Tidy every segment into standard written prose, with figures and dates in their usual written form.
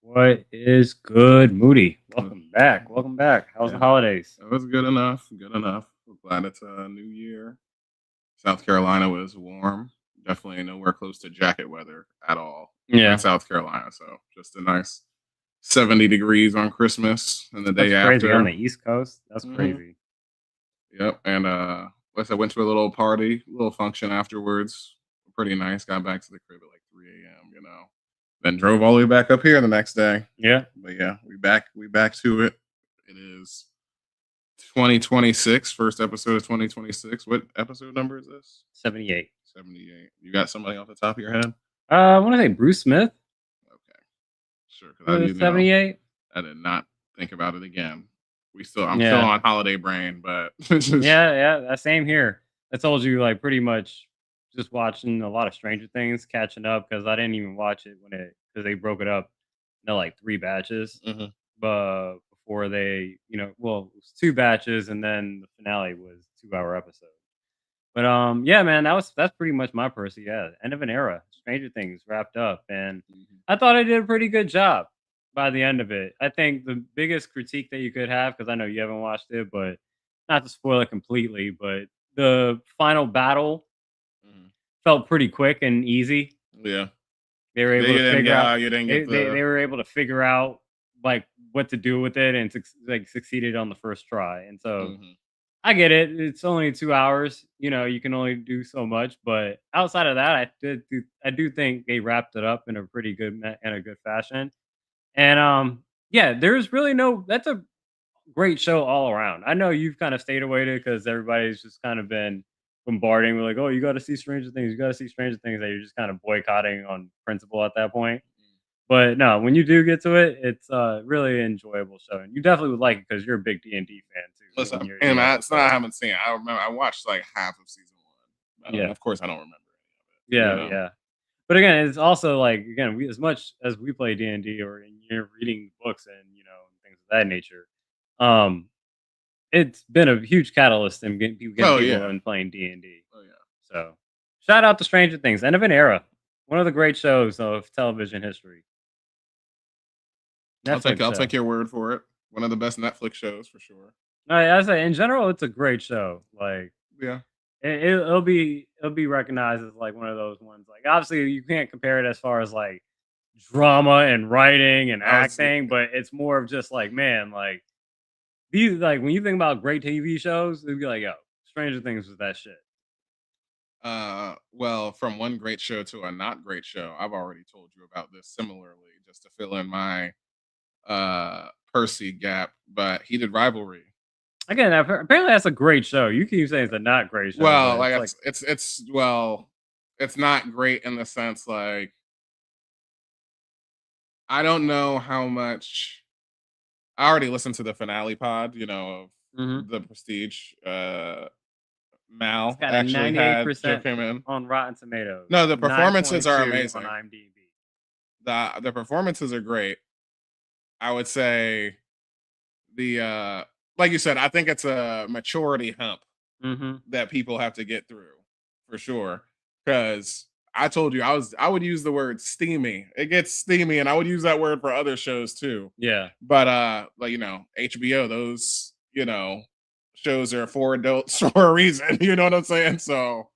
What is good, Moody? Welcome back. Welcome back. How's the Yeah, holidays? it was good enough. Good enough. We're glad it's a new year. South Carolina was warm. Definitely nowhere close to jacket weather at all here in Yeah, South Carolina. So just a nice 70 degrees on Christmas and the that's day crazy. On the after. East Coast, that's hmm crazy. Yep. And like I said, went to a little party, little function afterwards. Pretty nice. Got back to the crib at like 3 a.m. Then drove all the way back up here the next day. Yeah, But yeah, we back to it. It is 2026, first episode of 2026. What episode number is this? 78. 78. You got somebody off the top of your head? I want to say Bruce Smith Okay, sure. Because was 78. I did not think about it again. I'm still Yeah, on holiday brain, but it's just yeah. That same here. I told you, like, pretty much just watching a lot of Stranger Things, catching up because I didn't even watch it because they broke it up into like three batches. mhm. But before they, well, it was two batches, and then the finale was 2 hour episode. But yeah, man, that's pretty much my Percy. Yeah, end of an era. Stranger Things wrapped up, and Mhm. I thought I did a pretty good job by the end of it. I think the biggest critique that you could have, because I know you haven't watched it, but not to spoil it completely, but the final battle Mhm. felt pretty quick and easy. Yeah. They were able to figure out You didn't they get they, the. they were able to figure out like what to do with it and succeeded on the first try. And so Mhm. I get it. It's only 2 hours. You can only do so much, but outside of that, I do think they wrapped it up in a pretty in a good fashion. And yeah, there's really no that's a great show all around. I know you've kind of stayed away to because everybody's just kind of been bombarding with like, "Oh, you got to see Stranger Things. You got to see Stranger Things." That you're just kind of boycotting on principle at that point. But no, when you do get to it, it's really enjoyable show, and you definitely would like it because you're a big D&D fan too, and Listen, you're and yeah, it's not I haven't seen it. I remember I watched like half of season one. yeah, Of course, I don't remember any of yeah, it. yeah. But again, it's also like again, we as much as we play D&D or you're reading books and things of that nature, um, it's been a huge catalyst in getting Oh people yeah. in playing D&D. Oh yeah. So, shout out to Stranger Things, end of an era, one of the great shows of television history. Netflix I'll take show. your word for it. One of the best Netflix shows for sure. I say in general, it's a great show. Like Yeah. it'll be recognized as like one of those ones. Like obviously, you can't compare it as far as like drama and writing and I was acting, but it's more of just like man, like these like when you think about great TV shows, it'd be like yo, Stranger Things was that shit. well, from one great show to a not great show, I've already told you about this similarly, just to fill in my Percy gap, but Heated Rivalry. Again, apparently that's a great show. You keep saying it's a not great show, but Well, like it's like it's not great in the sense like I don't know how much I already listened to the finale pod, mhm. of the Prestige. It's Mal got a actually had Joe 98% came in. on Rotten Tomatoes, No, the performances are 9.2 on amazing. IMDb. The performances are great. I would say the like you said, I think it's a maturity hump Mhm. that people have to get through for sure. Because I told you I would use the word steamy. It gets steamy, and I would use that word for other shows too. Yeah. But like HBO, those shows are for adults for a reason. You know what I'm saying? So,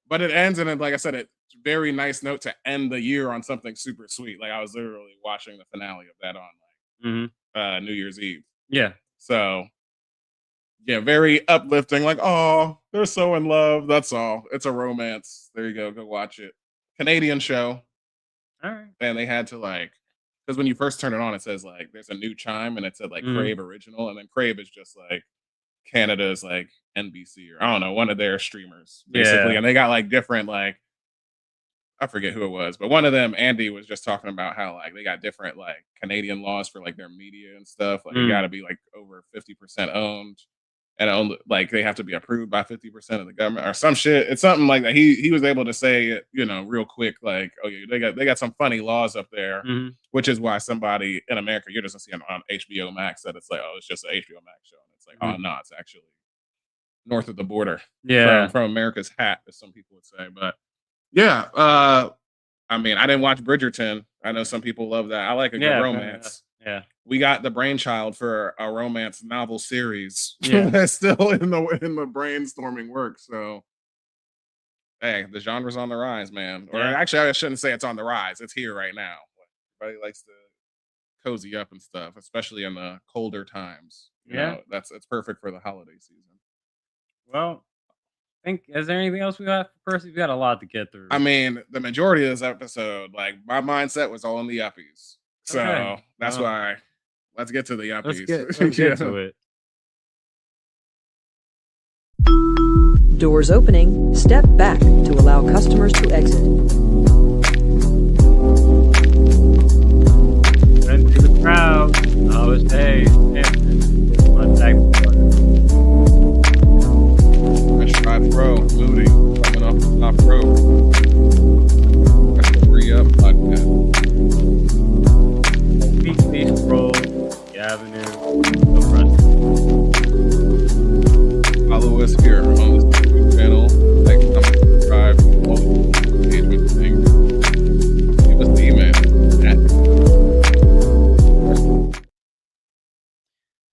but it ends, and like I said, it's very nice note to end the year on something super sweet. Like I was literally watching the finale of that on Mhm. New Year's Eve. Yeah. So yeah, very uplifting. Like, oh, they're so in love. That's all. It's a romance. There you go. Go watch it. Canadian show, All right. and they had to like because when you first turn it on, it says like there's a new chime, and it said like Mhm. Crave original, and then Crave is just like Canada's like NBC or I don't know one of their streamers basically, Yeah. and they got like different like I forget who it was, but one of them, Andy, was just talking about how like they got different like Canadian laws for like their media and stuff. Like it got Mm. to be like over 50% owned, and only, like they have to be approved by 50% of the government or some shit. It's something like that. He was able to say it, real quick. Like, oh yeah, they got some funny laws up there, Mhm. which is why somebody in America you're just seeing on HBO Max that it's like, oh, it's just an HBO Max show, and it's like, oh Mhm. no, it's actually north of the border from Yeah. America's hat, as some people would say, but. Yeah, I mean, I didn't watch Bridgerton. I know some people love that. I like a good Yeah, fair enough. romance. Yeah. We got the brainchild for a romance novel series Yeah. that's still in the brainstorming work. So, hey, the genre's on the rise, man. Or Yeah. actually, I shouldn't say it's on the rise. It's here right now. Everybody likes to cozy up and stuff, especially in the colder times. You Yeah. know, it's perfect for the holiday season. Well, is there anything else we got for Percy? We got a lot to get through. I mean, the majority of this episode, like my mindset was all in the Uppies. So Okay. that's Well, why let's get to the Uppies. let's get to it. Doors opening. Step back to allow customers to exit. Into the crowd. Oh, it's hey, Samson. Let's back. Fresh Pro, Moody, coming off the top rope. That's the Re-Up podcast. Weekly scroll, the Avenue, the Wrestling. Follow us here on this YouTube channel. Like, comment, subscribe, all the engagement things. Give us the email.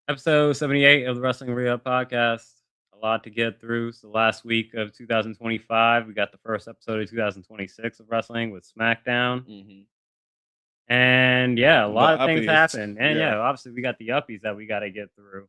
Episode 78 of the Wrestling Re-Up podcast. A lot to get through. So last week of 2025, we got the first episode of 2026 of wrestling with SmackDown. Mm-hmm. And yeah, a lot of things Uppies. happened. And Yeah. yeah, obviously we got the Uppies that we got to get through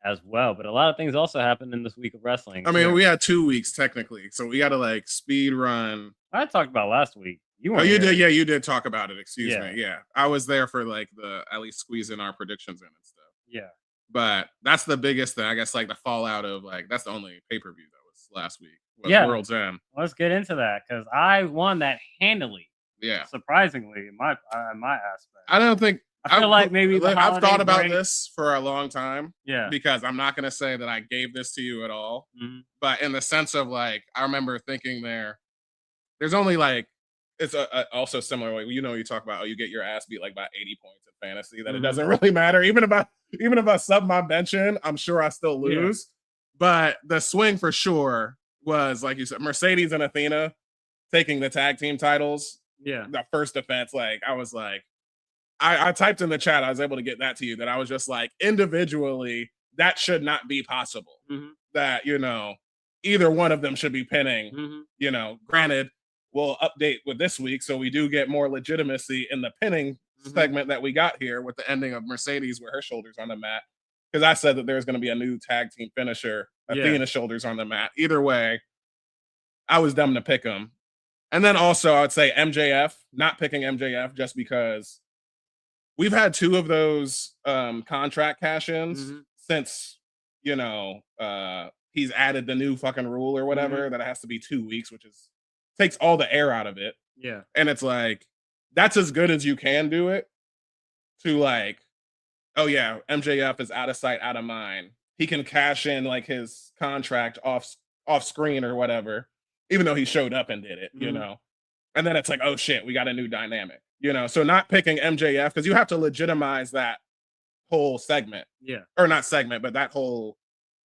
as well. But a lot of things also happened in this week of wrestling. I mean, we had 2 weeks technically, so we got to like speed run. I talked about last week. Oh, you did? Yeah, you did talk about it. Excuse Yeah. me. Yeah, I was there for like at least squeezing our predictions in and stuff. Yeah. But that's the biggest thing, I guess. Like the fallout of like that's the only pay-per-view that was last week. Was Yeah. World's End. Let's get into that because I won that handily. Yeah. Surprisingly, in my aspect. I don't think. I feel like maybe the I've thought about break- this for a long time. Yeah. Because I'm not going to say that I gave this to you at all. Mm-hmm. But in the sense of like, I remember thinking there's only like, it's also similar. Like, you talk about, you get your ass beat like by 80 points in fantasy, that it doesn't really matter. Even if I sub my bench in, I'm sure I still lose. Yeah. But the swing for sure was, like you said, Mercedes and Athena taking the tag team titles. Yeah. The first defense, like, I was like, I typed in the chat, I was able to get that to you, that I was just like, individually, that should not be possible. Mm-hmm. That, either one of them should be pinning. Mm-hmm. Granted, we'll update with this week, so we do get more legitimacy in the pinning segment that we got here with the ending of Mercedes with her shoulders on the mat. Because I said that there's going to be a new tag team finisher, Athena's shoulders on the mat. Either way, I was dumb to pick them. And then also, I would say MJF, not picking MJF just because we've had 2 of those contract cash-ins since, he's added the new fucking rule or whatever that it has to be 2 weeks, which takes all the air out of it. Yeah. And it's like, that's as good as you can do it to like, oh yeah, MJF is out of sight, out of mind. He can cash in like his contract off screen or whatever, even though he showed up and did it, And then it's like, oh shit, we got a new dynamic, So not picking MJF because you have to legitimize that whole segment. Yeah. Or not segment, but that whole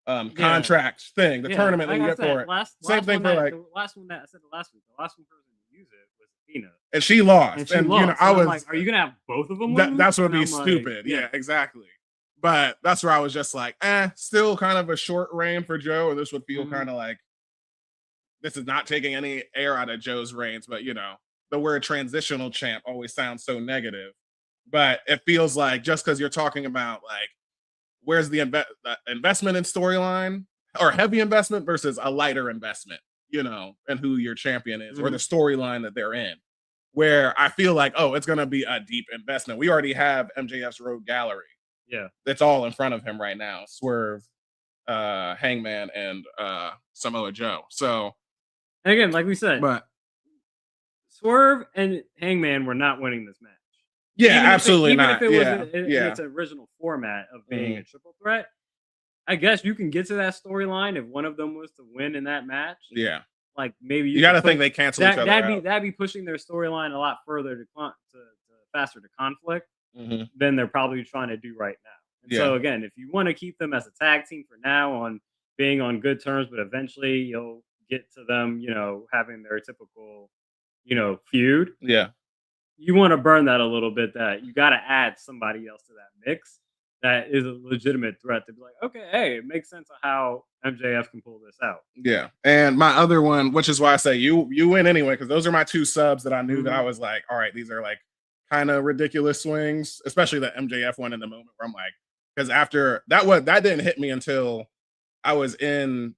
contract thing, the tournament that you get for it. Same thing for like the last one that I said last week. The last one person to use it was Athena, and she lost. And I was like, are you gonna have both of them? That's what would be stupid. Yeah, exactly. But that's where I was just like, still kind of a short reign for Joe, or this would feel kind of like this is not taking any air out of Joe's reigns. But the word transitional champ always sounds so negative. But it feels like just because you're talking about like where's the investment in storyline or heavy investment versus a lighter investment, and who your champion is or the storyline that they're in, where I feel like, oh, it's going to be a deep investment. We already have MJF's Road Gallery. Yeah. That's all in front of him right now. Swerve, Hangman, and Samoa Joe. So, and again, like we said, but Swerve and Hangman were not winning this match. Yeah, absolutely not. Even if it was in its original format of being a triple threat, I guess you can get to that storyline if one of them was to win in that match. Yeah, like maybe you got to think they cancel each other. That'd be pushing their storyline a lot further to faster to conflict than they're probably trying to do right now. And so again, if you want to keep them as a tag team for now on being on good terms, but eventually you'll get to them, having their typical, feud. Yeah. You want to burn that a little bit. That you got to add somebody else to that mix. That is a legitimate threat to be like, okay, hey, it makes sense of how MJF can pull this out. Yeah. And my other one, which is why I say you win anyway, because those are my two subs that I knew that I was like, all right, these are like kind of ridiculous swings, especially the MJF one in the moment where I'm like, because after that didn't hit me until I was in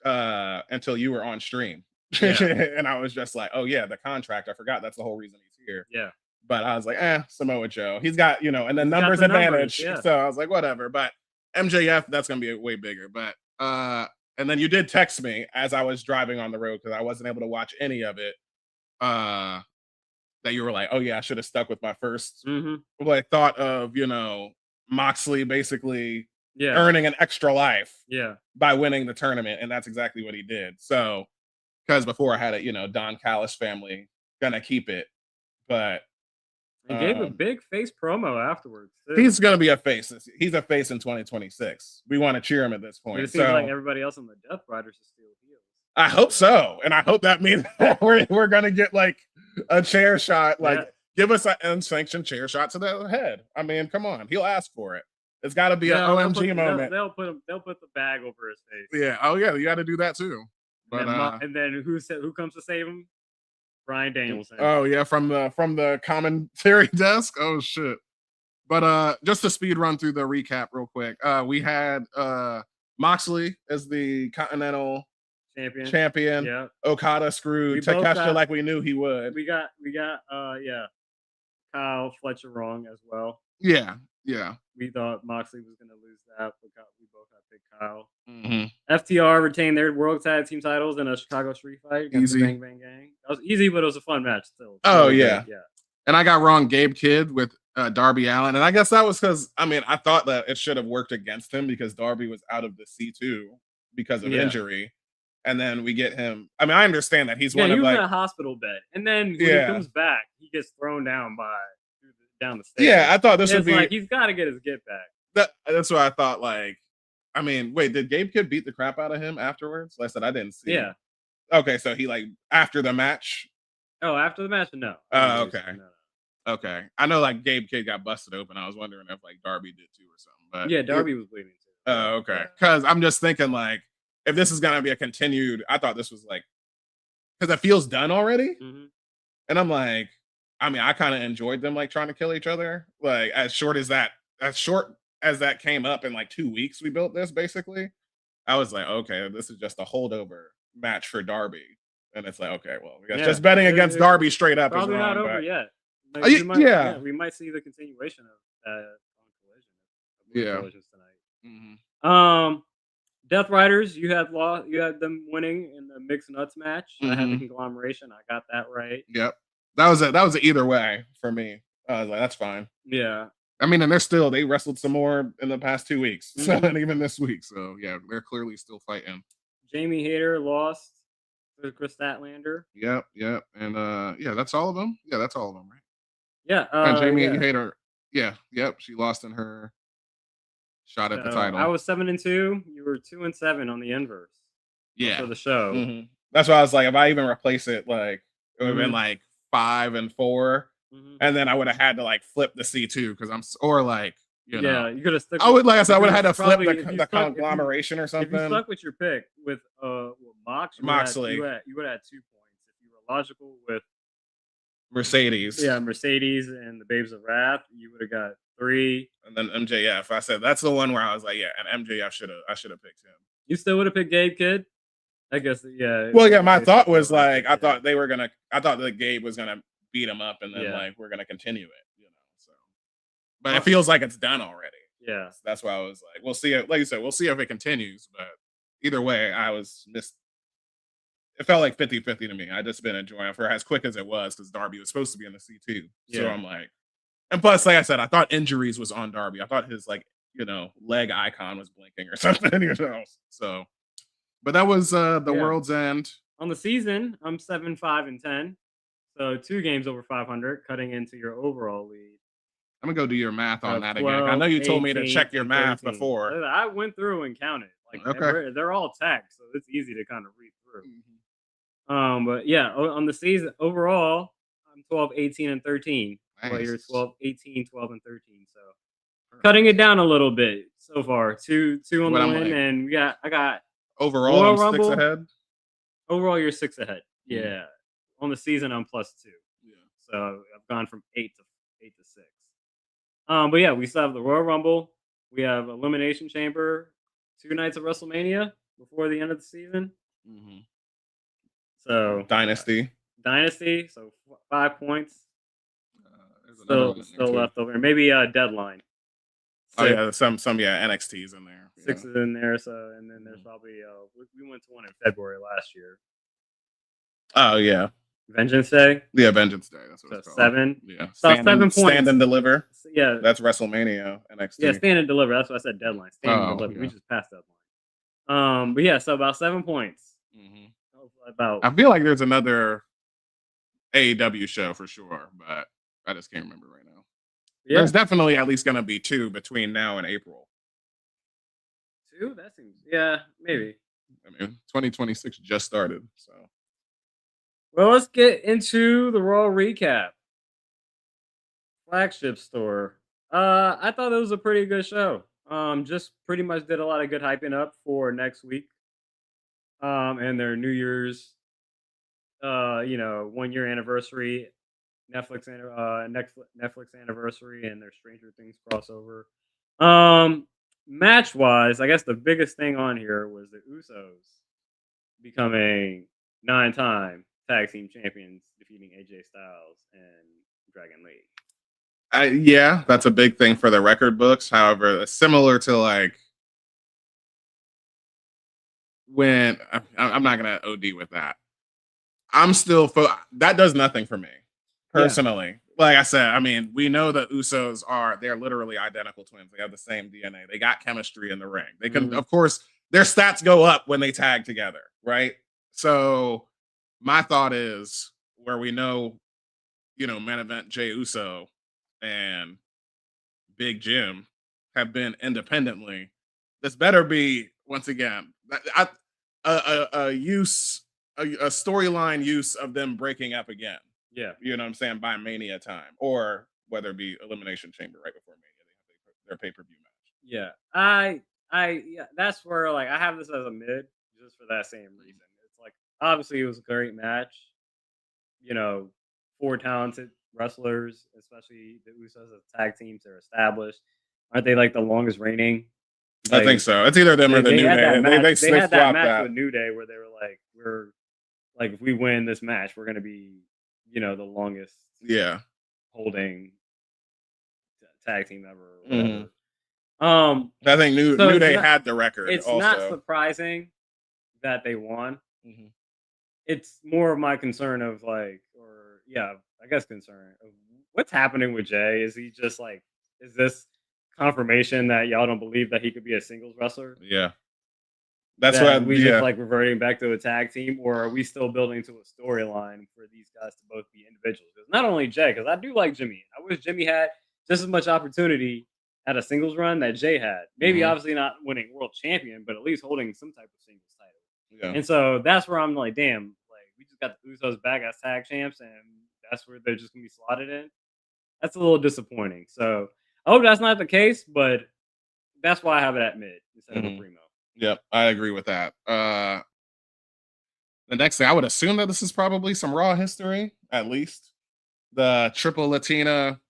until you were on stream. Yeah. And I was just like, oh yeah, the contract. I forgot that's the whole reason he's here. Yeah. But I was like, Samoa Joe. He's got, and then He's got numbers the advantage. numbers, yeah. So I was like, whatever. But MJF, that's gonna be way bigger. But and then you did text me as I was driving on the road because I wasn't able to watch any of it. That you were like, oh yeah, I should have stuck with my first like thought of, Moxley basically earning an extra life by winning the tournament, and that's exactly what he did. So because before I had it, Don Callis family gonna keep it, but he gave a big face promo afterwards too. He's gonna be a face. He's a face in 2026. We want to cheer him at this point. It seems like everybody else on the Death Riders is still heels. I hope so, and I hope that means that we're gonna get like a chair shot. Like, give us an unsanctioned chair shot to the head. I mean, come on, he'll ask for it. It's got to be an OMG moment. They'll put the bag over his face. Yeah. Oh yeah, you got to do that too. But and then who comes to save him? Bryan Danielson. Oh yeah, from the commentary desk. Oh shit. But just to speed run through the recap real quick. We had Moxley as the Continental champion. Yeah. Okada screwed Takeshita like we knew he would. We got Kyle Fletcher wrong as well. Yeah. We thought Moxley was going to lose that, but we both got picked Kyle. FTR retained their World Tag Team titles in a Chicago Street Fight against the Bang Bang Gang. That was easy, but it was a fun match still. Oh, yeah. And I got wrong Gabe Kidd with Darby Allin. And I guess that was because, I thought that it should have worked against him because Darby was out of the C2 because of injury. And then we get him. I understand that he's one of he was in a hospital bed. And then when he comes back, he gets thrown down down the stairs. Yeah, I thought this would be like he's got to get his get back. That's what I thought. Like, wait, did Gabe Kidd beat the crap out of him afterwards? Like I said, I didn't see. Yeah. Okay, so he like after the match. Oh, after the match, no. Oh, okay. No. Okay, I know like Gabe Kidd got busted open. I was wondering if like Darby did too or something. But yeah, Darby was bleeding too. Oh, okay. Because I'm just thinking like if this is gonna be a continued, I thought this was like because it feels done already, and I'm like. I kind of enjoyed them like trying to kill each other. Like as short as that came up in like 2 weeks, we built this basically. I was like, okay, this is just a holdover match for Darby, and it's like, okay, well, I guess just betting against Darby straight up probably is wrong. Not over yet. Like, we might see the continuation of on Collision. Tonight. Death Riders, you had them winning in the mixed nuts match. I had the conglomeration. I got that right. Yep. That was a either way for me. I was like, that's fine. Yeah. And they wrestled some more in the past 2 weeks. So, and even this week. So yeah, they're clearly still fighting. Jamie Hayter lost to Chris Statlander. Yep. And that's all of them. Yeah, that's all of them, right? Yeah. And Jamie Hayter, yep. She lost in her shot at the title. I was 7-2. You were 2-7 on the inverse. Yeah. For the show. That's why I was like, if I even replace it, like it would have been like 5-4, and then I would have had to like flip the C2 because you could have stuck. I would I would have had to flip the conglomeration or something. If you stuck with your pick with Moxley, you would have had 2 points if you were logical with Mercedes. Yeah, Mercedes and the Babes of Wrath, you would have got 3. And then MJF, I said that's the one where I was like, and MJF I should have picked him. You still would have picked Gabe Kidd? I guess, yeah. Well, yeah, my thought was like, I thought that Gabe was gonna beat him up, and then like we're gonna continue it, So, but it feels like it's done already. Yeah, so that's why I was like, we'll see it. Like you said, we'll see if it continues. But either way, it felt like 50-50 to me. I just been enjoying it for as quick as it was because Darby was supposed to be in the C2. So I'm like, and plus, like I said, I thought injuries was on Darby. I thought his leg icon was blinking or something. So. But that was the World's End. On the season, I'm 7-5-10. So 2 games over 500, cutting into your overall lead. I'm going to go do your math on that 12, again. I know you told me to check your math 13. before. I went through and counted. Like, they're all tagged, so it's easy to kind of read through. But yeah, on the season overall, I'm 12, 18, and 13. Well, you're Nice. 12, 18, 12, and 13. So cutting it down a little bit so far. Two on What the I'm win, like, and I got overall, Royal I'm 6 Rumble. ahead. Overall, you're 6 ahead. Mm. Yeah. On the season, I'm +2. Yeah. So I've gone from 8 to 6. But yeah, we still have the Royal Rumble. We have Elimination Chamber, 2 nights of WrestleMania before the end of the season. Mhm. So Dynasty. Dynasty, so 5 points There's another one in there still too. left over. Maybe Deadline. Oh yeah, some NXTs in there. Yeah. 6 is in there. So and then there's probably we went to one in February last year. Oh yeah, Vengeance Day. yeah, Vengeance Day. That's what So it's called. 7. Yeah, So 7 points. Stand and deliver. Yeah, That's WrestleMania NXT. yeah, stand and deliver. That's what I said. Deadline. Stand and deliver. Yeah. We just passed Deadline. But yeah, so about 7 points. Mhm. About I feel like there's another AEW show for sure, but I just can't remember right now. yeah, There's definitely at least going to be 2 between now and April. 2. That seems maybe. I mean, 2026 just started, so. Well, let's get into the Raw recap. Flagship store. I thought it was a pretty good show. Just pretty much did a lot of good hyping up for next week. And their New Year's, 1 year anniversary, Netflix anniversary, and their Stranger Things crossover. Match wise, I guess the biggest thing on here was the Usos becoming 9-time tag team champions, defeating AJ Styles and Dragon Lee. Yeah, that's a big thing for the record books. However, similar to like when I'm not gonna OD with that. I'm still that does nothing for me personally. Yeah. Like I said, I mean, we know that Usos they're literally identical twins. They have the same DNA. They got chemistry in the ring. They can, of course, their stats go up when they tag together, right? So my thought is where we know, main event Jey Uso and Big Jim have been independently. This better be once again a storyline use of them breaking up again. Yeah, you know what I'm saying, by Mania time, or whether it be Elimination Chamber right before Mania, they have their pay-per-view match. Yeah, yeah, that's where like I have this as a mid just for that same reason. It's like obviously it was a great match. 4 talented wrestlers, especially the Usos as tag teams, are established. Aren't they like the longest reigning? I think so. It's either them or the New Day. They had that match that with New Day where they were like, we're like, if we win this match, we're gonna be, the longest holding tag team ever. Or whatever. I think New Day had the record. It's also not surprising that they won. Mm-hmm. It's more of my concern of like, I guess concern of what's happening with Jay. Is he just like, is this confirmation that y'all don't believe that he could be a singles wrestler? Yeah. That's why we just like reverting back to a tag team, or are we still building to a storyline for these guys to both be individuals? Because not only Jay, because I do like Jimmy. I wish Jimmy had just as much opportunity at a singles run that Jay had. Maybe obviously not winning world champion, but at least holding some type of singles title. Yeah. And so that's where I'm like, damn, like we just got the Usos back as tag champs, and that's where they're just gonna be slotted in. That's a little disappointing. So I hope that's not the case, but that's why I have it at mid instead of a primo. Yep, I agree with that. The next thing, I would assume that this is probably some Raw history, at least. The Triple Latina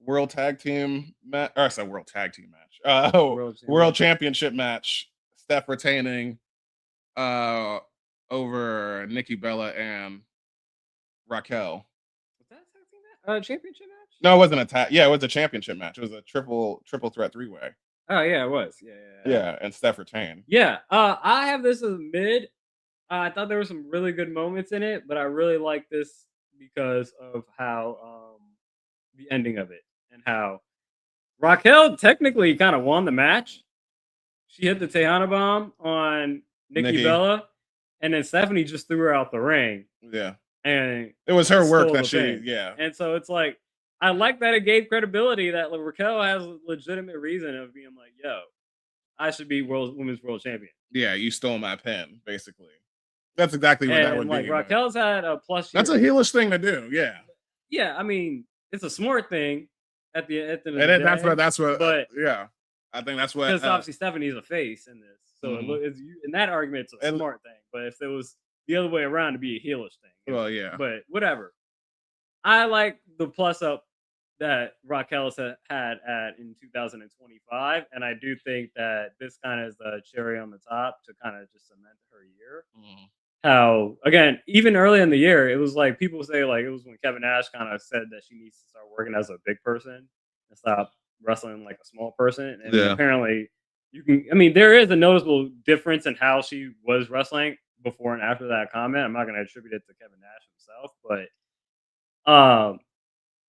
World Tag Team match, World Tag Team match. World Championship match. Steph retaining over Nikki Bella and Raquel. Was that a tag team match? Championship match? No, it wasn't a tag. Yeah, it was a championship match. It was a triple threat 3-way. Oh yeah, it was. Yeah, and Steph retained. Yeah, I have this as mid. I thought there were some really good moments in it, but I really like this because of how the ending of it and how Raquel technically kind of won the match. She hit the Tejana bomb on Nikki Bella, and then Stephanie just threw her out the ring. Yeah, and it was her work that And so it's like, I like that it gave credibility that Raquel has a legitimate reason of being like, yo, I should be women's world champion. Yeah, you stole my pen, basically. That's exactly what that would And like be. But Raquel's had a plus year. that's a heelish thing to do. Yeah. Yeah, I mean, it's a smart thing at the end of the And then day. that's what, but yeah. I think that's what, because obviously Stephanie's a face in this, so Mhm. in that argument, it's a And- smart thing. But if it was the other way around, it'd be a heelish thing. well, yeah. But whatever. I like the plus up that Raquel's had at in 2025, and I do think that this kind of is the cherry on the top to kind of just cement her year. Mhm. How again, even early in the year, it was like people say like it was when Kevin Nash kind of said that she needs to start working as a big person and stop wrestling like a small person. And Yeah. apparently, you can. I mean, there is a noticeable difference in how she was wrestling before and after that comment. I'm not going to attribute it to Kevin Nash himself, but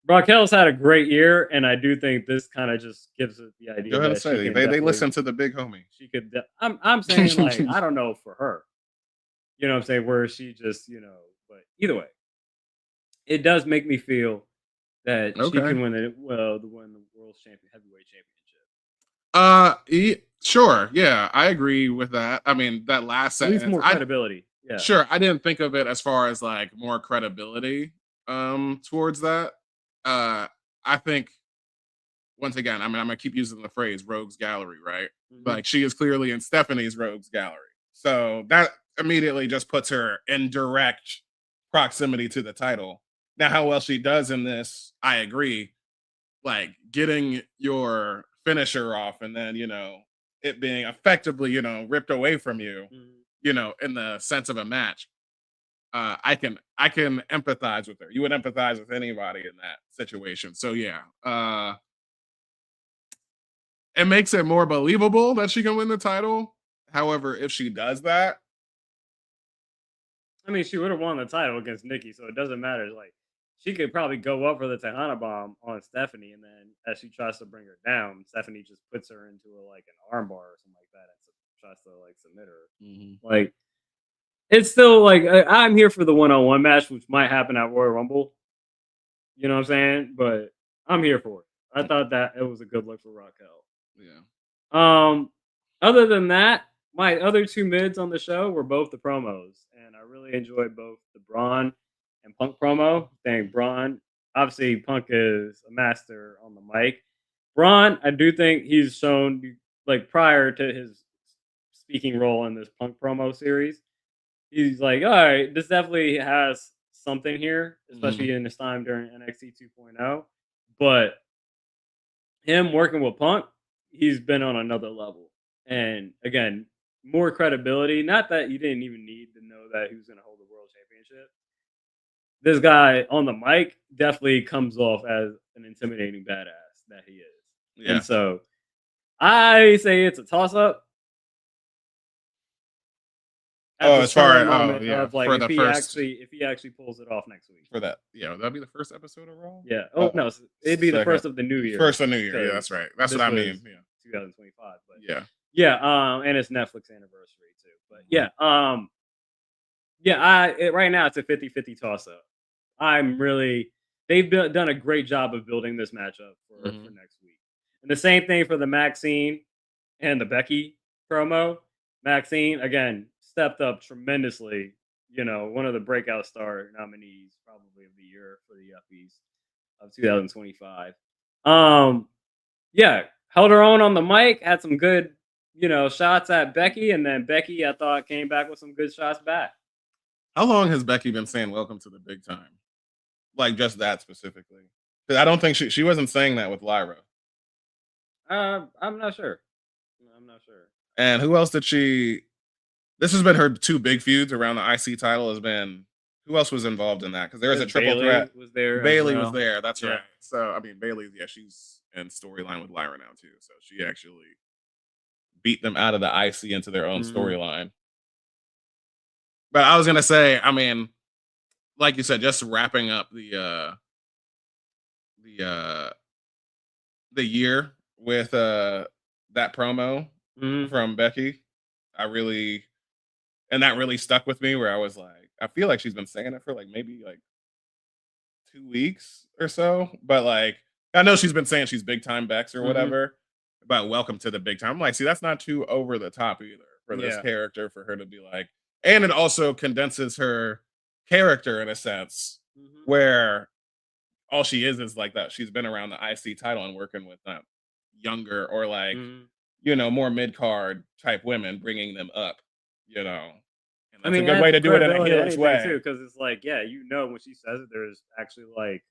Raquel's had a great year, and I do think this kind of just gives it the idea. Go ahead and that say she it. can They listen to the big homie. She could. I'm saying like I don't know for her. You know what I'm saying? Where she just, but either way, it does make me feel that she Okay. can win the world heavyweight championship. Sure. Yeah, I agree with that. I mean, that last At sentence. least more credibility. Yeah. Sure. I didn't think of it as far as like more credibility towards that. I think once again, I mean, I'm gonna keep using the phrase rogues gallery, right? Mhm. Like she is clearly in Stephanie's rogues gallery. So that immediately just puts her in direct proximity to the title. Now, how well she does in this, I agree. Like getting your finisher off and then, it being effectively, ripped away from you, Mhm. in the sense of a match. I can empathize with her. You would empathize with anybody in that situation. So yeah. It makes it more believable that she can win the title. However, if she does that, I mean, she would have won the title against Nikki, so it doesn't matter. Like, she could probably go up for the Tejana bomb on Stephanie, and then as she tries to bring her down, Stephanie just puts her into like an armbar or something like that, and tries to like submit her. Like, it's still like I'm here for the one-on-one match, which might happen at Royal Rumble. You know what I'm saying? But I'm here for it. I thought that it was a good look for Raquel. yeah. Other than that, my other two mids on the show were both the promos, and I really enjoyed both the Braun and Punk promo. Think Braun, obviously, Punk is a master on the mic. Braun, I do think he's shown like prior to his speaking role in this Punk promo series, he's like, all right, this definitely has something here, especially in his time during NXT 2.0. But him working with Punk, he's been on another level. And again, more credibility. Not that you didn't even need to know that he was going to hold the world championship. This guy on the mic definitely comes off as an intimidating badass that he is. Yeah. And so I say it's a toss up. As far as like for if he actually pulls it off next week for that, that'd be the first episode of Raw. Yeah. Oh no, it'd be the first of the new year. First of New Year. Yeah, that's right. That's what I mean. Yeah. 2025. But yeah. And it's Netflix anniversary too. But yeah. Right now it's a 50-50 toss up. They've done a great job of building this matchup for next week. And the same thing for the Maxine and the Becky promo. Maxine again stepped up tremendously. One of the breakout star nominees probably of the year for the Uppies of 2025. Held her own on the mic, had some good, shots at Becky, and then Becky, I thought, came back with some good shots back. How long has Becky been saying "Welcome to the big time"? Like just that specifically? Because I don't think she wasn't saying that with Lyra. I'm not sure. And who else did she? This has been her two big feuds around the IC title. Who else was involved in that? Because there was a triple threat. Was there? Bailey was there. That's right. So I mean, Bailey, she's in storyline with Lyra now too. So she actually beat them out of the IC into their own storyline. But I was gonna say, I mean, like you said, just wrapping up the year with that promo from Becky. That really stuck with me where I was like, I feel like she's been saying it for like maybe like 2 weeks or so. But like, I know she's been saying she's big time Bex or whatever, but welcome to the big time. I'm like, see, that's not too over the top either for this character, for her to be like, and it also condenses her character in a sense Mhm. where all she is like that. She's been around the IC title and working with younger or like, Mhm. more mid card type women, bringing them up, you know, and I that's a mean, good adds way some to do it in a credibility to heelish anything too, way. because it's like, yeah, when she says it, there's actually like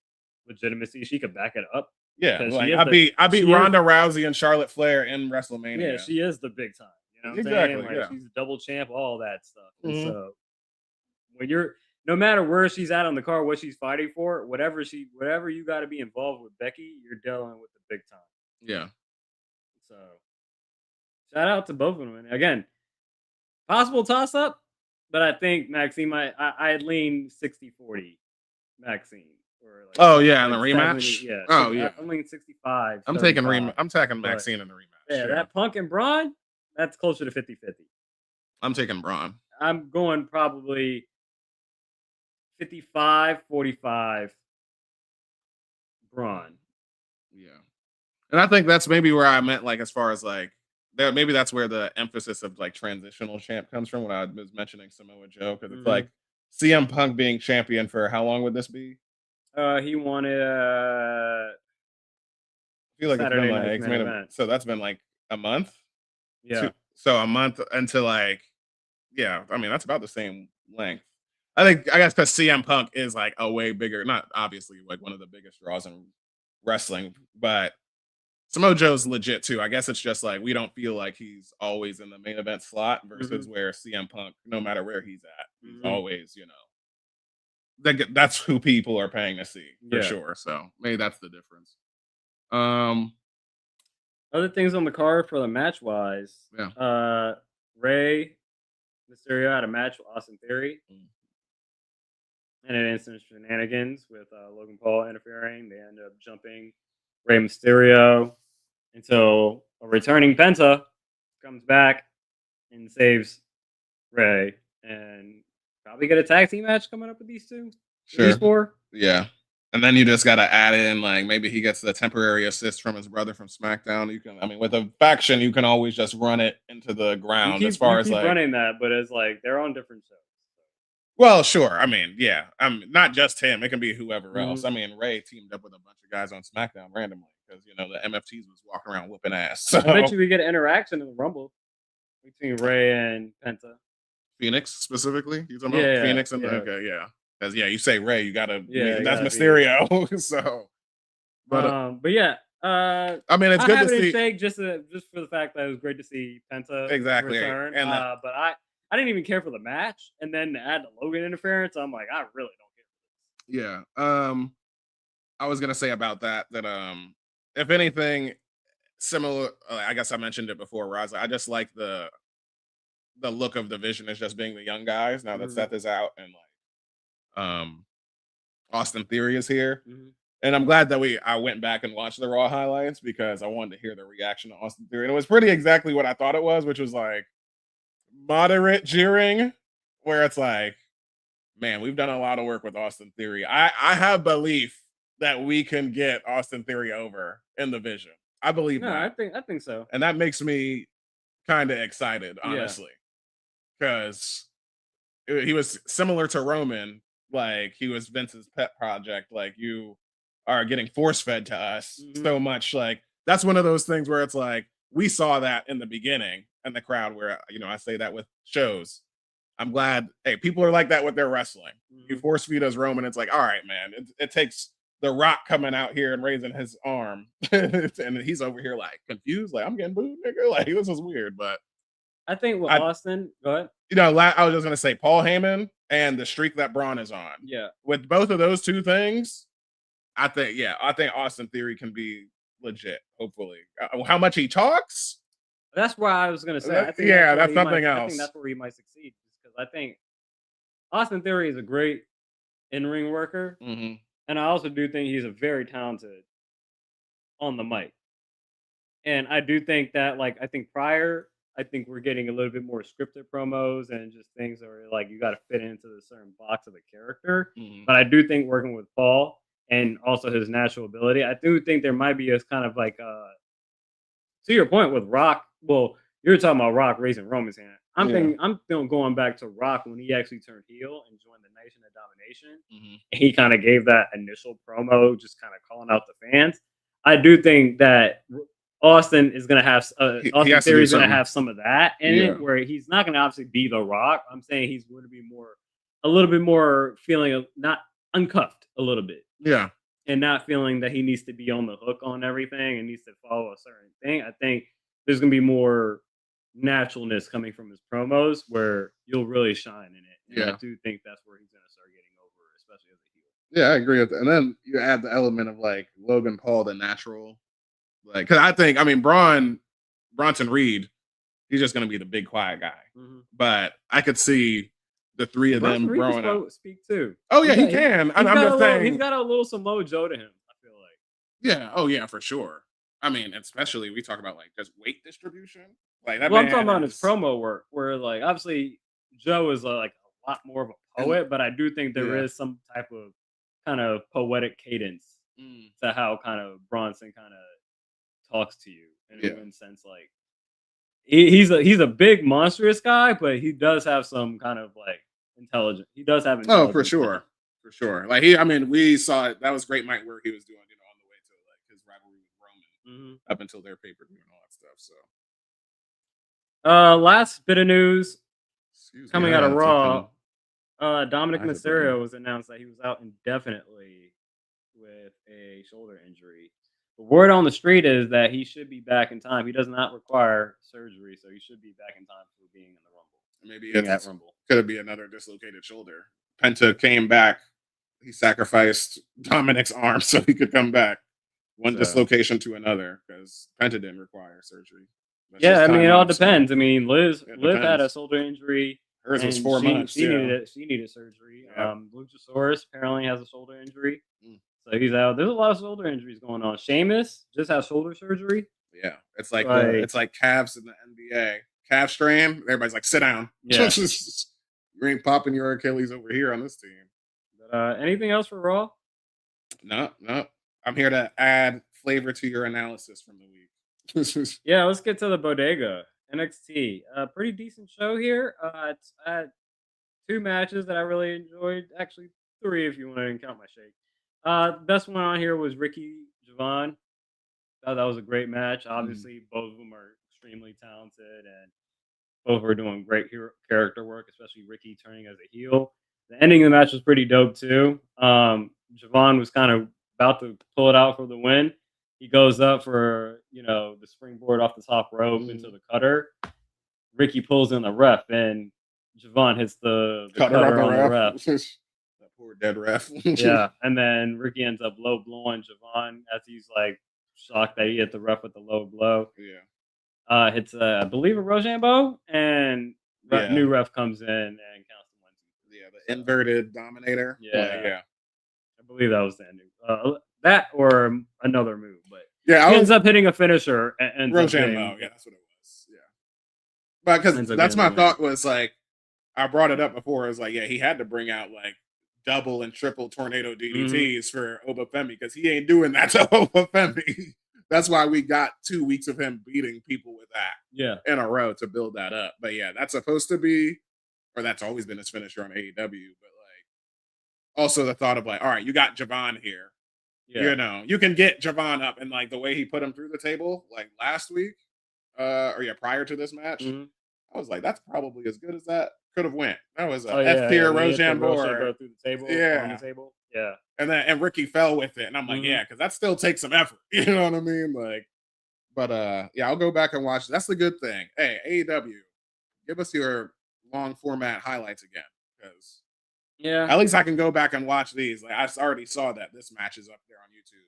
legitimacy. She could back it up Yeah, because like I beat she is Ronda Rousey and Charlotte Flair in WrestleMania. she is the big time. You know what I'm saying? Exactly. Like Yeah. she's a double champ, all that stuff. And Mhm. so when you're no matter where she's at on the card, what she's fighting for, whatever you got to be involved with Becky, you're dealing with the big time. Yeah. So shout out to both of them. And again, possible toss up, but I think Maxine I'd lean 60-40 Maxine or Oh yeah, in the like 70, rematch. yeah. Oh yeah, I'm leaning 65, I'm taking 35. I'm taking But Maxine in the rematch. yeah, Yeah, that Punk and Braun, that's closer to 50-50. I'm taking Braun. I'm going probably 55-45 Braun. Yeah, and I think that's maybe where I meant like as far as like that. Maybe that's where the emphasis of like transitional champ comes from when I was mentioning Samoa Joe because it's like CM Punk being champion for how long would this be? He wanted I feel like it's been Saturday like night's main event. so that's been like a month. Yeah. So a month until like yeah, I mean that's about the same length. I guess because CM Punk is like a way bigger, not obviously like one of the biggest draws in wrestling, but Samoa Joe's legit too. I guess it's just like we don't feel like he's always in the main event slot versus where CM Punk, no matter where he's at, he's always, that's who people are paying to see for sure. So maybe that's the difference. Other things on the card for the match wise. Yeah. Ray Mysterio had a match with Austin Theory. And an instant shenanigans with Logan Paul interfering. They end up jumping Rey Mysterio until a returning Penta comes back and saves Rey. And probably get a tag team match coming up with these two. Sure. These four. Yeah. And then you just got to add in, like, maybe he gets the temporary assist from his brother from SmackDown. With a faction, you can always just run it into the ground You as far as keep like running that, but it's like they're on different shows. Well, sure. I mean, yeah. Not just him. It can be whoever else. I mean, Ray teamed up with a bunch of guys on SmackDown randomly because the MFTs was walking around whooping ass. So. I bet you we get an interaction in the Rumble between Ray and Penta. Phoenix specifically? You talking about Phoenix and okay, yeah. Because you say Ray, you gotta that's Mysterio. So, but yeah. I mean, it's good to see. Shake just for the fact that it was great to see Penta return. And but I didn't even care for the match, and then to add the Logan interference, I'm like, I really don't care. Yeah. I was gonna say about that if anything similar, I guess I mentioned it before, Roz. I just like the look of the Vision as just being the young guys now that Seth is out and like Austin Theory is here. And I'm glad that I went back and watched the Raw highlights because I wanted to hear the reaction to Austin Theory. And it was pretty exactly what I thought it was, which was like moderate jeering, where it's like, man, we've done a lot of work with Austin Theory. I have belief that we can get Austin Theory over in the Vision. I believe that. I think so. And that makes me kind of excited, honestly. Because he was similar to Roman, like he was Vince's pet project. Like you are getting force fed to us so much. Like that's one of those things where it's like we saw that in the beginning and the crowd where I say that with shows. I'm glad people are like that with their wrestling. You force feed us Roman, it's like, all right, man. It takes The Rock coming out here and raising his arm, and he's over here like confused, like I'm getting booed, nigga. Like this is weird, but I think with Austin, go ahead. I was just gonna say Paul Heyman and the streak that Braun is on. Yeah, with both of those two things, I think Austin Theory can be legit. Hopefully, how much he talks. That's why I was gonna say. I think that's something else. I think that's where he might succeed because I think Austin Theory is a great in-ring worker, and I also do think he's a very talented on the mic. And I do think that, like, I think we're getting a little bit more scripted promos and just things that are like you got to fit into the certain box of the character. But I do think working with Paul and also his natural ability, I do think there might be a kind of like to your point with Rock. Well, you're talking about Rock raising Roman's hand. I'm still going back to Rock when he actually turned heel and joined the Nation of Domination. And he kind of gave that initial promo, just kind of calling out the fans. I do think that Austin is going to have Austin Theory is going to have some of that in it, where he's not going to obviously be The Rock. I'm saying he's going to be a little bit more feeling of not uncuffed a little bit. Yeah. And not feeling that he needs to be on the hook on everything and needs to follow a certain thing. I think there's going to be more naturalness coming from his promos where you'll really shine in it. And I do think that's where he's going to start getting over, especially as a heel. Yeah, I agree with that. And then you add the element of like Logan Paul, the natural. Like, because I mean, Bronson Reed, he's just going to be the big quiet guy. But I could see the three of them growing up. Speak too. Oh yeah, he can. I'm just saying he's got a little Samoa Joe to him. I feel like. Yeah. Oh yeah, for sure. I mean, especially we talk about like just weight distribution. Like that. Well, I'm talking about his promo work, where like obviously Joe is like a lot more of a poet, but I do think there is some type of kind of poetic cadence to how kind of Bronson kind of talks to you in a sense. Like he's a big monstrous guy, but he does have some kind of like intelligence. He does have intelligence. Oh, for sure. Like we saw it. That was Great Might where he was doing, on the way to like his rivalry with Roman up until their pay-per-view and all that stuff. So, last bit of news coming out of Raw. Dominic Mysterio was announced that he was out indefinitely with a shoulder injury. The word on the street is that he should be back in time. He does not require surgery, so he should be back in time for being in the Rumble. Maybe at Rumble. Could be another dislocated shoulder. Penta came back. He sacrificed Dominic's arm so he could come back. One dislocation to another because Penta didn't require surgery. I mean, it all depends. I mean, Liv had a shoulder injury. Hers was 4 months. She needed surgery. Yeah. Luchasaurus apparently has a shoulder injury. So he's out. There's a lot of shoulder injuries going on. Sheamus just has shoulder surgery. Yeah, it's like calves in the NBA. Calf strain. Everybody's like, sit down. Yeah. You ain't popping your Achilles over here on this team. But anything else for Raw? No. I'm here to add flavor to your analysis from the week. Yeah, let's get to the bodega. NXT. Pretty decent show here. It's had 2 matches that I really enjoyed. Actually, 3 if you want to count my shake. The best one on here was Ricky Javon. Thought that was a great match. Obviously, both of them are extremely talented and both are doing great character work, especially Ricky turning as a heel. The ending of the match was pretty dope too. Javon was kind of about to pull it out for the win. He goes up for, the springboard off the top rope into the cutter. Ricky pulls in the ref and Javon hits the cutter on the ref. That poor dead ref. Yeah, and then Ricky ends up low blowing Javon as he's like shocked that he hit the ref with the low blow. Yeah. Hits I believe a Rochambeau, and new ref comes in and counts the 1, 2, 3. Yeah, the inverted dominator. Yeah. I believe that was the ending. That or another move, but he ends up hitting a finisher and Rochambeau. Yeah, that's what it was. Yeah. But because that's my thought was like, I brought it up before. It was like, he had to bring out like double and triple tornado DDTs for Obafemi because he ain't doing that to Obafemi. That's why we got 2 weeks of him beating people with that in a row to build that up. But that's supposed to be, or that's always been his finisher on AEW. But like, also the thought of like, all right, you got Javon here. Yeah. You can get Javon up, and like the way he put him through the table like last week, prior to this match, I was like, that's probably as good as that could have went. That was a F tier Rochambeau through the table. On the table. Yeah. And Ricky fell with it, and I'm like, because that still takes some effort. You know what I mean? Like, but I'll go back and watch. That's the good thing. Hey, AEW, give us your long format highlights again, because at least I can go back and watch these. Like I already saw that this match is up there on YouTube.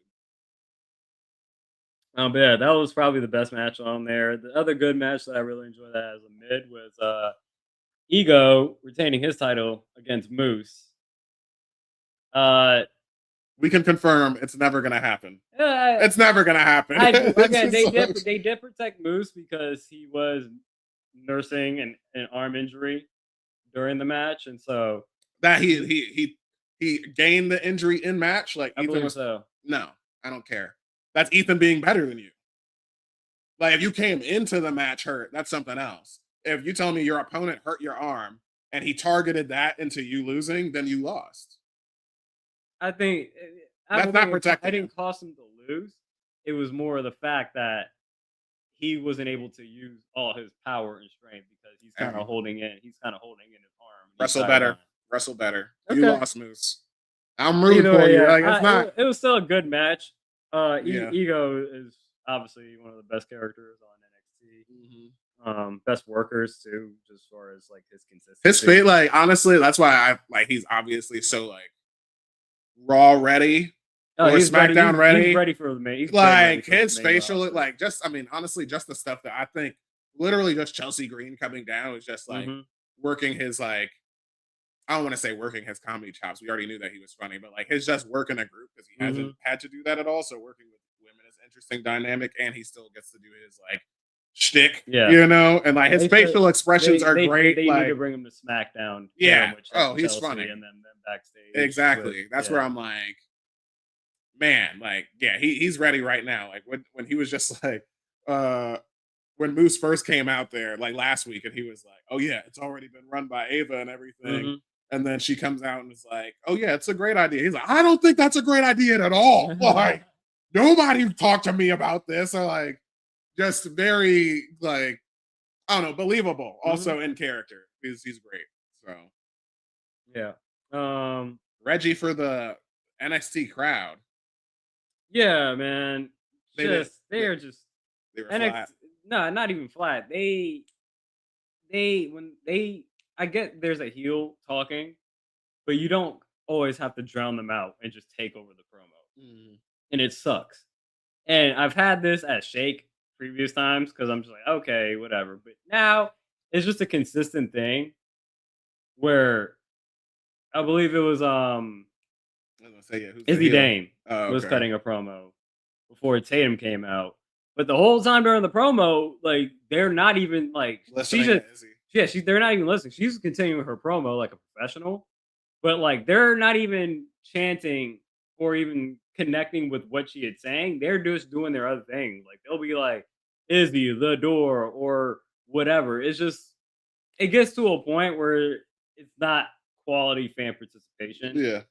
Oh, but yeah, that was probably the best match on there. The other good match that I really enjoyed that as a mid was Ego retaining his title against Moose. We can confirm it's never going to happen. It's never going to happen. They did protect Moose because he was nursing an arm injury during the match, and so that he gained the injury in match. Like I believe so. No, I don't care. That's Ethan being better than you. Like if you came into the match hurt, that's something else. if you tell me your opponent hurt your arm and he targeted that into you losing, then you lost. I think I That's don't not think protecting I him. didn't cost him to lose. It was more of the fact that he wasn't able to use all his power and strength because he's kind Hey, of holding in. He's kind of holding in his arm the wrestle entire better. time. Wrestle better. You Okay. lost, Moose. I'm rooting Either for way, you. yeah, Like it's not. it was still a good match. Yeah. Ego is obviously one of the best characters on NXT. Best workers too, just as far as like his consistency. His fate, like honestly, that's why I like. He's obviously so like Raw ready or He's SmackDown ready. He's ready. ready for the main. He's ready Like for the his main facial, roster. like just I mean, honestly, just the stuff that I think literally just Chelsea Green coming down is just like working his like I don't want to say working his comedy chops. We already knew that he was funny, but like his just working a group because he hasn't had to do that at all. So working with women is interesting dynamic, and he still gets to do his like shtick, Yeah. you know, and like his facial expressions are great. They like, need to bring him to SmackDown. Yeah. Oh, He's funny. And then backstage. Exactly. That's where I'm like, man, like, yeah, he's ready right now. Like when he was just like, when Moose first came out there, like last week, and he was like, "Oh yeah, it's already been run by Ava and everything." And then she comes out and is like, "Oh yeah, it's a great idea." He's like, "I don't think that's a great idea at all." Like, nobody talked to me about this. Or like, just very like, I don't know, believable. Also in character, he's great. So yeah, Reggie for the NXT crowd. Yeah, man. They They were NXT. flat. No, not even flat. I get there's a heel talking, but you don't always have to drown them out and just take over the promo. And it sucks. And I've had this at Shake previous times because I'm just like, okay, whatever. But now it's just a consistent thing where I believe it was I was gonna say, yeah, who's the Izzy heel? Dane Oh, was okay. cutting a promo before Tatum came out. But the whole time during the promo, like they're not even like Listening to Izzy. they're not even listening. She's continuing her promo like a professional, but like they're not even chanting or even connecting with what she had saying. They're just doing their other thing. Like they'll be like Izzy, the door, or whatever. It's just it gets to a point where it's not quality fan participation. Yeah.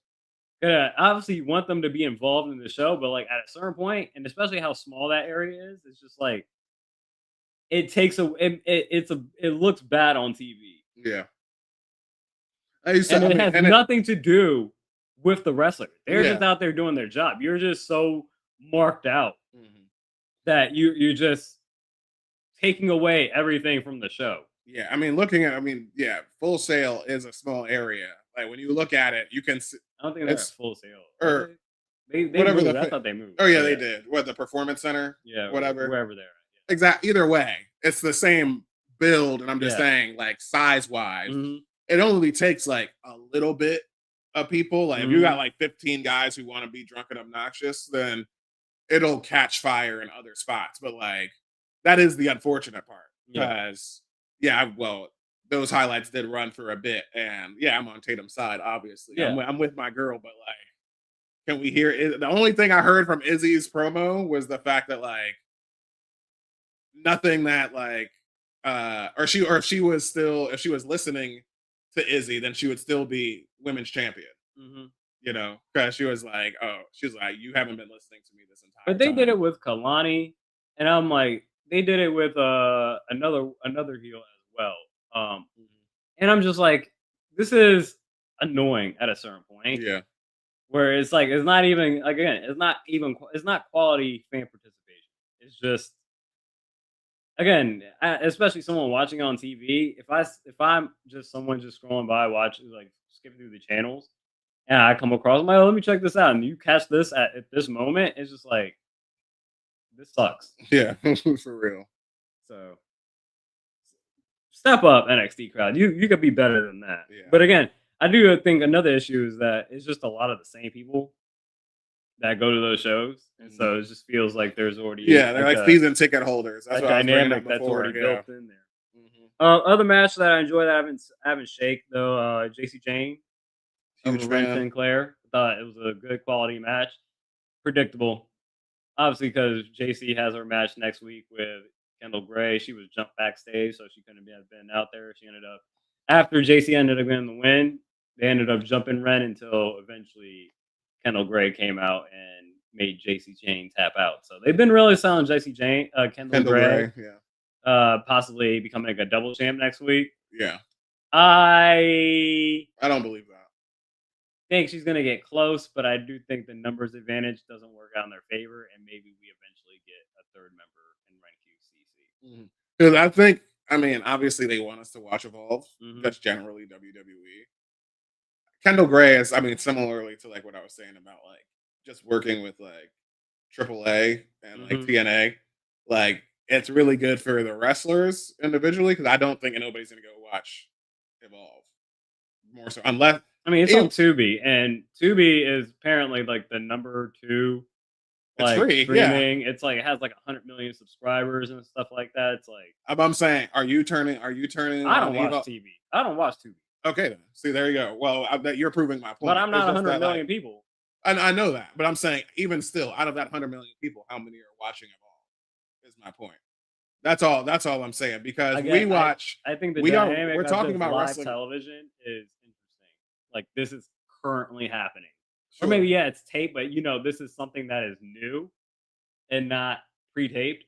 Obviously, you want them to be involved in the show, but like at a certain point, and especially how small that area is, it's just like it takes a it looks bad on TV. Yeah. And it has nothing to do with the wrestler. They're just out there doing their job. You're just so marked out that you're just taking away everything from the show. Yeah, I mean, Full Sail is a small area. Like when you look at it, you can see. I don't think that's Full Sail. Or they moved. I thought they moved. Oh yeah, they did. What, the Performance Center? Yeah, whatever. Wherever they're at. Exactly. Either way, it's the same build, and I'm just saying, like size wise, it only takes like a little bit of people. Like if you got like 15 guys who want to be drunk and obnoxious, then it'll catch fire in other spots. But like that is the unfortunate part because those highlights did run for a bit, and I'm on Tatum's side, obviously. I'm with my girl, but like, can we hear it? The only thing I heard from Izzy's promo was the fact that like nothing that like if she was listening to Izzy, then she would still be women's champion. You know, because she was like, you haven't been listening to me this entire time. But they did it with Kalani, and I'm like, they did it with another heel as well. And I'm just like, this is annoying at a certain point. Yeah. Where it's like, it's not even, like, again, it's not quality fan participation. It's just, again, especially someone watching on TV. If I'm just someone just scrolling by, watching, like skipping through the channels, and I come across, I'm like, oh, let me check this out, and you catch this at this moment, it's just like, this sucks. Yeah, for real. So step up, NXT crowd. You could be better than that. Yeah. But again, I do think another issue is that it's just a lot of the same people that go to those shows, and so it just feels like there's already they're like season ticket holders. That's a what dynamic that's already built in there. Other match that I enjoyed that I haven't shaked though, JC Jane, huge fan. Sinclair. I thought it was a good quality match. Predictable, obviously, because JC has her match next week with Kendall Gray. She was jumped backstage, so she couldn't have been out there. She ended up after JC ended up getting the win. They ended up jumping Ren until eventually Kendall Gray came out and made JC Jane tap out. So they've been really selling Kendall Gray, possibly becoming like a double champ next week. Yeah. I don't believe that. Think she's going to get close, but I do think the numbers advantage doesn't work out in their favor, and maybe we eventually get a third member in Ren QCC. Because I think, I mean, obviously they want us to watch Evolve. That's generally WWE. Kendall Gray is, I mean, similarly to like what I was saying about like just working with like AAA and like TNA, like it's really good for the wrestlers individually because I don't think nobody's going to go watch Evolve more so unless. I mean, it's on Tubi, and Tubi is apparently like the number 2 like streaming. Yeah. It's like it has like 100 million subscribers and stuff like that. It's like I'm saying, are you turning? I don't watch TV. I don't watch Tubi. Okay, then. See, there you go. Well, I bet you're proving my point. But I'm not 100 million people. I know that, but I'm saying even still, out of that 100 million people, how many are watching Evolve? Is my point. That's all I'm saying because we watch. I think we're talking about live wrestling television is. Like this is currently happening, or maybe it's tape, but this is something that is new and not pre-taped,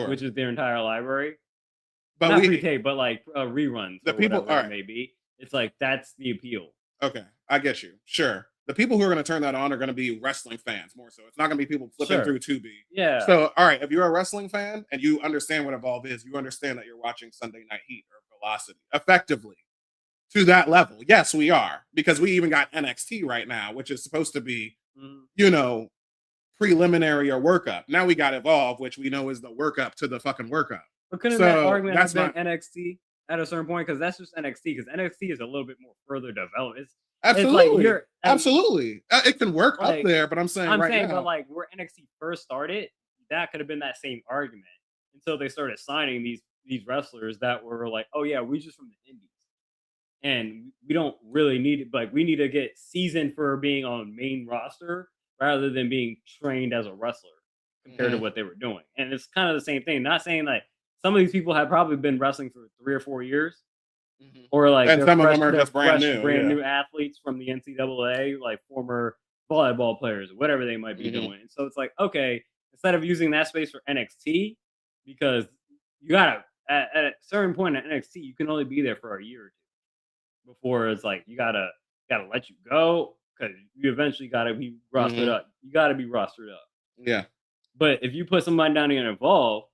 which is their entire library. But not pre-taped, but like reruns. The people are maybe it's like that's the appeal. Okay, I get you. Sure, the people who are going to turn that on are going to be wrestling fans more so. It's not going to be people flipping through Tubi. Yeah. So, all right, if you're a wrestling fan and you understand what Evolve is, you understand that you're watching Sunday Night Heat or Velocity effectively. To that level. Yes, we are. Because we even got NXT right now, which is supposed to be, preliminary or workup. Now we got Evolve, which we know is the workup to the fucking workup. But couldn't that argument have been NXT at a certain point? Because that's just NXT. Because NXT is a little bit more further developed. Absolutely. It's like absolutely. It can work up there, but I'm saying now. But like where NXT first started, that could have been that same argument. Until they started signing these wrestlers that were like, oh yeah, we just from the indies. And we don't really need it. Like we need to get seasoned for being on main roster rather than being trained as a wrestler compared to what they were doing. And it's kind of the same thing. Not saying that some of these people have probably been wrestling for 3 or 4 years, or like and some of them are just brand new athletes from the NCAA, like former volleyball players, whatever they might be doing. So it's like, okay, instead of using that space for NXT, because you gotta at a certain point in NXT, you can only be there for a year or 2. Before it's like you gotta let you go because you eventually gotta be rostered up. You gotta be rostered up. Yeah. But if you put somebody down here and Evolve,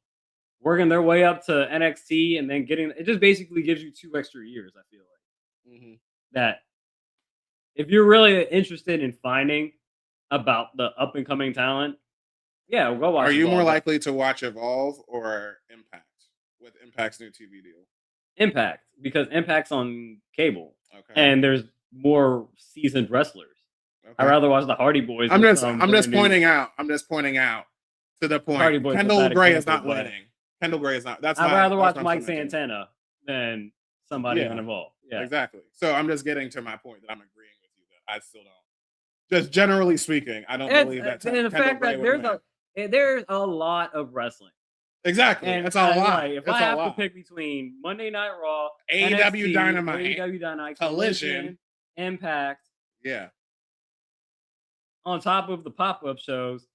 working their way up to NXT and then getting it just basically gives you 2 extra years. I feel like that if you're really interested in finding about the up and coming talent, go watch. Are you more likely to watch Evolve or Impact with Impact's new TV deal? Impact, because Impact's on cable, and there's more seasoned wrestlers. I'd rather watch the Hardy Boys. I'm just pointing out to the point. Kendall Gray is not winning. Kendall Gray is not. I'd rather watch Mike Santana than somebody on Evolve. Yeah, exactly. So I'm just getting to my point that I'm agreeing with you that I still don't. Just generally speaking, I don't believe that. And the fact that there's a lot of wrestling. Exactly. And that's a lot. If I have to pick between Monday Night Raw, AEW NXT, Dynamite, Collision, Impact, on top of the pop-up shows,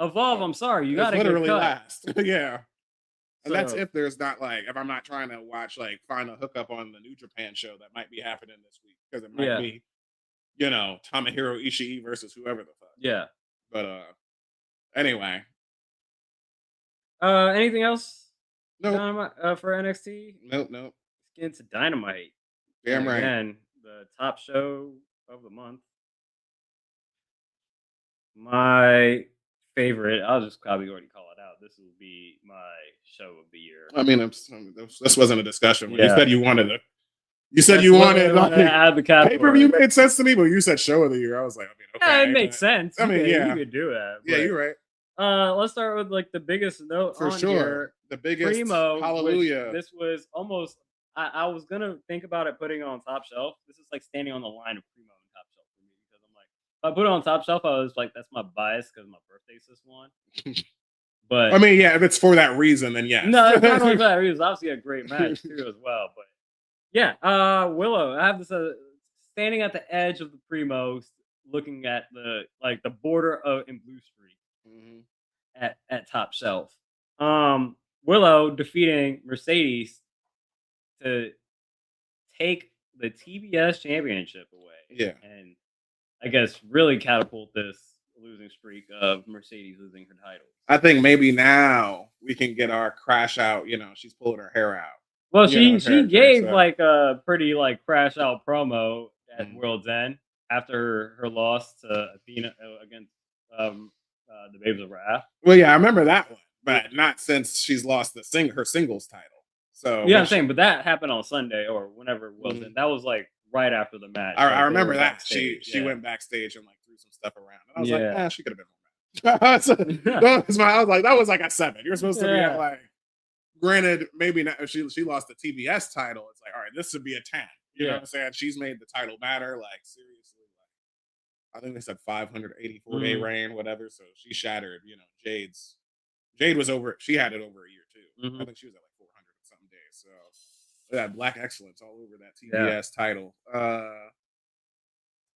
Evolve, I'm sorry, you got to literally last. And that's if there's not like, if I'm not trying to watch, like, find a hookup on the New Japan show that might be happening this week because it might be, Tomohiro Ishii versus whoever the fuck. Yeah. But anyway. Anything else? No. For NXT? Nope. Let's get into Dynamite. Damn right. Again, the top show of the month. My favorite, I'll just probably already call it out. This will be my show of the year. I mean, this wasn't a discussion. You said you wanted it. You said you wanted to add the category. Pay-per-view made sense to me, but you said show of the year. I was like, okay. Yeah, it makes sense. I mean, you could do that. Yeah, you're right. Let's start with like the biggest note for on sure. Here. The biggest Primo, hallelujah. This was almost. I was gonna think about it putting it on top shelf. This is like standing on the line of Primo and top shelf for me because I'm like, if I put it on top shelf, I was like, that's my bias because my birthday's this one. But I mean, yeah, if it's for that reason, then yes. no, it's not only for that reason. It's obviously a great match too as well. But yeah, Willow. I have this standing at the edge of the primos, looking at the border of in blue streak Mhm. at top shelf. Willow defeating Mercedes to take the TBS Championship away. Yeah. And I guess really catapult this losing streak of Mercedes losing her title. I think maybe now we can get our crash out. She's pulling her hair out. Well, You she know, gave so- like a pretty crash out promo at Mhm. World's End after her loss to Athena against the Babes of Wrath. Well, yeah, I remember that one, but not since she's lost her singles title. So Yeah, I'm saying, but that happened on Sunday or whenever World's Mhm. End. That was like right after the match. I Like, they remember were that backstage, she yeah. went backstage and threw some stuff around, and I was Yeah. like, she could have been more mad. So, I was like, that was like a 7. You're supposed to be Yeah. at granted, maybe not, if she lost the TBS title, it's like, all right, this would be a 10. You know Yeah. what I'm saying? She's made the title matter, seriously. I think they said 584-day Mhm. reign, whatever. So she shattered, Jade was over. She had it over a year too. Mhm. I think she was at 400 and something days. So that black excellence all over that TBS title.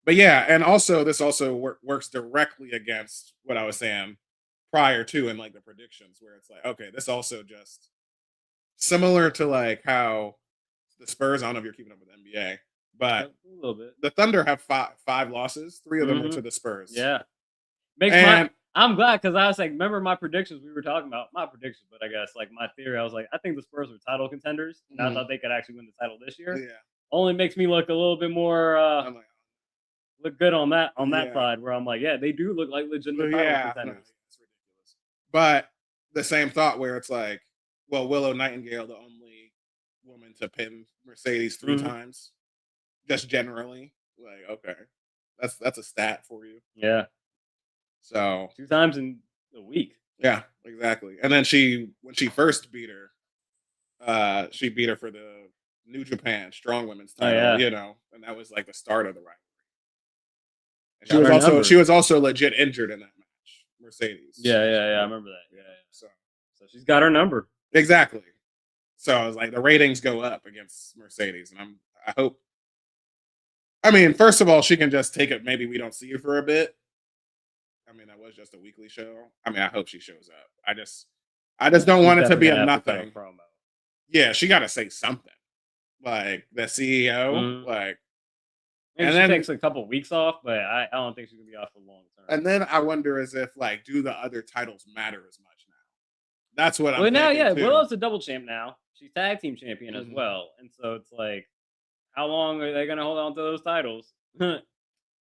But yeah, and also this also works directly against what I was saying prior to in the predictions, where it's like, okay, this also just similar to how the Spurs. I don't know if you're keeping up with NBA, but A little bit. the Thunder have five losses. 3 of them are Mhm. to the Spurs. Yeah. I'm glad because I was like, remember my predictions we were talking about? My predictions, but I guess my theory, I was like, I think the Spurs were title contenders, and I Mhm. thought they could actually win the title this year. Yeah. Only makes me look a little bit more I'm like, look good on that Yeah. side where I'm like, yeah, they do look like legitimate title yeah, no, contenders. it's ridiculous. But the same thought where it's like, well, Willow Nightingale, the only woman to pin Mercedes 3 Mhm. times, just generally, okay, that's a stat for you. Yeah, So 2 times in a week. yeah, exactly. And then when she first beat her, she beat her for the New Japan Strong Women's Oh, title, yeah. and that was the start of the rivalry. And Got her number. she was also legit injured in that match, Mercedes. Yeah, I remember that. Yeah. So So she's got her number. exactly. So I was like, the ratings go up against Mercedes, and I hope. I mean, first of all, she can just take it. Maybe we don't see her for a bit. I mean, that was just a weekly show. I mean, I hope she shows up. I just don't want it to be a nothing. Promo. Yeah, she got to say something. The CEO, Mhm. And Maybe she then- takes a couple weeks off, but I don't think she's gonna be off for long term. and then I wonder as if do the other titles matter as much now? That's what I'm. Well, now, thinking, yeah, too. Willow's a double champ now. She's tag team champion as Mhm. well, and so it's like, how long are they gonna hold on to those titles? now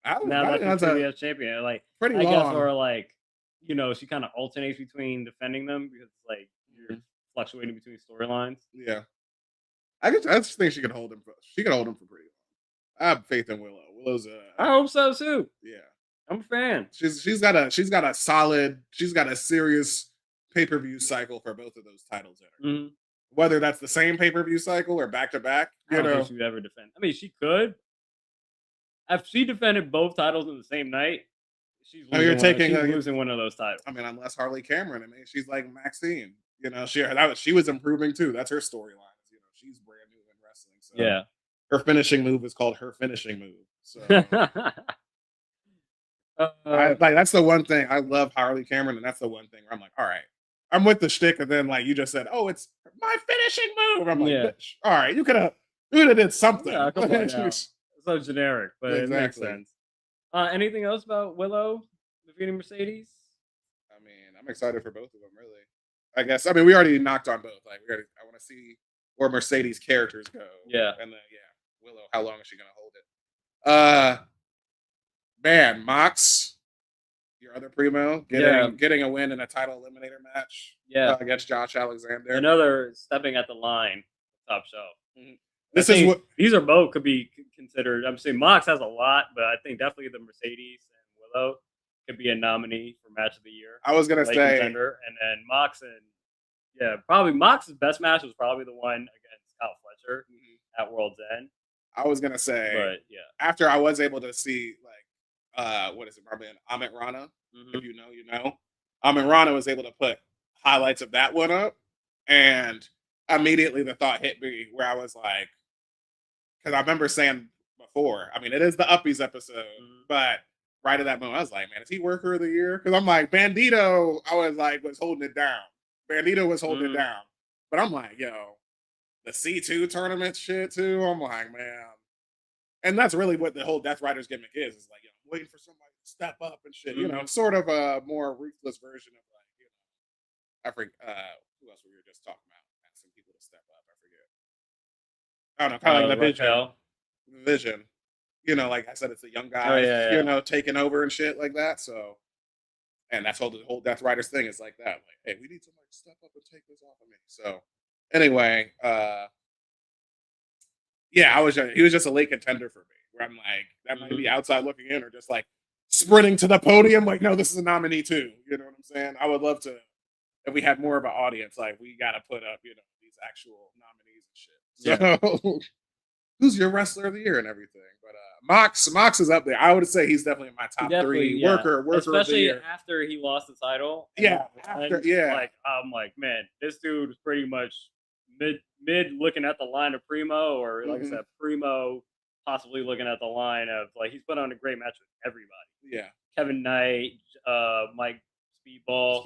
I that think she's TBS champion, pretty I long. guess, or she kind of alternates between defending them because you're fluctuating between storylines. Yeah, I just think she could hold him. She could hold him for pretty long. I have faith in Willow. Willow's I hope so too. yeah. I'm a fan. She's got a solid. She's got a serious pay-per-view cycle for both of those titles in her. Mhm. Whether that's the same pay-per-view cycle or back to back, I don't think she would ever defend. I mean, she could. If she defended both titles in the same night, she's Oh, you're losing, taking losing one of those titles. I mean, unless Harley Cameron. I mean, she's like Maxine. She was improving too. That's her storyline. She's brand new in wrestling. So Yeah. her finishing move is called her finishing move. So that's the one thing I love Harley Cameron, and that's the one thing where I'm like, all right, I'm with the shtick, and then you just said, oh, it's my finishing move. I'm like, Yeah. bitch, all right, you could have did something. Yeah, come on now. So generic, but it makes Exactly. sense. Anything else about Willow defeating Mercedes? I mean, I'm excited for both of them, really. I guess. I mean, we already knocked on both. I want to see where Mercedes characters go. Yeah. And then, Willow, how long is she going to hold it? Man, Mox, your other primo, getting a win in a title eliminator match. Yeah. Against Josh Alexander. Another stepping at the line, top shelf. These are both could be considered. I'm saying Mox has a lot, but I think definitely the Mercedes and Willow could be a nominee for match of the year. I was gonna say contender, and then Mox probably Mox's best match was probably the one against Kyle Fletcher at World's End. I was gonna say, but after I was able to see what is it, my man Amit Rana? Mhm. If you know, you know. Amit Rana was able to put highlights of that one up, and immediately the thought hit me where I was like, because I remember saying before, I mean, it is the Uppies episode, but right at that moment, I was like, man, is he Worker of the Year? Because I'm like, Bandito, I was like, was holding it down. Bandito was holding it down. But I'm like, yo, the C2 tournament shit too. I'm like, man. And that's really what the whole Death Riders gimmick is. It's like, I'm waiting for somebody to step up and shit. You know, sort of a more ruthless version of like, you know, I forget who else we were just talking about. Asking people to step up. I forget. I don't know, kind of like the Vision. You know, like I said, it's the young guys, you know, taking over and shit like that. So, and that's the whole Death Riders thing is like that. Like, hey, we need somebody to step up and take this off of me. So, anyway, yeah, he was just a late contender for me. Where I'm like, that might be outside looking in, or just like sprinting to the podium. Like, no, this is a nominee too. You know what I'm saying? I would love to if we had more of an audience. Like, we got to put up, you know, these actual nominees and shit. So, who's your wrestler of the year and everything? But Mox is up there. I would say he's definitely in my top three. Worker especially of the year. After he lost the title. Yeah, like I'm like, man, this dude was pretty much mid looking at the line of Primo, or like I said, Primo possibly looking at the line of like he's put on a great match with everybody. Yeah, Kevin Knight, Mike Speedball,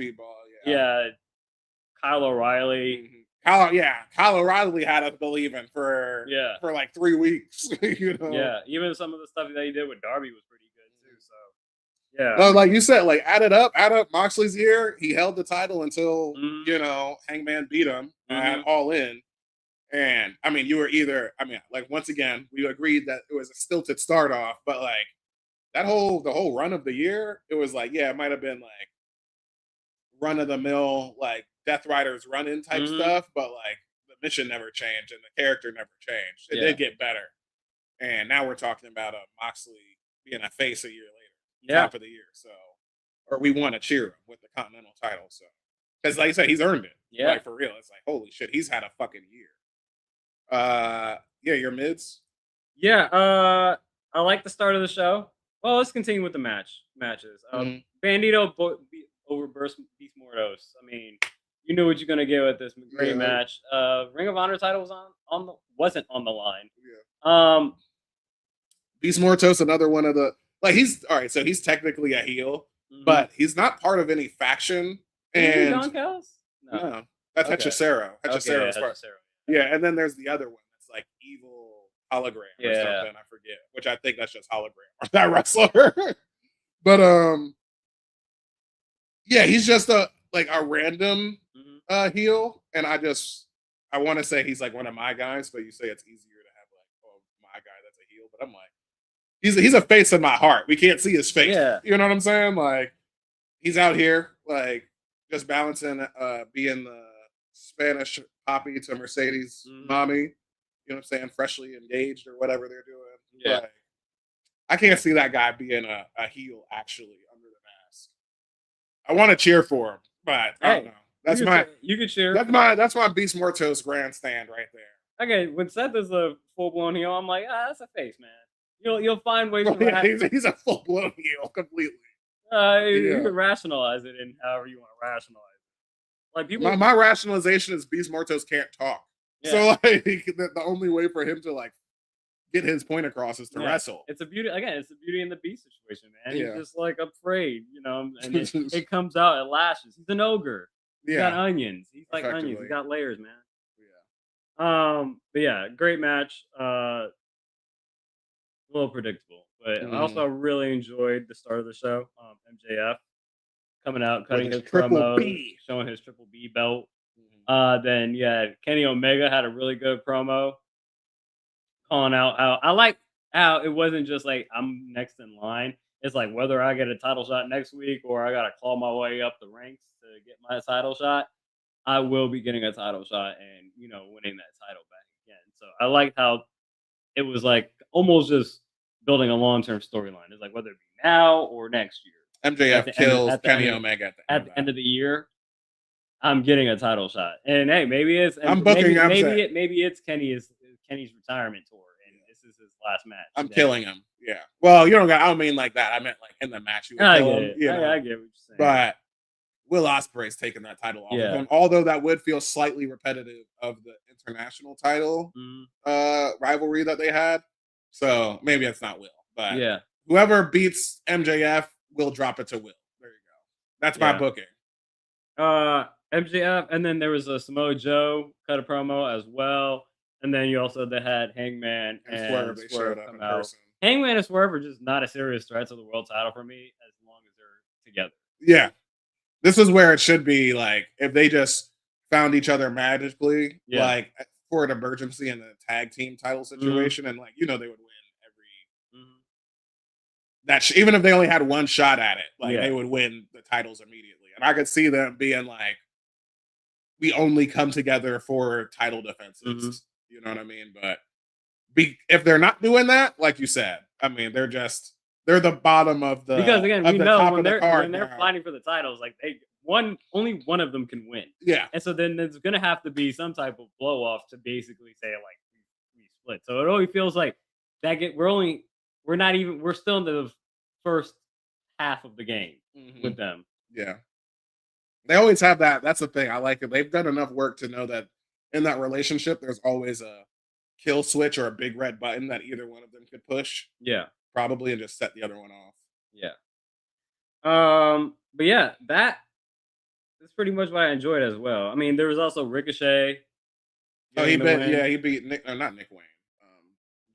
yeah, Kyle O'Reilly. Kyle O'Reilly had us believing for like 3 weeks. You know, yeah, even some of the stuff that he did with Darby was pretty good too. So, yeah, no, like you said, like add up Moxley's year. He held the title until you know Hangman beat him at All In, and I mean, you were either, I mean, like once again, we agreed that it was a stilted start off, but like the whole run of the year, it was like, yeah, it might have been like run of the mill, like Death Riders run in type stuff, but like the mission never changed and the character never changed. It did get better. And now we're talking about Moxley being a face a year later, top of the year. So, or we want to cheer him with the Continental title. So, because like I said, he's earned it. Yeah. Like for real. It's like, holy shit, he's had a fucking year. Yeah, your mids? Yeah, I like the start of the show. Well, let's continue with the matches. Bandito over Beast Mortos. I mean, you knew what you're gonna get with this great match. Ring of Honor title was wasn't on the line. Yeah. Beast Mortos, another one of the he's all right. So he's technically a heel, but he's not part of any faction. And Don Callis? No, that's Hechicero. Yeah, and then there's the other one that's like evil hologram or something. I forget. Which I think that's just hologram. That wrestler. But yeah, he's just a random heel, and I want to say he's like one of my guys, but you say it's easier to have like my guy that's a heel, but I'm like he's a face in my heart. We can't see his face. Yeah. You know what I'm saying? Like he's out here like just balancing being the Spanish Poppy to Mercedes mommy. You know what I'm saying? Freshly engaged or whatever they're doing. Yeah. Like, I can't see that guy being a heel actually under the mask. I want to cheer for him, but I don't know. You can cheer. That's my Beast Mortos grandstand right there. Okay, when Seth is a full blown heel, I'm like, that's a face, man. You'll find ways to he's a full blown heel completely. You can rationalize it in however you want to rationalize it. Like people, my rationalization is Beast Mortos can't talk. Yeah. So like the only way for him to like get his point across is to wrestle. It's a beauty it's the Beauty and the Beast situation, man. He's just like afraid, you know, and it comes out, it lashes. He's an ogre. He's got onions. He's like onions. He's got layers, man. Yeah. But yeah, great match. A little predictable, but I also really enjoyed the start of the show. MJF coming out, cutting his promo, showing his Triple B belt. Then Kenny Omega had a really good promo, calling out how I like how it wasn't just like I'm next in line. It's like whether I get a title shot next week or I gotta claw my way up the ranks to get my title shot, I will be getting a title shot and winning that title back again. So I liked how it was like almost just building a long-term storyline. It's like whether it be now or next year. MJF kills Kenny Omega at the end of the year. I'm getting a title shot, and hey, maybe it's maybe it's Kenny's retirement tour, and this is his last match. I'm killing him. Yeah. Well, I don't mean like that. I meant like in the match. I get it. I get what you're saying. But Will Ospreay's taking that title off of Yeah. him. Although that would feel slightly repetitive of the international title rivalry that they had. So maybe it's not Will, but Yeah. whoever beats MJF will drop it to Will. There you go. That's my booking. MJF, and then there was a Samoa Joe cut a promo as well. And then you also had Hangman and Swerve. They showed up come in out. person. Hangman and Swerve are just not a serious threat to the world title for me as long as they're together. Yeah. This is where it should be, like, if they just found each other magically, like, for an emergency in a tag team title situation, and, like, they would win every... even if they only had one shot at it, like, they would win the titles immediately. And I could see them being like, we only come together for title defenses. You know what I mean? But if they're not doing that, like you said, I mean, they're the bottom of the... Because, again, we know when they're now. fighting for the titles, like, only one of them can win. Yeah. And so then there's going to have to be some type of blow off to basically say, like, we split. So it only feels like we're still in the first half of the game with them. Yeah. They always have that. That's the thing. I like it. They've done enough work to know that in that relationship, there's always a kill switch or a big red button that either one of them could push. Yeah. Probably, and just set the other one off. Yeah. But yeah, that's pretty much what I enjoyed as well. I mean, there was also Ricochet. He beat Nick, not Nick Wayne.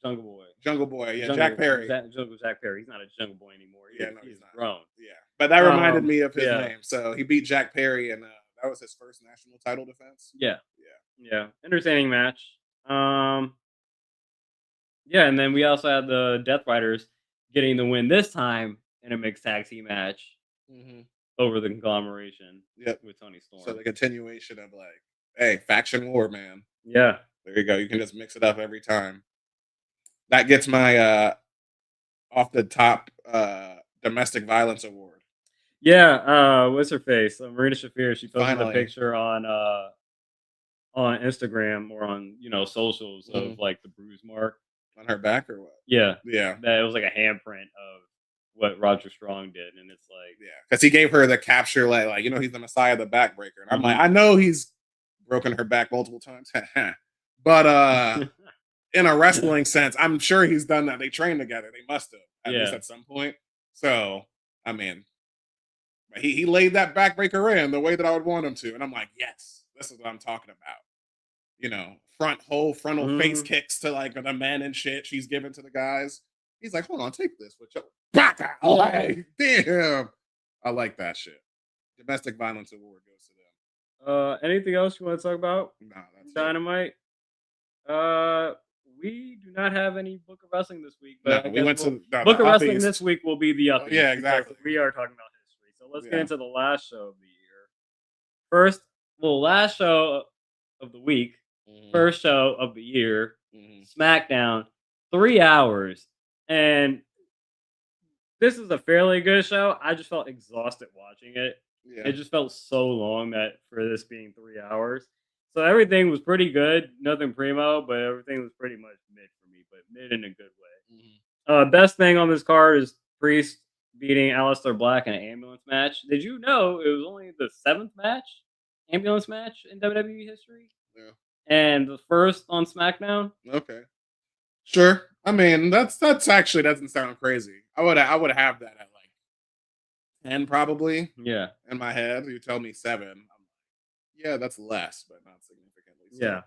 Jungle Boy. Jungle Boy, yeah. Jack Perry. Jack Perry. He's not a Jungle Boy anymore. He's grown. Yeah. But that reminded me of his name. So he beat Jack Perry, and that was his first national title defense. Yeah. Entertaining match. And then we also had the Death Riders getting the win this time in a mixed tag team match over the conglomeration with Tony Storm. So the continuation of, like, hey, faction war, man. Yeah. There you go. You can just mix it up every time. That gets my off the top domestic violence award. Yeah, what's her face? Marina Shafir. She posted a picture on Instagram or on socials of like the bruise mark on her back or what? Yeah. That it was like a handprint of what Roger Strong did, and it's like because he gave her the capture like he's the Messiah, the backbreaker, and I'm like, I know he's broken her back multiple times, but in a wrestling sense, I'm sure he's done that. They trained together. They must have at least at some point. So I mean. He laid that backbreaker in the way that I would want him to. And I'm like, yes, this is what I'm talking about. Frontal face kicks to like the men and shit she's giving to the guys. He's like, hold on, take this. Like, damn. I like that shit. Domestic Violence Award goes to them. Anything else you want to talk about? No, that's Dynamite. We do not have any Book of Wrestling this week, but we went to Book of Wrestling this week will be the Uppies. Yeah, exactly. We are talking about history. So let's get into the last show of the year. Last show of the week, first show of the year, SmackDown, 3 hours. And this is a fairly good show. I just felt exhausted watching it. Yeah. It just felt so long that for this being 3 hours. So everything was pretty good. Nothing primo, but everything was pretty much mid for me, but mid in a good way. Best thing on this card is Priest beating Aleister Black in an ambulance match. Did you know it was only the 7th ambulance match in WWE history? Yeah. And the first on SmackDown? Okay. Sure. I mean, that's actually doesn't sound crazy. I would have that at like 10 probably. Yeah. In my head. You tell me 7. I'm like, yeah, that's less, but not significantly. So. Yeah.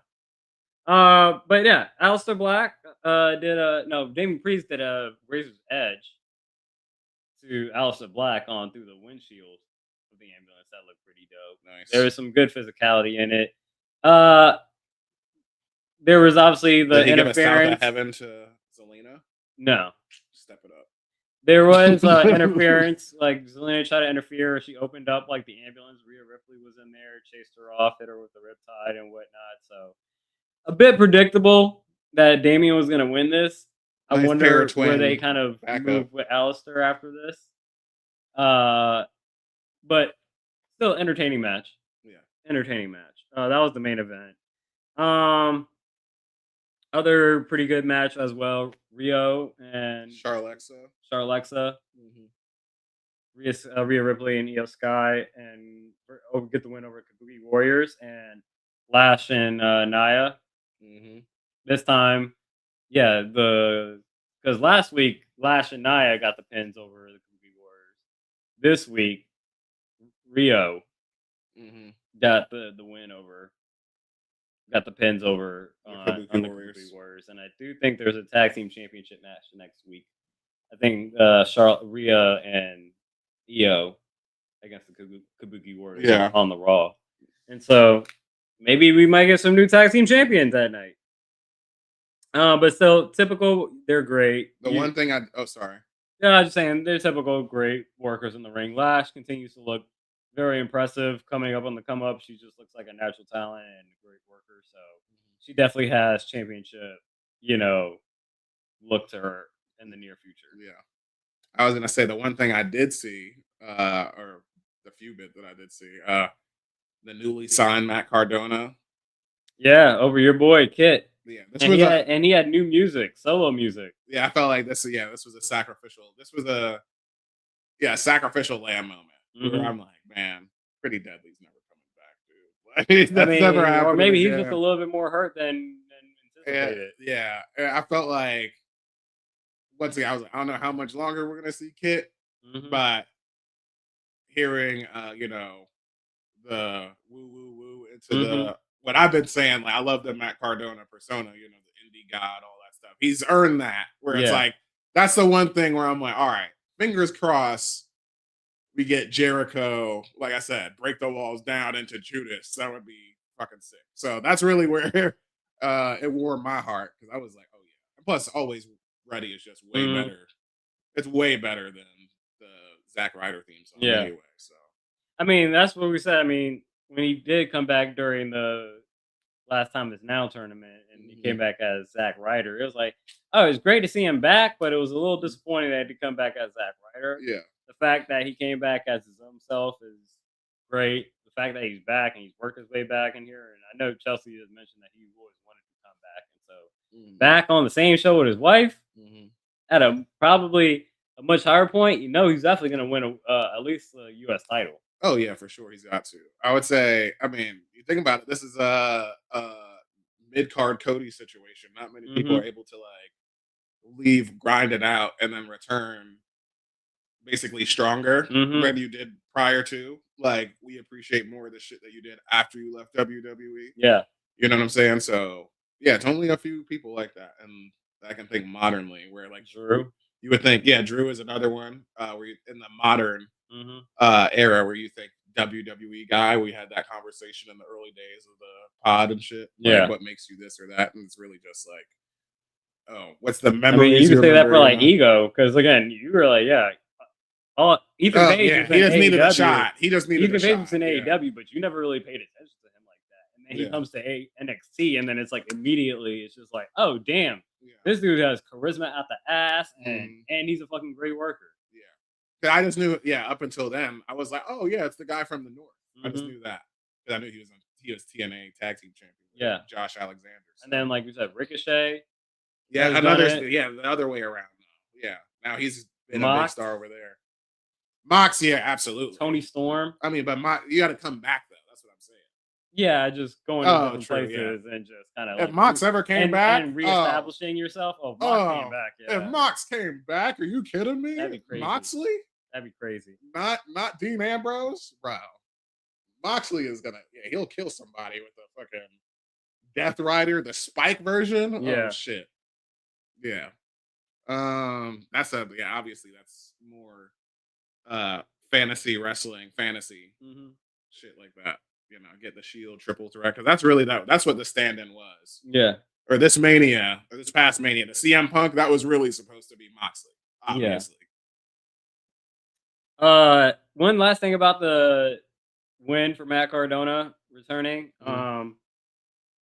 But yeah, Aleister Black Damien Priest did a Razor's Edge to Aleister Black on through the windshield of the ambulance. That looked pretty dope. Nice. There was some good physicality in it. There was obviously the interference. Give a South of Heaven to Zelina? No. Step it up. There was interference. Like Zelina tried to interfere. She opened up like the ambulance. Rhea Ripley was in there, chased her off, hit her with the riptide and whatnot. So a bit predictable that Damien was going to win this. I wonder where they kind of move with Aleister after this. But still entertaining match. Yeah. Entertaining match. That was the main event. Other pretty good match as well. Rio and Charlexa. Mm-hmm. Rhea Ripley and Io Sky, and get the win over Kabuki Warriors and Lash and Naya. Mm-hmm. This time, yeah, because last week Lash and Naya got the pins over the Kabuki Warriors. This week, Rio Mm-hmm. got the win over, got the pins over The on Kabuki the Warriors. Kabuki Warriors, and I do think there's a tag team championship match next week. I think Charlotte, Rhea, and Io against the Kabuki Warriors Yeah. on the Raw, and so maybe we might get some new tag team champions that night. But still, typical. They're great. The one thing sorry. Yeah, I was just saying they're typical great workers in the ring. Lash continues to look very impressive coming up on the come up. She just looks like a natural talent and a great worker. So she definitely has championship, look to her in the near future. Yeah. I was gonna say the one thing I did see, or the few bit that I did see, the newly signed Matt Cardona. Yeah, over your boy Kit. Yeah, And he had new music, solo music. Yeah, I felt like this. Yeah, this was a sacrificial. This was a sacrificial lamb moment where I'm like, man, Pretty Deadly's never coming back, dude. Like, that's never happened. Or maybe he's just a little bit more hurt than anticipated. Yeah, I felt like once again, I was like, I don't know how much longer we're gonna see Kit, but hearing, the woo woo woo into the what I've been saying, like I love the Matt Cardona persona, the indie god, all that stuff. He's earned that. Where it's like that's the one thing where I'm like, all right, fingers crossed, we get Jericho, like I said, break the walls down into Judas. That would be fucking sick. So that's really where it warmed my heart because I was like, oh yeah. Plus, Always Ready is just way better. It's way better than the Zack Ryder theme song anyway. So I mean, that's what we said. I mean, when he did come back during the last time is now tournament and he came back as Zack Ryder, it was like, oh, it's great to see him back, but it was a little disappointing that he had to come back as Zack Ryder. Yeah. The fact that he came back as his own self is great. The fact that he's back and he's worked his way back in here, and I know Chelsea has mentioned that he always wanted to come back, and so back on the same show with his wife at probably a much higher point, he's definitely going to win at least a U.S. title. Oh yeah, for sure, he's got to. I would say. I mean, you think about it. This is a mid-card Cody situation. Not many people are able to leave, grind it out, and then return basically stronger than you did prior to. Like, we appreciate more of the shit that you did after you left WWE. Yeah, you know what I'm saying. So yeah, it's only a few people like that, and I can think modernly where like Drew. You would think, Drew is another one. Where in the modern era, where you think WWE guy, we had that conversation in the early days of the pod and shit. Like, what makes you this or that? And it's really just like, oh, what's the memory? I mean, you can say that for like ego, because again, you were like, Ethan Page. He just needed a shot. He just needed a shot. Ethan Page was in AEW, but you never really paid attention to him like that. And then he comes to NXT, and then it's like immediately, it's just like, oh damn. This dude has charisma out the ass, and he's a fucking great worker. Yeah, I just knew. Yeah, up until then, I was like, oh yeah, it's the guy from the North. I just knew that because I knew he was TNA Tag Team Champion. Yeah, Josh Alexander. So. And then, like you said, Ricochet. Yeah, the other way around. Yeah, now he's been a big star over there. Mox, yeah, absolutely. Tony Storm. I mean, but you got to come back though. That's what I'm saying. Yeah, just going to different places and just kind of. If Mox ever came back and reestablishing yourself, Mox came back. Yeah. If Mox came back, are you kidding me? That'd be crazy. Moxley? That'd be crazy. Not Dean Ambrose, bro. Moxley is gonna. Yeah, he'll kill somebody with the fucking Death Rider, the Spike version. Yeah. Oh shit. Yeah. Obviously that's more fantasy wrestling, shit like that. Get the Shield triple threat because that's really that's what the stand-in was. Yeah. Or this Mania, or this past Mania, the CM Punk, that was really supposed to be Moxley, obviously. Yeah. One last thing about the win for Matt Cardona returning.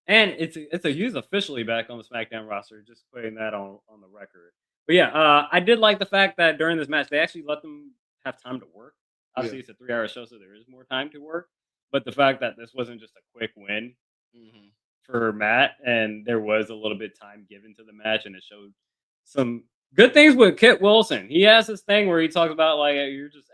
And he's officially back on the SmackDown roster, just putting that on the record. But yeah, I did like the fact that during this match, they actually let them have time to work. Obviously, it's a 3-hour show, so there is more time to work. But the fact that this wasn't just a quick win for Matt, and there was a little bit of time given to the match, and it showed some Good things with Kit Wilson. He has this thing where he talks about like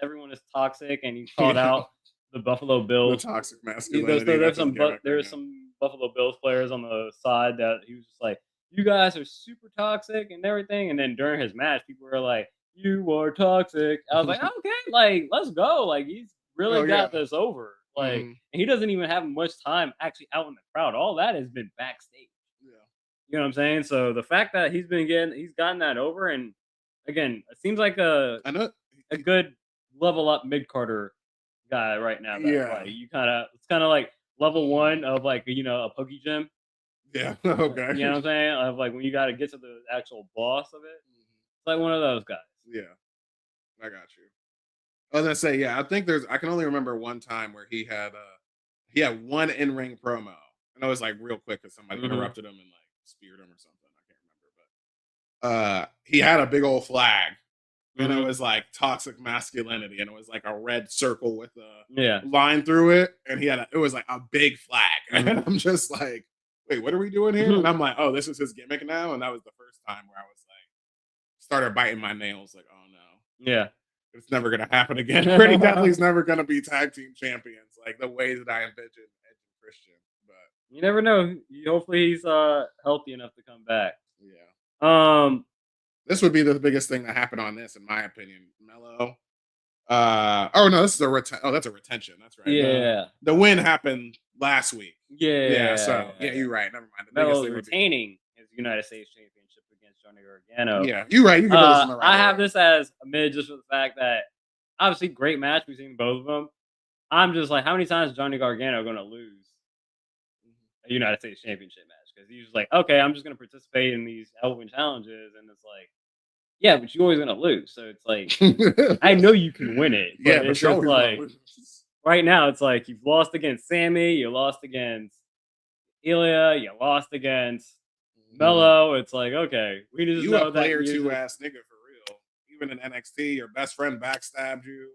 everyone is toxic, and he called out the Buffalo The Bills. toxic There's masculinity. That's his gimmick right now. some Buffalo Bills players on the side that he was just like, "You guys are super toxic and everything." And then during his match, people were like, "You are toxic." I was like, "Okay, like let's go." Like he's really Oh, got yeah. this over. Like, Mhm. and he doesn't even have much time actually out in the crowd. All that has been backstage. Yeah. You know what I'm saying? So the fact that he's gotten that over, and again, it seems like I know. a good level up mid Carter guy right now. That Yeah. like it's kind of like level one of like a Pokey Gym. Yeah. Okay. You know what I'm saying? Of like when you got to get to the actual boss of it. It's like one of those guys. Yeah. I got you. I was gonna say, yeah, I think I can only remember one time where he had one in-ring promo. And it was like real quick because somebody interrupted him and like speared him or something. I can't remember. But he had a big old flag. And it was like toxic masculinity, and it was like a red circle with a line through it. And it was like a big flag. And I'm just like, wait, what are we doing here? And I'm like, oh, this is his gimmick now. And that was the first time where I was like, started biting my nails, like, oh no. Yeah. It's never gonna happen again. Pretty Deadly's never gonna be tag team champions, like the way that I envisioned Edge and Christian. But You never know. Hopefully he's healthy enough to come back. yeah. This would be the biggest thing that happened on this, in my opinion. Mello. Oh no, this is that's a retention. That's right. Yeah. The win happened last week. Yeah. Yeah. So yeah, you're right. Never mind. The biggest Mello's thing would be, retaining his United States Championship against Johnny Gargano. yeah, you're right. You can put this in the right I have order. this as a mid just for the fact that obviously great match. We've seen both of them. I'm just like, how many times is Johnny Gargano going to lose a United States Championship match? Because he's just like, okay, I'm just going to participate in these Elvin challenges, and it's like, yeah, but you're always going to lose. So it's like, I know you can win it, but Yeah, it's but just like right now, it's like you've lost against Sammy, you lost against Ilya, you lost against Mello. It's like, okay, we just you know a that player you're two just- ass nigga for real. Even in NXT, your best friend backstabbed you.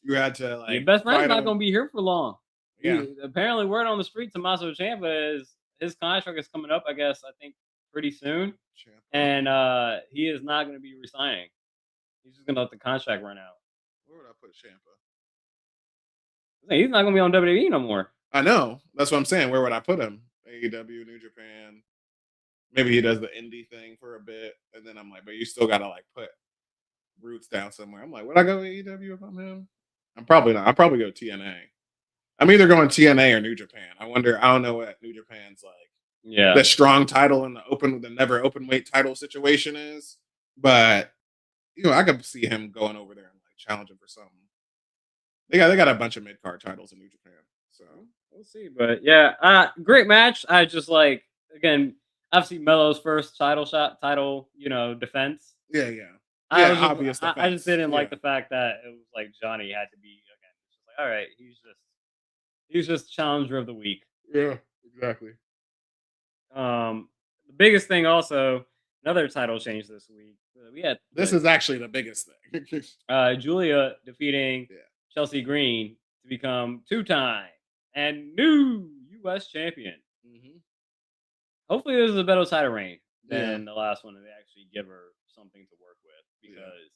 You had to like your best friend's fight not him. going to be here for long. Yeah. Apparently, word on the street, Tommaso Ciampa is his contract is coming up. I guess think pretty soon, and he is not going to be resigning. He's just going to let the contract run out. Where would I put Ciampa? He's not going to be on WWE no more. I know. That's what I'm saying. Where would I put him? AEW, New Japan. Maybe he does the indie thing for a bit, and then I'm like, but you still got to like put roots down somewhere. I'm like, would I go AEW if I'm him? I'm probably not. I'll probably go TNA. I'm either going TNA or New Japan. I don't know what New Japan's like. Yeah. The strong title and the never open weight title situation is, but I could see him going over there and like challenging for something. They got a bunch of mid card titles in New Japan, so we'll see. But yeah, great match. I just like again, obviously Mello's first title defense. Yeah. Obvious. I just didn't like the fact that it was like Johnny had to be again. It's just like, all right, he's just challenger of the week. Yeah, exactly. The biggest thing also, another title change this week. This is actually the biggest thing. Julia defeating Chelsea Green to become 2-time and new U.S. champion. Hopefully, this is a better title reign than the last one, and they actually give her something to work with. Because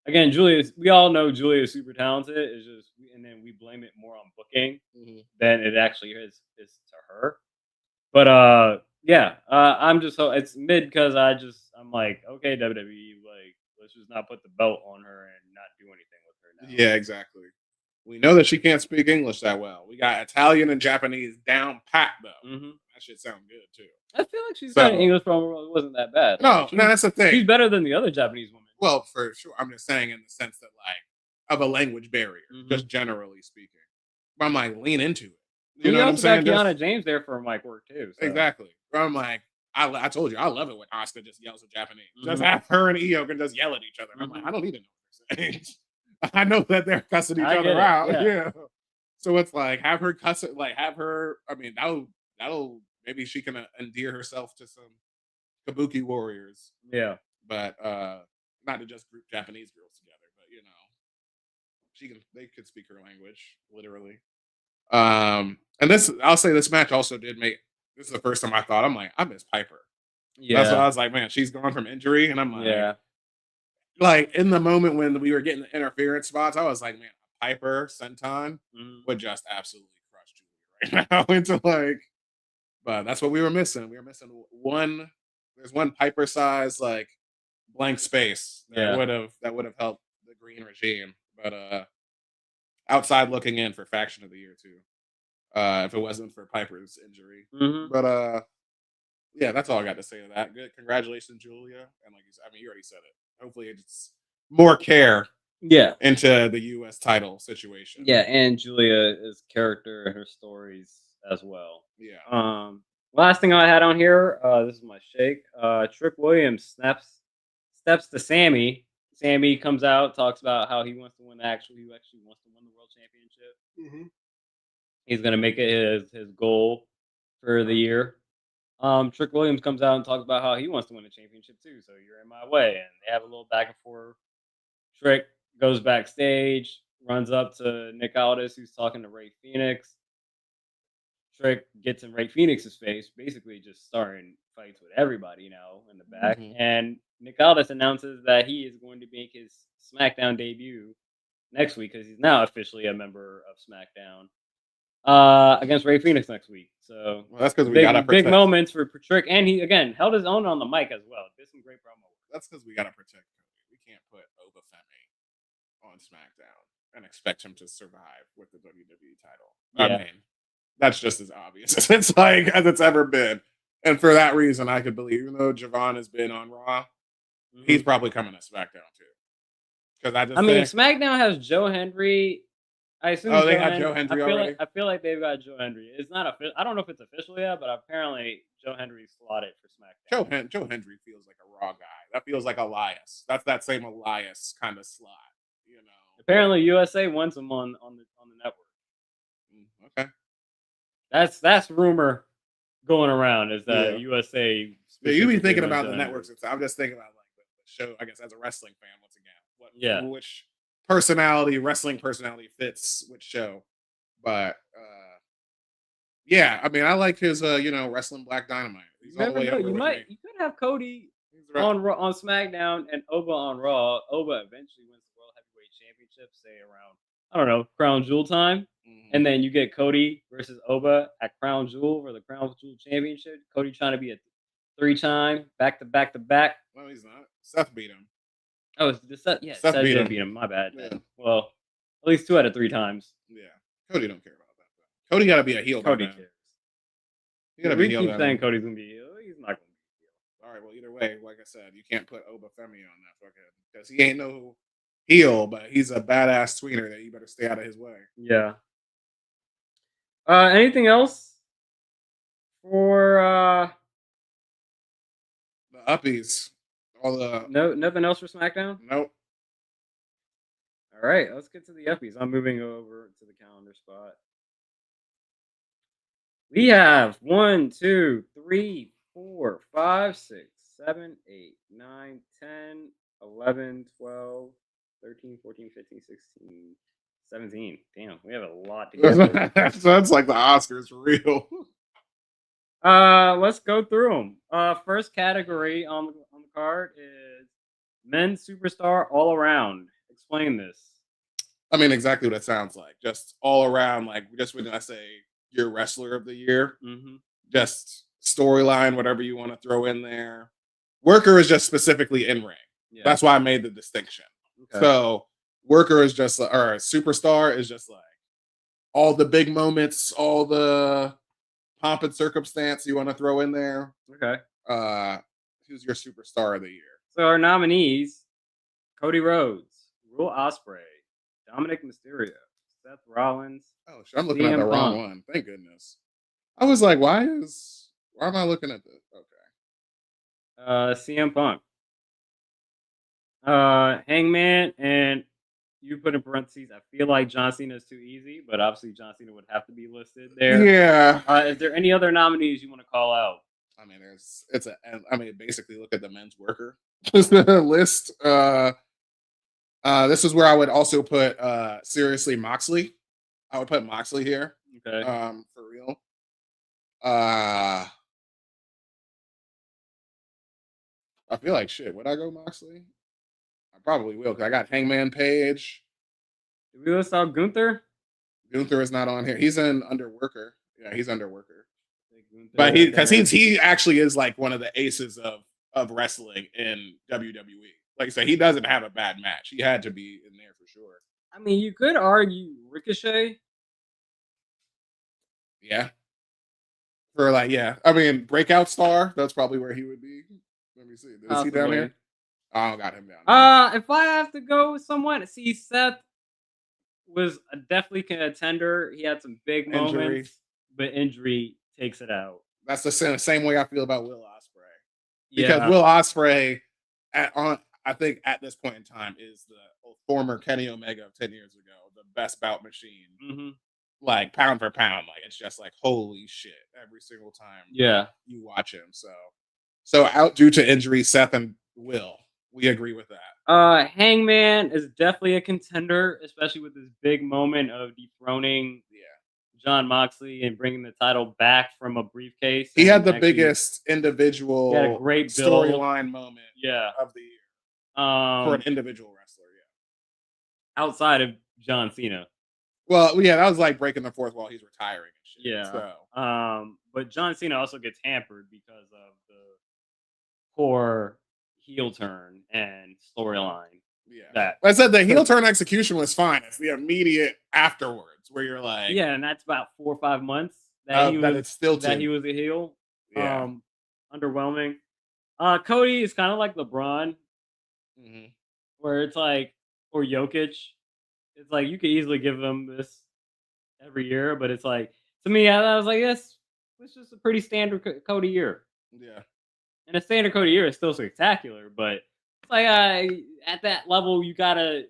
again, we all know Julia is super talented. It's just, and then we blame it more on booking than it actually is to her. But I'm just it's mid because I'm like, okay, WWE, like let's just not put the belt on her and not do anything with her now. Yeah, exactly. We know that she can't speak English that well. We got Italian and Japanese down pat though. That shit sound good too. I feel like she's got an English promo. It wasn't that bad. No, that's the thing. She's better than the other Japanese woman. Well, for sure. I'm just saying in the sense that like of a language barrier, just generally speaking. But I'm like, lean into it. You know what I'm saying? Got Kiana James there for mic work too. So. Exactly. But I'm like, I told you, I love it when Asuka just yells in Japanese. Just have her and Io can just yell at each other. I'm like, I don't need to know what they're saying. I know that they're cussing each other out. Yeah. So it's like have her cuss it, like have her. I mean, that'll maybe she can endear herself to some Kabuki warriors. Yeah. But not to just group Japanese girls together, but they could speak her language, literally. And I'll say this match also did make this is the first time I thought I'm like, I miss Piper. Yeah. That's why I was like, man, she's gone from injury, and I'm like, like in the moment when we were getting the interference spots, I was like, man, Piper Senton Mhm. would just absolutely crush Julia right now into like, but that's what we were missing. We were missing one. There's one Piper size like blank space Yeah. that would have helped the green regime. But outside looking in for faction of the year too. If it wasn't for Piper's injury. Mhm. But yeah, that's all I got to say to that. Good. Congratulations, Julia. And like you said, I mean, you already said it. Hopefully it's more care Yeah. into the US title situation. Yeah, and Julia's character and her stories as well. Yeah. Last thing I had on here, this is my shake. Trick Williams steps to Sammy. Sammy comes out, talks about how he wants to win he actually wants to win the world championship. Mm-hmm. He's gonna make it his goal for the year. Trick Williams comes out and talks about how he wants to win the championship too. So you're in my way, and they have a little back and forth. Trick goes backstage, runs up to Nick Aldis, who's talking to Ray Phoenix. Trick gets in Ray Phoenix's face, basically just starting fights with everybody now in the back. Mhm. And Nick Aldis announces that he is going to make his SmackDown debut next week because he's now officially a member of SmackDown against Ray Phoenix next week. So Well, that's because we got to big protect. moments for Trick, and he again held his own on the mic as well. Did some great promo. That's because we got to protect Cody. We can't put Obafemi on SmackDown and expect him to survive with the WWE title. Yeah. I mean, that's just as obvious as it's like as it's ever been. And for that reason, I could believe, even though Javon has been on Raw, he's probably coming to SmackDown too. Because I mean, SmackDown has Joe Hendry. I assume. Oh, they got Joe Hendry already. I feel like they've got Joe Hendry. It's not official. I don't know if it's official yet, but apparently Joe Hendry's slotted for SmackDown. Joe Hendry feels like a Raw guy. That feels like Elias. That's that same Elias kind of slot. You know. Apparently, USA wants him on the network. Okay. That's rumor going around is that USA. Yeah, you be thinking about the networks. I'm just thinking about like the show. I guess as a wrestling fan, once again, which wrestling personality fits which show. But yeah, I mean, I like his wrestling Black Dynamite. He's all the way up there with me. You could have Cody on SmackDown and Oba on Raw. Oba eventually wins the World Heavyweight Championship, say around I don't know Crown Jewel time. And then you get Cody versus Oba at Crown Jewel for the Crown Jewel Championship. Cody trying to be a 3-time back to back to back. No, he's not. Seth beat him. Oh, Seth did beat him. My bad. Yeah. Well, at least 2 out of 3 times. Yeah, Cody don't care about that. Though. Cody got to be a heel. Cody cares. You gotta be heel. Keep saying Cody's gonna be a heel. He's not gonna be a heel. All right. Well, either way, like I said, you can't put Obafemi on that fucking because he ain't no heel, but he's a badass tweener that you better stay out of his way. Yeah. Anything else for the Uppies? Nothing else for SmackDown? Nope. All right, let's get to the Uppies. I'm moving over to the calendar spot. We have 1, 2, 3, 4, 5, 6, 7, 8, 9, 10, 11, 12, 13, 14, 15, 16, 17. Damn, we have a lot to get through. That's like the Oscars for real. Let's go through them. First category on the card is men's superstar all around. Explain this. I mean, exactly what it sounds like. Just all around, like just when I say your wrestler of the year, just storyline, whatever you want to throw in there. Worker is just specifically in ring. Yeah. That's why I made the distinction. Okay. So worker is just like, or superstar is just like all the big moments, all the pomp and circumstance you want to throw in there. Okay. Who's your superstar of the year? So our nominees: Cody Rhodes, Will Ospreay, Dominic Mysterio, Seth Rollins. Oh, shit, I'm looking at the wrong one. Thank goodness. I was like, why am I looking at this? Okay. CM Punk. Hangman, and you put in parentheses, I feel like John Cena is too easy, but obviously John Cena would have to be listed there. Yeah. Is there any other nominees you want to call out? I mean, basically look at the men's worker list. This is where I would also put seriously Moxley. I would put Moxley here. Okay. For real. I feel like shit. Would I go Moxley? I probably will because I got Hangman Page. Did we list out Gunther? Gunther is not on here. He's in Underworker. Yeah, he's Underworker. Gunther But there. he actually is like one of the aces of wrestling in WWE. Like I said, he doesn't have a bad match. He had to be in there for sure. I mean, you could argue Ricochet. Yeah. For like, yeah. I mean, breakout star, that's probably where he would be. Let me see. Is he down Possibly. here? Oh, I don't got him down there. If I have to go with someone, see, Seth was definitely a contender. He had some big Injury. moments, but injury takes it out. That's the same way I feel about Will Ospreay. Because Yeah. Will Ospreay, I think at this point in time, is the former Kenny Omega of 10 years ago, the best bout machine. Mm-hmm. Like pound for pound, like it's just like holy shit every single time. Yeah, you watch him. So out due to injury, Seth and Will, we agree with that. Hangman is definitely a contender, especially with this big moment of dethroning John Moxley and bringing the title back from a briefcase. He had the biggest individual had a great storyline moment of the year for an individual wrestler. Yeah, outside of John Cena. Well, yeah, that was like breaking the fourth wall. He's retiring and shit. Yeah. So. But John Cena also gets hampered because of the poor heel turn and storyline. Yeah. That I said the heel turn execution was fine. It's the immediate afterwards where you're like, yeah, and that's about 4 or 5 months that it's still he was a heel. Yeah. Underwhelming. Cody is kind of like LeBron, where it's like, or Jokic. It's like you could easily give them this every year, but it's like to me, I was like, yes, it's just a pretty standard Cody year. Yeah, and a standard Cody year is still spectacular, but it's like at that level, you gotta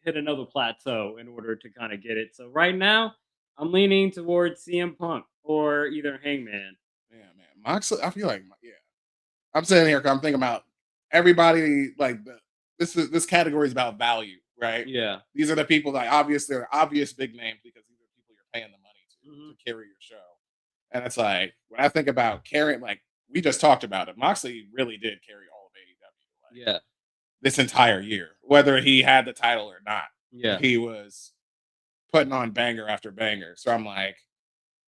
hit another plateau in order to kind of get it. So right now, I'm leaning towards CM Punk or either Hangman. Yeah, man, Moxley. I feel like, yeah, I'm sitting here because I'm thinking about everybody. Like this category is about value. Right? Yeah. These are the people that obviously are obvious big names because these are people you're paying the money to carry your show. And it's like, when I think about carrying, like we just talked about it, Moxley really did carry all of AEW. Like, this entire year, whether he had the title or not. Yeah. He was putting on banger after banger. So I'm like,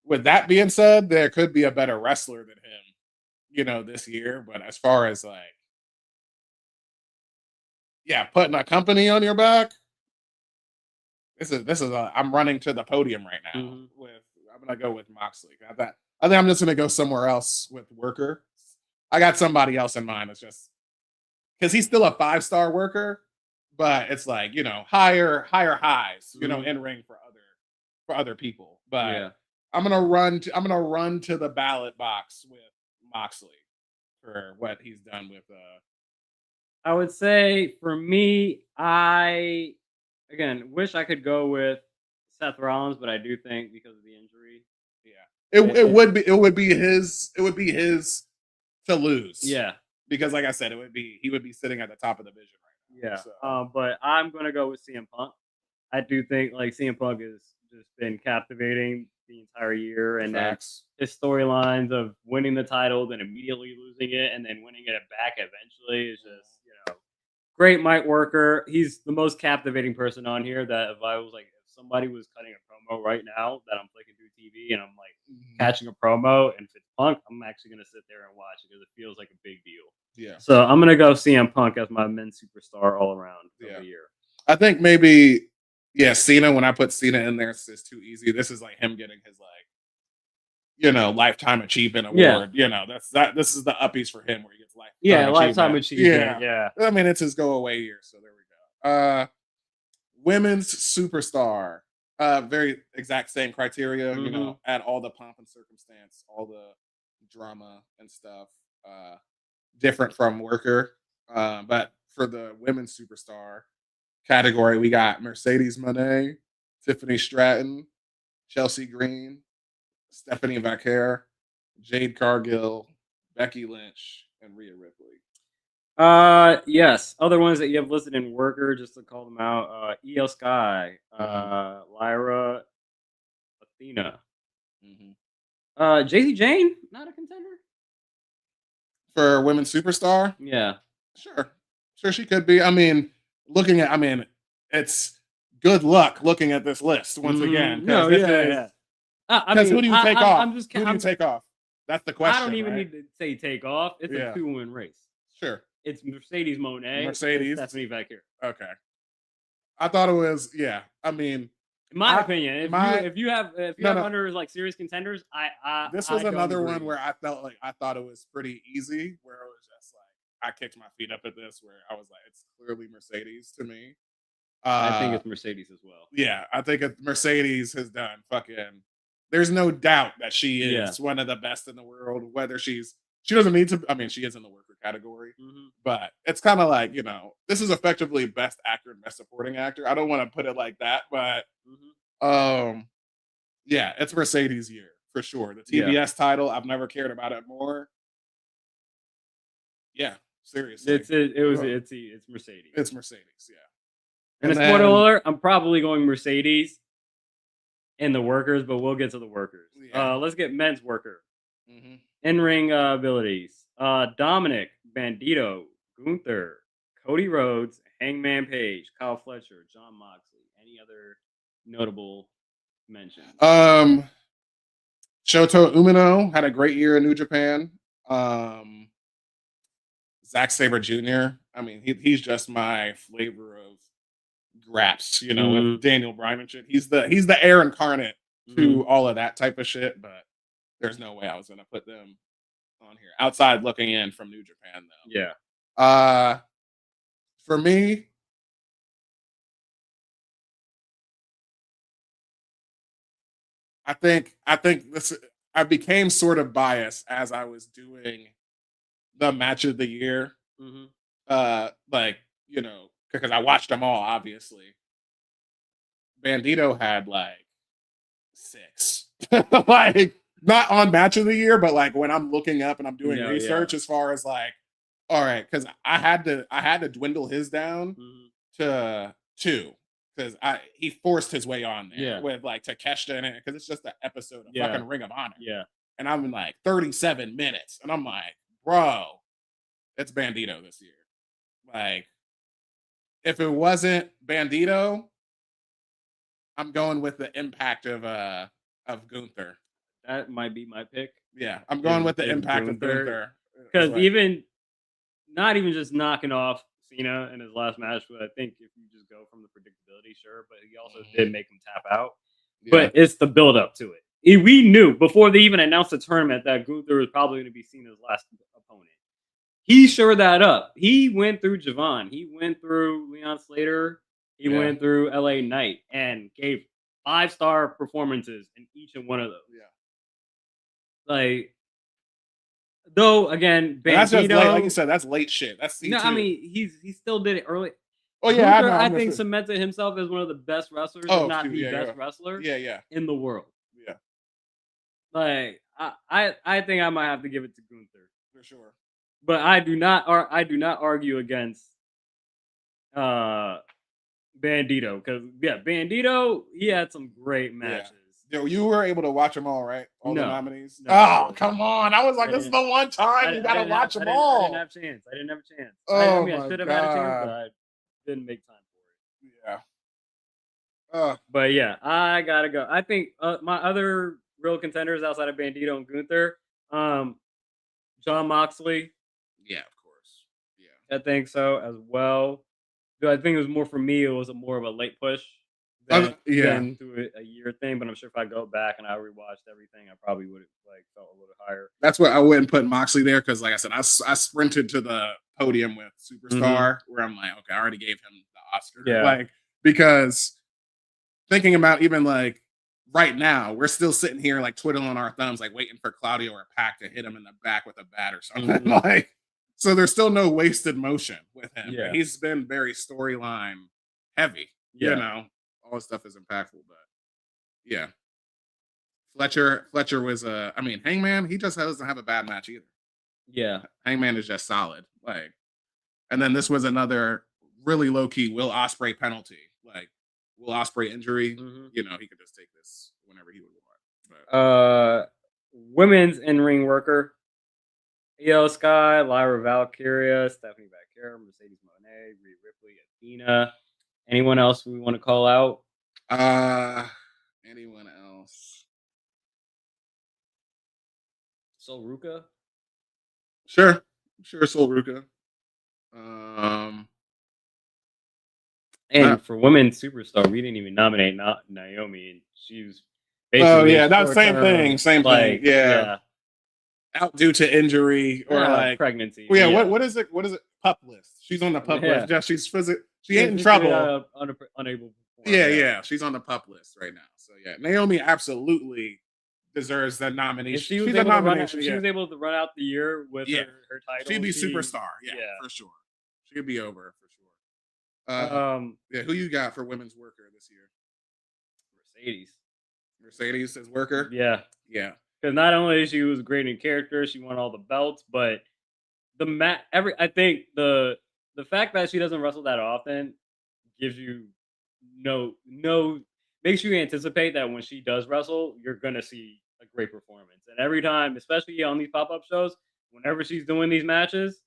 with that being said, there could be a better wrestler than him, this year. But as far as like, yeah, putting a company on your back. This is I'm running to the podium right now. I'm gonna go with Moxley. I think I'm just gonna go somewhere else with Worker. I got somebody else in mind. It's just because he's still a 5-star worker, but it's like higher highs, in ring for other people. But I'm gonna run to the ballot box with Moxley for what he's done with. I would say for me, I again wish I could go with Seth Rollins, but I do think because of the injury, it would be his to lose. Yeah, because like I said, he would be sitting at the top of the division right now. Yeah, So. but I'm gonna go with CM Punk. I do think like CM Punk has just been captivating the entire year, and that's his storylines of winning the title, then immediately losing it, and then winning it back eventually is just great mic worker. He's the most captivating person on here. That if somebody was cutting a promo right now that I'm flicking through TV and I'm like catching a promo, and if it's Punk, I'm actually gonna sit there and watch it because it feels like a big deal. Yeah. So I'm gonna go CM Punk as my men's superstar all around of the year. I think maybe Cena. When I put Cena in there, it's too easy. This is like him getting his lifetime achievement award. Yeah. This is the Uppies for him where he gets lifetime achievement. Yeah. I mean, it's his go away year. So there we go. Women's superstar. Very exact same criteria. Add all the pomp and circumstance, all the drama and stuff. Different from Worker. But for the women's superstar category, we got Mercedes Moné, Tiffany Stratton, Chelsea Green, Stephanie Vaquer, Jade Cargill, Becky Lynch, and Rhea Ripley. Yes. Other ones that you have listed in Worker, just to call them out, Io Sky, Lyra, Athena. JC Jane, not a contender? For women's superstar? Yeah. Sure she could be. I mean, looking at, I mean, it's good luck looking at this list once again. No, yeah. Because who do you take off? I'm just. Who do you take off? That's the question. I don't even right? need to say take off. It's Yeah. a 2-win race. Sure. It's Mercedes Monet. Mercedes. Stephanie Vecchio. Okay. I thought it was, yeah. I mean, in my opinion, if you have under like serious contenders, this was another one where I felt like I thought it was pretty easy, where it was just like I kicked my feet up at this, where I was like, it's clearly Mercedes to me. I think it's Mercedes as well. Yeah, I think Mercedes has done fucking. There's no doubt that she is one of the best in the world. Whether she doesn't need to. I mean, she is in the worker category, but it's kind of like, this is effectively best actor and best supporting actor. I don't want to put it like that, but yeah, it's Mercedes' year for sure. The TBS title, I've never cared about it more. Yeah, seriously, it's Mercedes. It's Mercedes, yeah. And a spoiler alert, I'm probably going Mercedes in the workers, but we'll get to the workers. Yeah. Let's get men's worker. In-ring abilities. Dominic, Bandito, Gunther, Cody Rhodes, Hangman Page, Kyle Fletcher, John Moxley. Any other notable mentions? Shota Umino had a great year in New Japan. Zack Sabre Jr. I mean, he's just my flavor of graps, with Daniel Bryan and shit. He's the heir incarnate to all of that type of shit, but there's no way I was gonna put them on here. Outside looking in from New Japan, though. Yeah. For me, I think this. I became sort of biased as I was doing the match of the year. Because I watched them all, obviously. Bandito had like 6. Like, not on match of the year, but like when I'm looking up and I'm doing research as far as like, all right, because I had to dwindle his down to 2. Because he forced his way on there with like Takeshita in it, because it's just an episode of fucking Ring of Honor. Yeah. And I'm in like 37 minutes. And I'm like, bro, it's Bandito this year. Like, if it wasn't Bandito, I'm going with the impact of Gunther. That might be my pick. Yeah, I'm going with the impact of Gunther. Because not even just knocking off Cena in his last match, but I think if you just go from the predictability, sure, but he also did make him tap out. Yeah. But it's the build up to it. We knew before they even announced the tournament that Gunther was probably going to be Cena's last opponent. He shored that up. He went through Javon. He went through Leon Slater. He went through LA Knight and gave 5-star performances in each and one of those. Yeah. Like, though, again, Bandito, that's just late, like you said, that's late shit. That's C2. No, I mean, he still did it early. Oh yeah, Gunther, I think cemented himself as one of the best wrestlers, if not the best wrestler. In the world. Yeah. Like, I think I might have to give it to Gunther for sure. But I do not argue against Bandito, because Bandito, he had some great matches. Yo, you were able to watch them all, right? All the nominees. No, come on! I was like, this is the one time you gotta watch them all. I didn't have a chance. I should have had a chance, but I didn't make time for it. Yeah. But yeah, I gotta go. I think my other real contenders outside of Bandito and Gunther, John Moxley. Yeah, of course. Yeah, I think so as well. I think it was more for me. It was more of a late push than through a year thing. But I'm sure if I go back and I rewatched everything, I probably would have felt a little higher. That's what I wouldn't put Moxley there, because, like I said, I sprinted to the podium with Superstar, where I'm like, okay, I already gave him the Oscar. Yeah, because thinking about even like right now, we're still sitting here like twiddling our thumbs, like waiting for Claudio or Pac to hit him in the back with a bat or something. So there's still no wasted motion with him. Yeah. He's been very storyline heavy. Yeah. All his stuff is impactful, but yeah. Fletcher was Hangman, he just doesn't have a bad match either. Yeah. Hangman is just solid. And then this was another really low-key Will Ospreay penalty. Will Ospreay injury, he could just take this whenever he would want. But. Women's in-ring worker. Io Sky, Lyra Valkyria, Stephanie Care, Mercedes Moné, Rhea Ripley, Athena. Anyone else we want to call out? Anyone else? Sol Ruka. Sure, Sol Ruka. Um, And for women's superstar, we didn't even nominate Naomi, and she was oh basically yeah, that same short-term, thing. like, Yeah, out due to injury or like pregnancy. well, yeah, what is it? What is it? Pup list. She's on the pup list. Yeah, she ain't in trouble. Unable to perform, Yeah, she's on the pup list right now. So yeah, Naomi absolutely deserves the nomination. If she was she's able a to run, nomination. if she was able to run out the year with Yeah. her title, She'd be superstar. Yeah, for sure. She'd be over for sure. Yeah, who you got for women's worker this year? Mercedes as worker. Yeah. Because not only she was great in character, she won all the belts, but I think the fact that she doesn't wrestle that often gives you makes you anticipate that when she does wrestle, you're gonna see a great performance. And every time, especially on these pop-up shows, whenever she's doing these matches,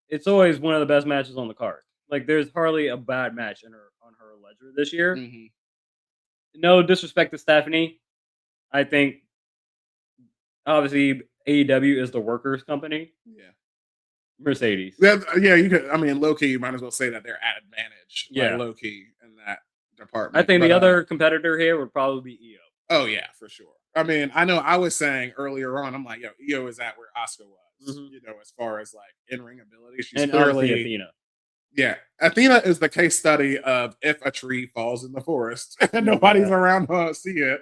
it's always one of the best matches on the card. Like, there's hardly a bad match on her ledger this year. Mm-hmm. No disrespect to Stephanie. I think obviously AEW is the workers' company. Yeah. Mercedes. Yeah, you could. I mean, low key, you might as well say that they're at advantage. Yeah, like, low key in that department. I think the other competitor here would probably be Io. Oh yeah, for sure. I mean, I know I was saying earlier on, I'm like, yo, Io is at where Asuka was. Mm-hmm. You know, as far as like in ring ability, she's and clearly Athena. Yeah, Athena is the case study of if a tree falls in the forest and nobody's around to see it,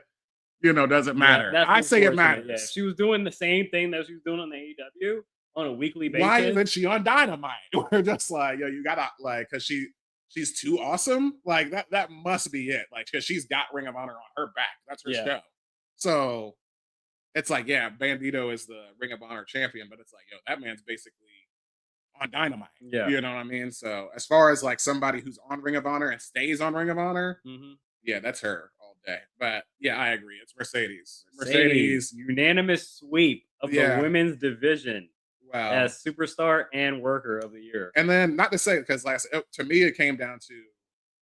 you know, doesn't matter. I say it matters. Yeah, she was doing the same thing that she was doing on the AEW on a weekly basis. Why isn't she on Dynamite? We're just like, yo, you gotta like, because she's too awesome. Like that must be it. Like, because she's got Ring of Honor on her back. That's her show. So it's like, yeah, Bandito is the Ring of Honor champion, but it's like, yo, that man's basically on Dynamite. Yeah. You know what I mean? So as far as like somebody who's on Ring of Honor and stays on Ring of Honor, yeah, that's her all day. But yeah, I agree. It's Mercedes. Unanimous sweep of the women's division. Wow. As superstar and worker of the year. And then, not to say, because to me, it came down to,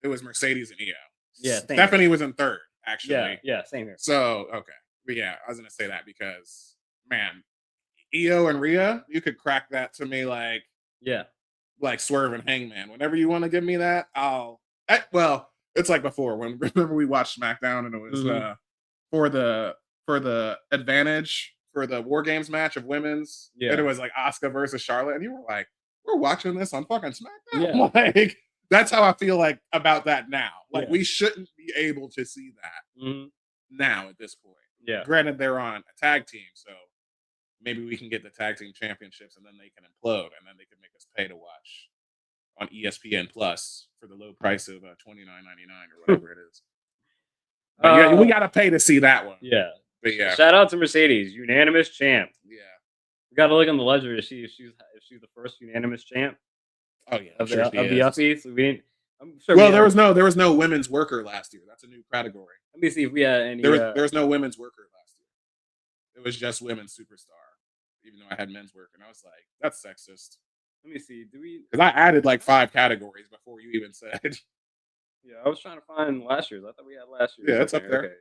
it was Mercedes and Io. Yeah. Stephanie was in third, actually. Yeah, same here. So, okay. But yeah, I was going to say that because, man, Io and Rhea, you could crack that to me like, like Swerve and Hangman. Whenever you want to give me that, well, it's like before, remember we watched SmackDown and it was for the advantage for the War Games match of women's, and it was like Asuka versus Charlotte, and you were like, we're watching this on fucking SmackDown. Like, that's how I feel like about that now. Like, we shouldn't be able to see that now at this point. Yeah. Granted, they're on a tag team, so maybe we can get the tag team championships and then they can implode and then they can make us pay to watch on ESPN Plus for the low price of $29.99 or whatever it is. Yeah, we got to pay to see that one. Yeah. But yeah. Shout out to Mercedes, unanimous champ. Yeah. We got to look on the ledger to see if she's the first unanimous champ. Oh yeah, of the Uppies. We didn't. I'm sure. Well, there was no women's worker last year. That's a new category. Let me see if we had any. There was no women's worker last year. It was just women's superstar. Even though I had men's worker, and I was like, that's sexist. Let me see. Because I added like 5 categories before you even said. Yeah, I was trying to find last year's. I thought we had last year's. Yeah, it's up there. Okay.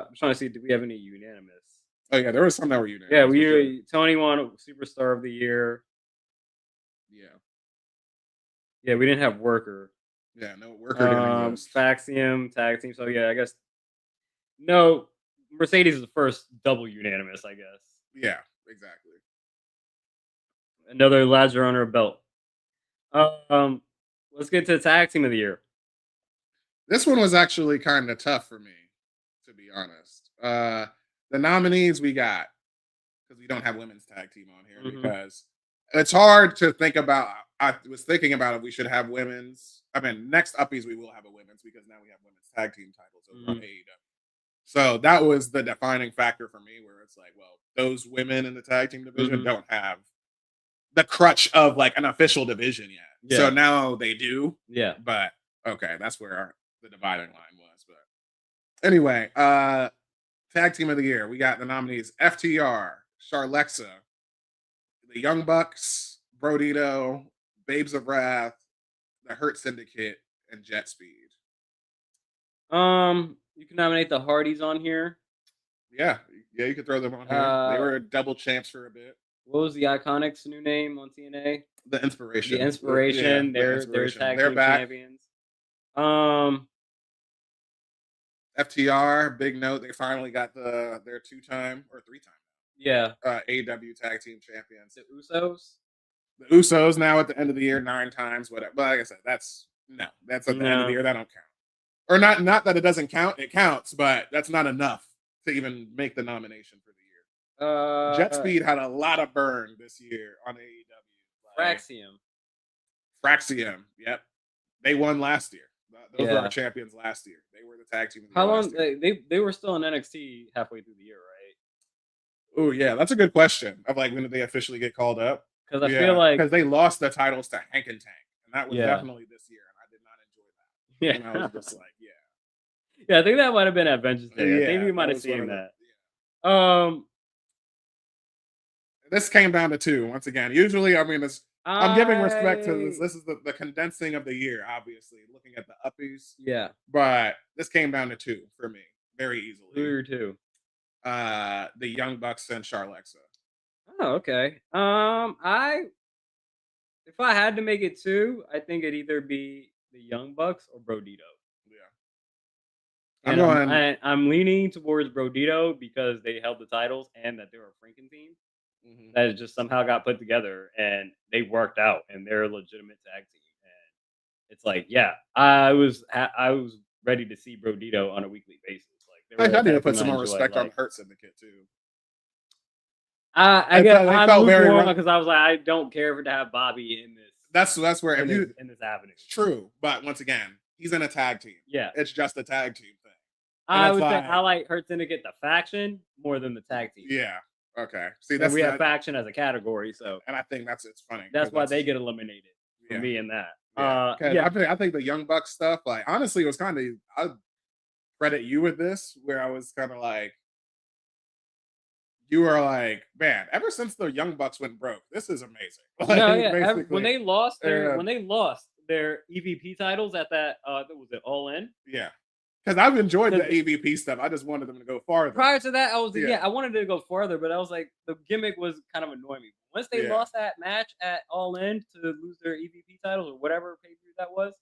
I'm trying to see. Did we have any unanimous? Oh yeah, there was some that were unanimous. Yeah, Tony won Superstar of the Year. Yeah, we didn't have worker. Yeah, no worker didn't exist. Faxium tag team. So yeah, I guess no. Mercedes is the first double unanimous, I guess. Yeah, exactly. Another ladder on her belt. Let's get to the tag team of the year. This one was actually kind of tough for me, to be honest. The nominees we got, because we don't have women's tag team on here, because it's hard to think about. I was thinking about if we should have women's. I mean, next Uppies we will have a women's because now we have women's tag team titles over on AEW. So that was the defining factor for me, where it's like, well, those women in the tag team division don't have the crutch of like an official division yet. Yeah. So now they do. Yeah. But okay, that's where the dividing line was. But anyway, tag team of the year, we got the nominees FTR, Charlexa, the Young Bucks, Brodito, Babes of Wrath, the Hurt Syndicate, and Jet Speed. You can nominate the Hardys on here. Yeah, you could throw them on here. They were double champs for a bit. What was the Iconics' new name on TNA? The Inspiration. The Inspiration. Yeah, They're tag They're team back. champions. FTR, big note. They finally got their 2-time or 3-time. Yeah. AEW tag team champions. The Usos. The Usos now at the end of the year 9 times. Whatever. But like I said, that's at the end of the year. That don't count. Or not that it doesn't count. It counts, but that's not enough to even make the nomination for the year. Jet Speed had a lot of burn this year on AEW. Fraxium. Yep. They won last year. Those were our champions last year. They were the tag team. How long? They were still in NXT halfway through the year, right? Oh yeah, that's a good question. Of like, when did they officially get called up? Because I feel like because they lost the titles to Hank and Tank, and that was definitely this year, and I did not enjoy that. Yeah, and I was just like, yeah, I think that might have been at Vengeance Day. I think we might have seen that. This came down to 2 once again. Usually, I mean, I'm giving respect to this. This is the condensing of the year, obviously, looking at the Uppies. Yeah. But this came down to 2 for me, very easily. Who are 2? The Young Bucks and Charlexa. Oh, okay. If I had to make it 2, I think it'd either be the Young Bucks or Brodito. Yeah. And I'm leaning towards Brodito because they held the titles and that they were a Franken team. Mm-hmm. That just somehow got put together and they worked out and they're a legitimate tag team. And it's like, I was ready to see Brodito on a weekly basis. Like, I need to put some more respect on Hurt Syndicate too. I moved on because I was like, I don't care to have Bobby in this. That's where in this avenue. True, but once again, he's in a tag team. Yeah, it's just a tag team thing. I would say I like Hurt Syndicate the faction more than the tag team. Yeah. Okay. See, we have faction as a category, so and I think it's funny. That's why they get eliminated for me in that. I think the Young Bucks stuff, like honestly, it was kind of I credit you with this, where I was kind of like, you were like, man, ever since the Young Bucks went broke, this is amazing. Like, when they lost their EVP titles at that was it All In? Yeah. Because I've enjoyed the EVP stuff. I just wanted them to go farther. Prior to that, I wanted to go farther, but I was like, the gimmick was kind of annoying me. Once they lost that match at All In to lose their EVP titles or whatever pay-per-view that was,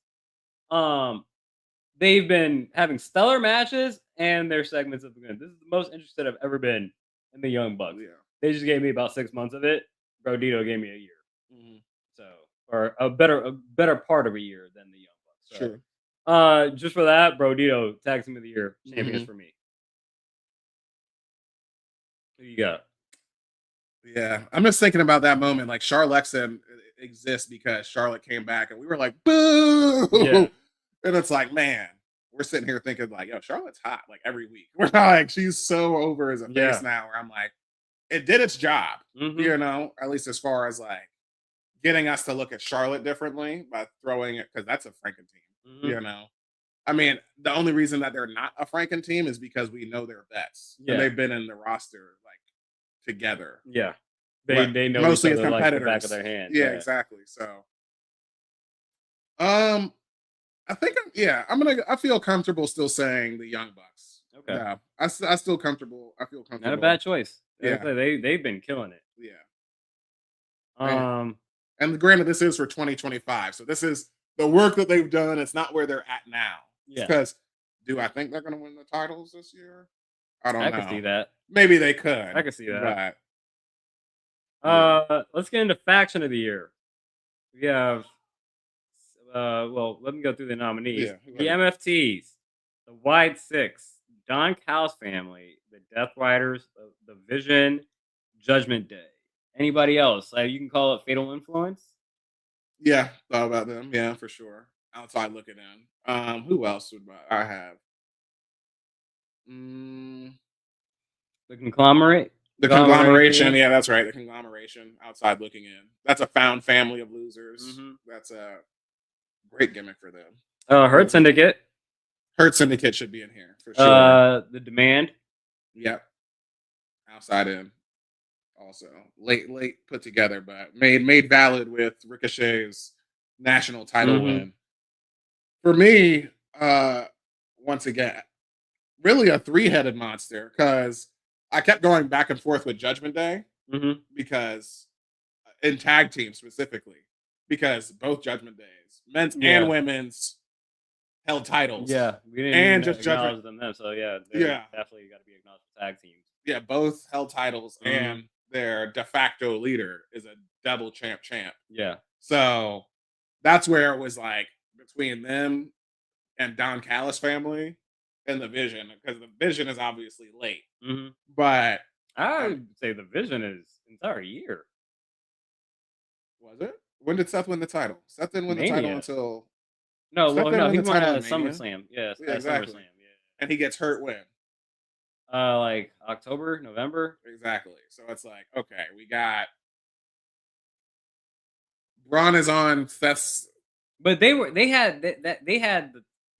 they've been having stellar matches and their segments have been good. This is the most interested I've ever been in the Young Bucks. Yeah. They just gave me about 6 months of it. Brodito gave me a year. Mm-hmm. So, or a better part of a year than the Young Bucks. So. Sure. Just for that, Brodito tag team of the year champions for me. Who you got? Yeah, I'm just thinking about that moment. Like Charlexa exists because Charlotte came back, and we were like, "Boo!" Yeah. And it's like, man, we're sitting here thinking like, "Yo, Charlotte's hot." Like every week, we're like, she's so over as a face now. Where I'm like, it did its job, you know, at least as far as like getting us to look at Charlotte differently by throwing it because that's a Franken team. You know, I mean, the only reason that they're not a Franken team is because we know they're vets and they've been in the roster like together. Yeah, they know mostly as competitors, like the back of their hand. Yeah, exactly. So, I think I feel comfortable still saying the Young Bucks. Okay, yeah, I feel comfortable. Not a bad choice. Yeah, they've been killing it. Yeah. And granted, this is for 2025, so this is the work that they've done. It's not where they're at now. Yeah. Because do I think they're going to win the titles this year? I don't know. I can see that. Maybe they could. I can see that. But, let's get into faction of the year. We have, let me go through the nominees. Yeah, the MFTs, the Wide Six, Don Callis family, the Death Riders, the Vision, Judgment Day. Anybody else? You can call it Fatal Influence. Yeah, thought about them. Yeah, for sure. Outside looking in. Who else would I have? The Conglomerate. The Conglomeration. Yeah, that's right. The Conglomeration. Outside looking in. That's a found family of losers. Mm-hmm. That's a great gimmick for them. Hurt Syndicate. Hurt Syndicate should be in here for sure. The Demand. Yep. Outside in. also late put together, but made valid with Ricochet's national title Mhm. win. For me, once again, really a three-headed monster because I kept going back and forth with Judgment Day Mhm. because in tag team specifically, because both Judgment Days, men's and Yeah. women's, held titles, Yeah. We didn't and even just Judgment. acknowledge them then. So yeah, they're Yeah, definitely got to be acknowledged as tag teams. yeah, both held titles, Mhm. and their de facto leader is a double champ. Yeah. So that's where it was like between them and Don Callis family and the Vision, because the Vision is obviously late, Mhm. but I um, would say the Vision is entire year. was it? When did Seth win the title? Seth didn't win the title Mania. until No, Seth well, didn't no, win he the won title at in Mania. SummerSlam. Yes, Yeah, at exactly. SummerSlam. Yeah. And he gets hurt when Like October, November. exactly. So it's like, okay, we got Braun is on Seth's But they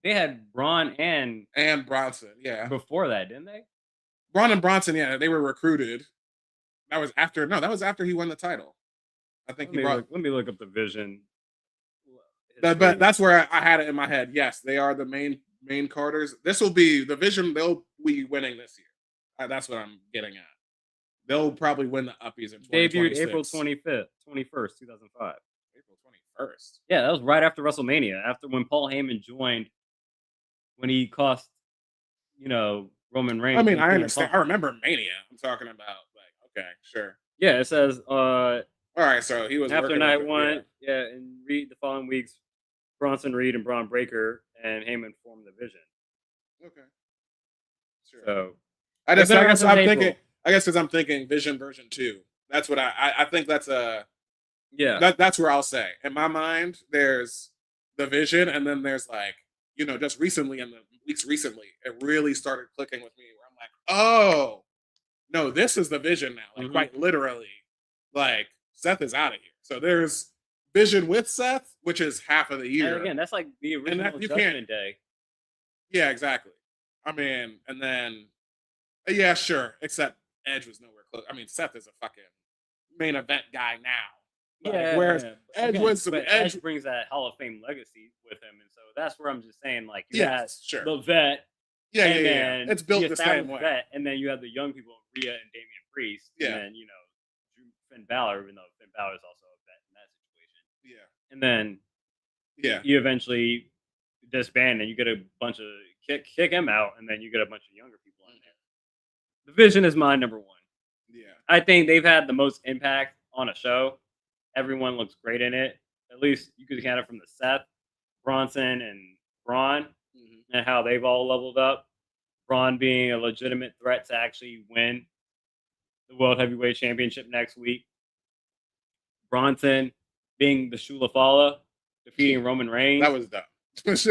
had Braun and and Bronson. Yeah, before that, didn't they? Braun and Bronson. Yeah, they were recruited. That was after. No, that was after he won the title. I think he brought. Let me look up the Vision But history. that's where I had it in my head. Yes, they are the main Carters. This will be the Vision. They'll be winning this year. That's what I'm getting at. They'll probably win the Uppies in Debuted April 2026. 25th, 21st, 2005. April 21st. Yeah, that was right after WrestleMania, after when Paul Heyman joined, when he cost, Roman I Reigns mean, and I CM understand. Punk. I remember Mania. I'm talking about like, okay, sure. Yeah, it says All right, so he was after working with night it. Yeah. one, yeah, and Reed the following weeks, Bronson Reed and Braun Breaker and Heyman formed the Vision. Okay. Sure. So I they've just, been I around guess since I'm thinking. April. I guess because I'm thinking Vision version 2. That's what I think that's a Yeah. that's where I'll say. In my mind, there's the Vision, and then there's like, just recently in the weeks recently, it really started clicking with me where I'm like, oh no, this is the Vision now. Like Mhm. quite literally, like Seth is out of here. So there's Vision with Seth, which is half of the And year, again, that's like the and original that you can't. Judgment Day. Yeah, exactly. I mean, and then yeah, sure. Except Edge was nowhere close. I mean, Seth is a fucking main event guy now. Like, Yeah, whereas yeah. Edge was But Edge. Edge brings that Hall of Fame legacy with him, and so that's where I'm just saying, like, you had Yes, sure. the vet, Yeah, and yeah. then It's built the the same established way. vet, and then you have the young people, Rhea and Damian Priest, and Yeah, then Finn Balor, even though Finn Balor is also a vet in that situation, yeah, and then yeah. you eventually disband, and you get a bunch of kick him out, and then you get a bunch of younger people in there. The Vision is my number one. Yeah. I think they've had the most impact on a show. Everyone looks great in it. At least you could count it from the Seth, Bronson, and Braun, Mm-hmm. and how they've all leveled up. Braun being a legitimate threat to actually win the World Heavyweight Championship next week. Bronson being the Shula Fala, defeating Roman Reigns. That was dumb. It's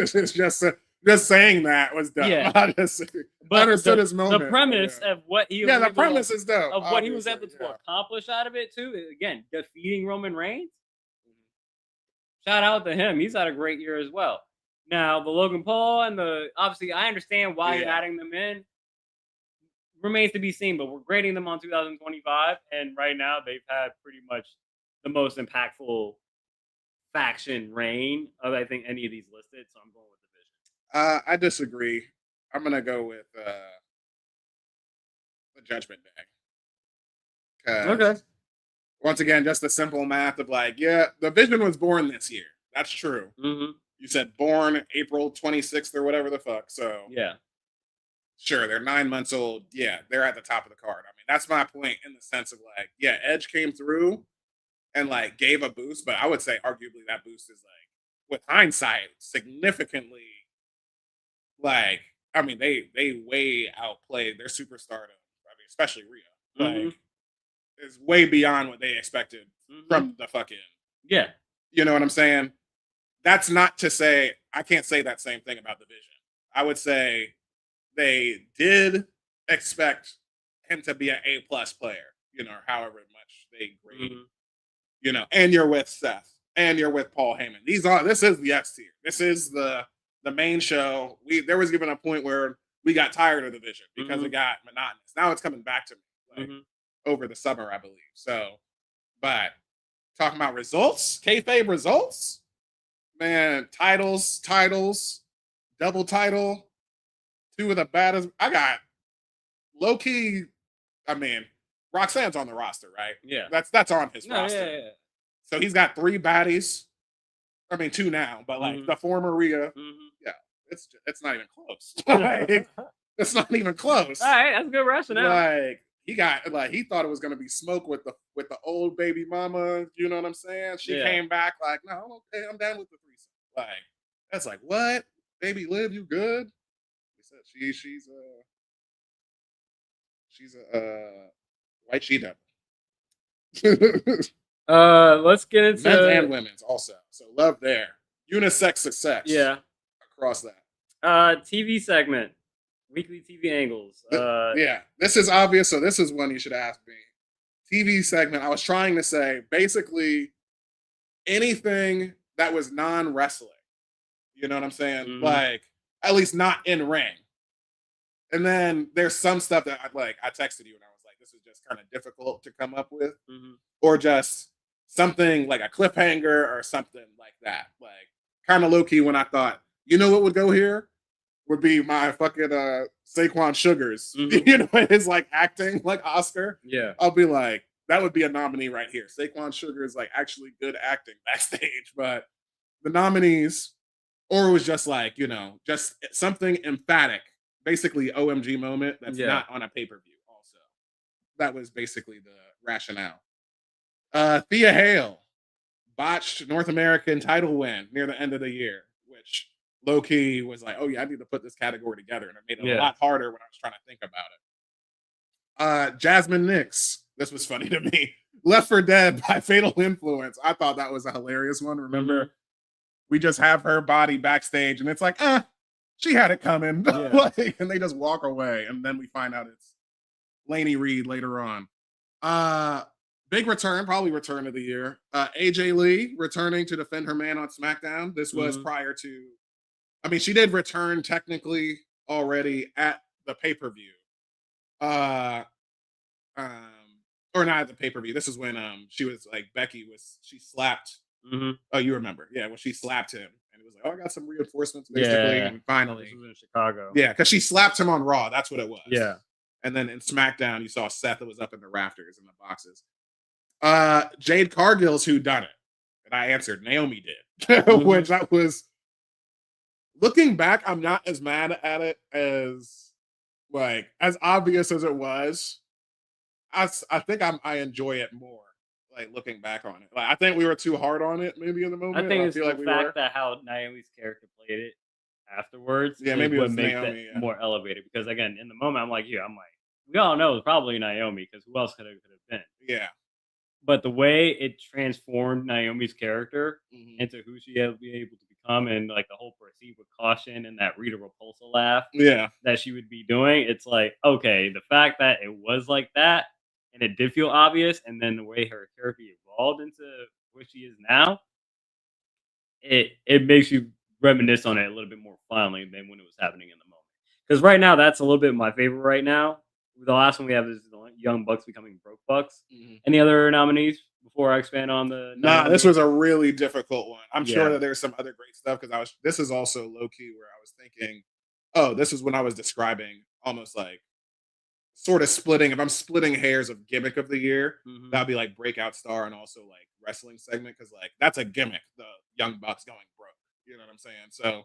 just saying that was dumb. Yeah. I just But understood his moment. the premise of what he Yeah, was the premise is dumb. of what he was able obviously, to yeah. accomplish out of it too. Again, defeating Roman Reigns. Mm-hmm. Shout out to him. He's had a great year as well. Now the Logan Paul and obviously I understand why you're Yeah. adding them in. Remains to be seen, but we're grading them on 2025, and right now they've had pretty much the most impactful faction reign of I think any of these listed. So I'm going with the Vision. I disagree. I'm gonna go with the Judgment Day. 'Cause, Okay. once again, just the simple math of like, yeah, the Vision was born this year. That's true. Mm-hmm. You said born April 26th or whatever the fuck. So Yeah. sure, they're 9 months old. Yeah, they're at the top of the card. I mean, that's my point in the sense of like, yeah, Edge came through and like gave a boost, but I would say arguably that boost is like, with hindsight, significantly like, I mean, they way outplayed their superstardom. I mean, especially Rhea. Like, is way beyond what they expected from the fucking. Yeah. You know what I'm saying? That's not to say I can't say that same thing about the Vision. I would say they did expect him to be an A+ player, or however much they grade. And you're with Seth, and you're with Paul Heyman. This is the S tier. This is the main show. There was given a point where we got tired of the Vision because it got monotonous. Now it's coming back to me. Like, over the summer, I believe. So, but talking about results, kayfabe results, man, titles, double title, two of the baddest. I got low key. I mean, Roxanne's on the roster, right? Yeah. That's on his No, roster. yeah. So he's got 3 baddies. I mean, 2 now, but like the former Rhea, yeah, it's not even close. Like, it's not even close. All right, that's good rationale. Like he thought it was gonna be smoke with the old baby mama. You know what I'm saying? She came back like, no, I'm okay. I'm down with the threesome. Like that's like what? Baby Liv, you good? He said she's a white she devil. Let's get into men's and women's also. So love there. Unisex success. Yeah. Across that. TV segment. Weekly TV angles. Yeah. This is obvious, so this is one you should ask me. TV segment. I was trying to say basically anything that was non-wrestling. You know what I'm saying? Mhm. Like, at least not in ring. And then there's some stuff that I texted you and I was like, this is just kind of difficult to come up with. Mhm. Or just something like a cliffhanger or something like that. Like kind of low key when I thought, you know what would go here? Would be my fucking Saquon Sugars. Mhm. You know, his like acting like Oscar. Yeah. I'll be like, that would be a nominee right here. Saquon Sugars like actually good acting backstage. But the nominees, or it was just like, you know, just something emphatic, basically OMG moment that's not on a pay-per-view also. That was basically the rationale. Thea Hale botched North American title win near the end of the year, which low-key was like, oh yeah, I need to put this category together. And it made it a lot harder when I was trying to think about it. Jasmine Nix, this was funny to me. Left for Dead by Fatal Influence. I thought that was a hilarious one. Remember? We just have her body backstage and it's like, she had it coming. Like, and they just walk away. And then we find out it's Lainey Reed later on. Big return, probably return of the year. AJ Lee returning to defend her man on SmackDown. This was prior to, I mean, she did return technically already at the pay-per-view. Or not at the pay-per-view. This is when she was like, she slapped. Oh, you remember. Yeah, when she slapped him. And it was like, oh, I got some reinforcements basically. And finally. This was in Chicago. Yeah, because she slapped him on Raw. That's what it was. Yeah. And then in SmackDown, you saw Seth that was up in the rafters in the boxes. Jade Cargill's Who Done It. And I answered, Naomi did. Which that was, looking back, I'm not as mad at it as obvious as it was. I think I enjoy it more. Like looking back on it, like I think we were too hard on it. Maybe in the moment, I think it's feel the like we fact were. that how Naomi's character played it afterwards. Yeah, maybe it what was makes Naomi, it more elevated. Because again, in the moment, I'm like, we all know it's probably Naomi because who else could have been? Yeah. But the way it transformed Naomi's character into who she had be able to become, and like the whole proceed with caution and that Rita Repulsa laugh, that she would be doing, it's like, okay, the fact that it was like that. And it did feel obvious, and then the way her character evolved into what she is now, it makes you reminisce on it a little bit more fondly than when it was happening in the moment. Because right now, that's a little bit my favorite right now. The last one we have is the Young Bucks becoming Broke Bucks. Any other nominees before I expand on the? Nah, this was a really difficult one. I'm sure that there's some other great stuff because this is also low key where I was thinking, oh, this is when I was describing almost like. Sort of splitting, if I'm splitting hairs of gimmick of the year, that'd be like breakout star and also like wrestling segment because like that's a gimmick, the Young Bucks going broke. You know what I'm saying? So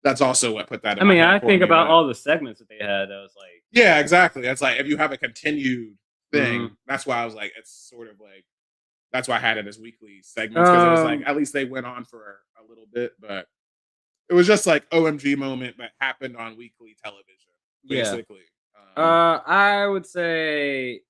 that's also what put that in I think about all the segments that they had. I was like, yeah, exactly. That's like if you have a continued thing, that's why I was like, it's sort of like that's why I had it as weekly segments because it was like at least they went on for a little bit, but it was just like OMG moment that happened on weekly television, basically. I would say.